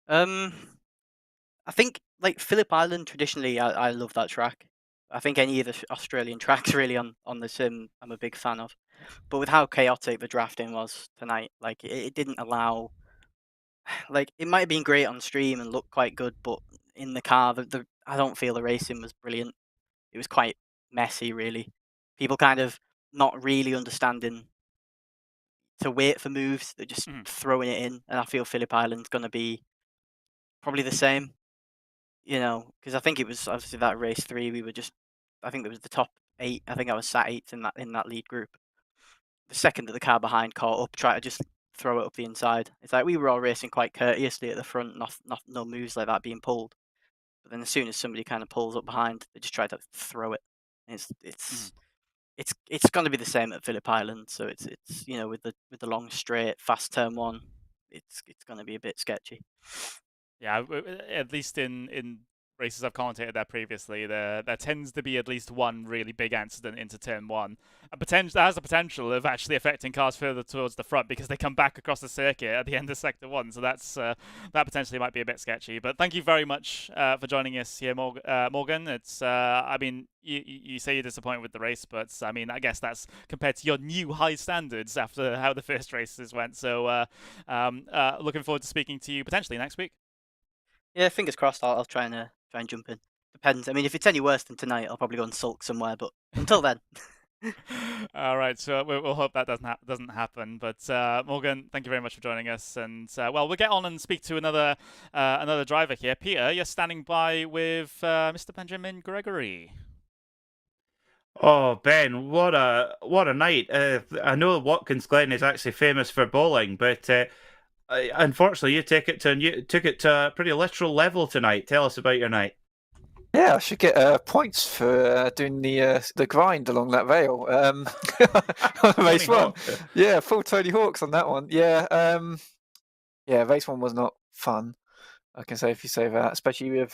I think like Phillip Island traditionally, I love that track. I think any of the Australian tracks really on the sim, I'm a big fan of. But with how chaotic the drafting was tonight, like it didn't allow. Like it might have been great on stream and looked quite good, but in the car, I don't feel the racing was brilliant. It was quite messy, really. People kind of not really understanding to wait for moves. They're just throwing it in, and I feel Phillip Island's going to be probably the same. Because I think it was obviously that race 3. We were just, I think it was the top 8. I think I was sat 8th in that lead group. The second that the car behind caught up, tried to just throw it up the inside. It's like we were all racing quite courteously at the front, no moves like that being pulled. But then as soon as somebody kind of pulls up behind, they just try to throw it. It's going to be the same at Phillip Island. So it's with the long straight fast turn 1, it's going to be a bit sketchy. Yeah, at least in races I've commentated there previously, there tends to be at least one really big accident into turn 1. That has the potential of actually affecting cars further towards the front because they come back across the circuit at the end of sector 1. So that potentially might be a bit sketchy. But thank you very much for joining us here, Morgan. It's I mean, you say you're disappointed with the race, but I mean, I guess that's compared to your new high standards after how the first races went. So looking forward to speaking to you potentially next week. Yeah, fingers crossed. I'll try and jump in. Depends. I mean, if it's any worse than tonight, I'll probably go and sulk somewhere. But until then. All right, so we'll hope that doesn't happen. But Morgan, thank you very much for joining us, and we'll get on and speak to another driver here. Peter, you're standing by with Mr. Benjamin Gregory. Oh, Ben, what a night! I know Watkins Glen is actually famous for bowling, but unfortunately, you took it to a pretty literal level tonight. Tell us about your night. Yeah, I should get points for doing the grind along that rail. Race 1, yeah, full Tony Hawks on that one. Yeah, race 1 was not fun. I can safely say that, especially with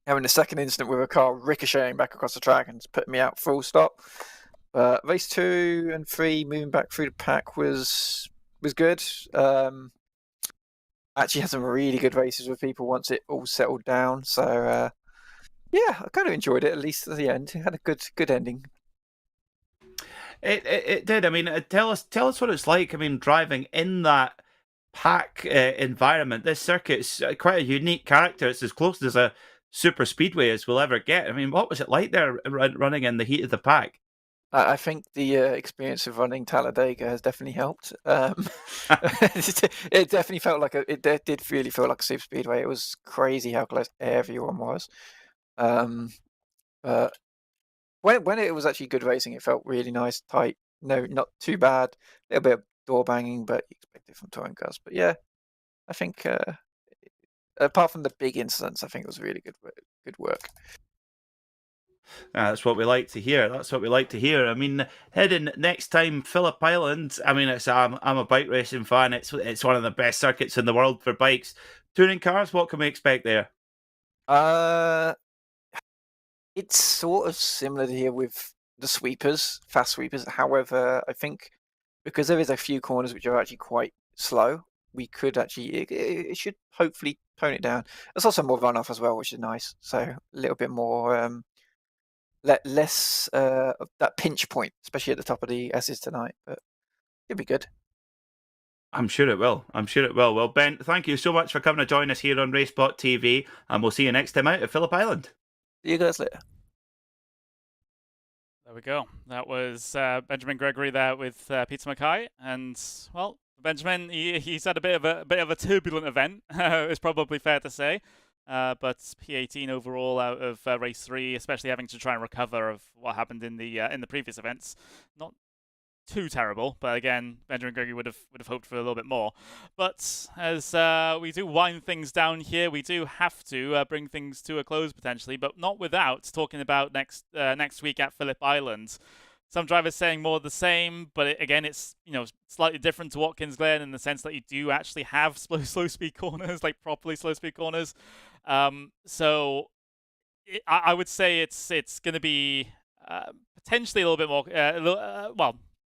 having the second incident with a car ricocheting back across the track and putting me out full stop. But race 2 and 3, moving back through the pack was good. Actually had some really good races with people once it all settled down. So yeah, I kind of enjoyed it, at least at the end. It had a good ending. It did. I mean, tell us what it's like. I mean, driving in that pack environment. This circuit's quite a unique character. It's as close as a super speedway as we'll ever get. I mean, what was it like there running in the heat of the pack? I think the experience of running Talladega has definitely helped. It definitely felt like it did really feel like a super speedway. It was crazy how close everyone was. But when it was actually good racing, it felt really nice, tight. No, not too bad. A little bit of door banging, but you expect it from touring cars. But yeah, I think apart from the big incidents, I think it was really good work. That's what we like to hear. I mean, heading next time, Phillip Island. I mean, I'm a bike racing fan. It's one of the best circuits in the world for bikes. Touring cars, what can we expect there? It's sort of similar here with the fast sweepers. However, I think because there is a few corners which are actually quite slow, we could actually it should hopefully tone it down. There's also more runoff as well, which is nice. So a little bit more less of that pinch point, especially at the top of the S's tonight. But it'd be good. I'm sure it will. Well, Ben, thank you so much for coming to join us here on RaceSpotTV, and we'll see you next time out at Phillip Island. See you guys later. There we go. That was Benjamin Gregory there with Peter Mackay, and well, Benjamin he's had a bit of a turbulent event. It's probably fair to say, but P18 overall out of race 3, especially having to try and recover of what happened in the previous events. Not too terrible, but again, Benjamin Gregory would have hoped for a little bit more. But as we do wind things down here, we do have to bring things to a close potentially, but not without talking about next week at Phillip Island. Some drivers saying more of the same, but again, it's slightly different to Watkins Glen in the sense that you do actually have slow speed corners, like properly slow speed corners. So I would say it's going to be potentially a little bit more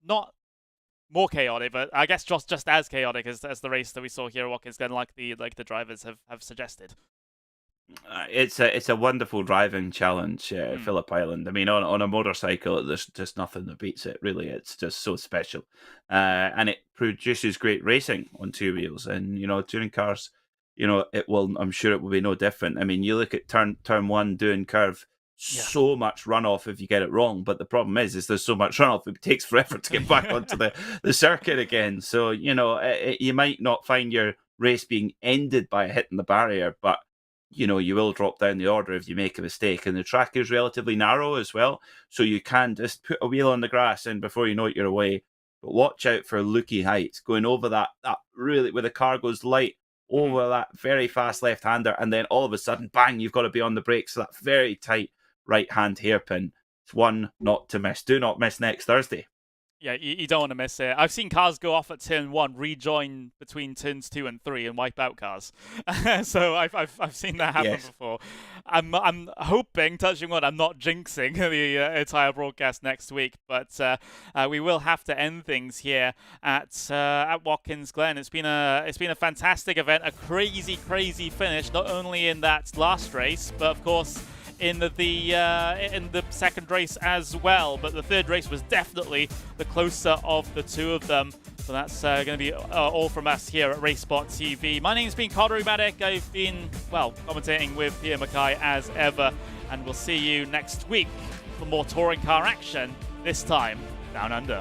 not more chaotic, but I guess just as chaotic as the race that we saw here at Watkins Glen, like the drivers have suggested. It's a wonderful driving challenge, Phillip Island. I mean, on a motorcycle, there's just nothing that beats it. Really, it's just so special, and it produces great racing on two wheels. And touring cars, it will. I'm sure it will be no different. I mean, you look at turn one doing curve. So much runoff if you get it wrong, but the problem is there's so much runoff it takes forever to get back onto the circuit again. So you might not find your race being ended by hitting the barrier, but you will drop down the order if you make a mistake. And the track is relatively narrow as well, so you can just put a wheel on the grass and before you know it, you're away. But watch out for looky heights going over that really where the car goes light over that very fast left-hander, and then all of a sudden, bang, you've got to be on the brakes. So that very tight right-hand hairpin. It's one not to miss. Do not miss next Thursday. Yeah, you don't want to miss it. I've seen cars go off at turn 1, rejoin between turns 2 and 3, and wipe out cars. So I've seen that happen before. I'm hoping, touching wood, I'm not jinxing the entire broadcast next week, but we will have to end things here at Watkins Glen. It's been a fantastic event, a crazy finish, not only in that last race, but of course in the second race as well. But the third race was definitely the closer of the two of them. So that's going to be all from us here at RaceSpotTV. My name's been Connery Maddock. I've been, commentating with Pierre Mackay as ever. And we'll see you next week for more touring car action, this time down under.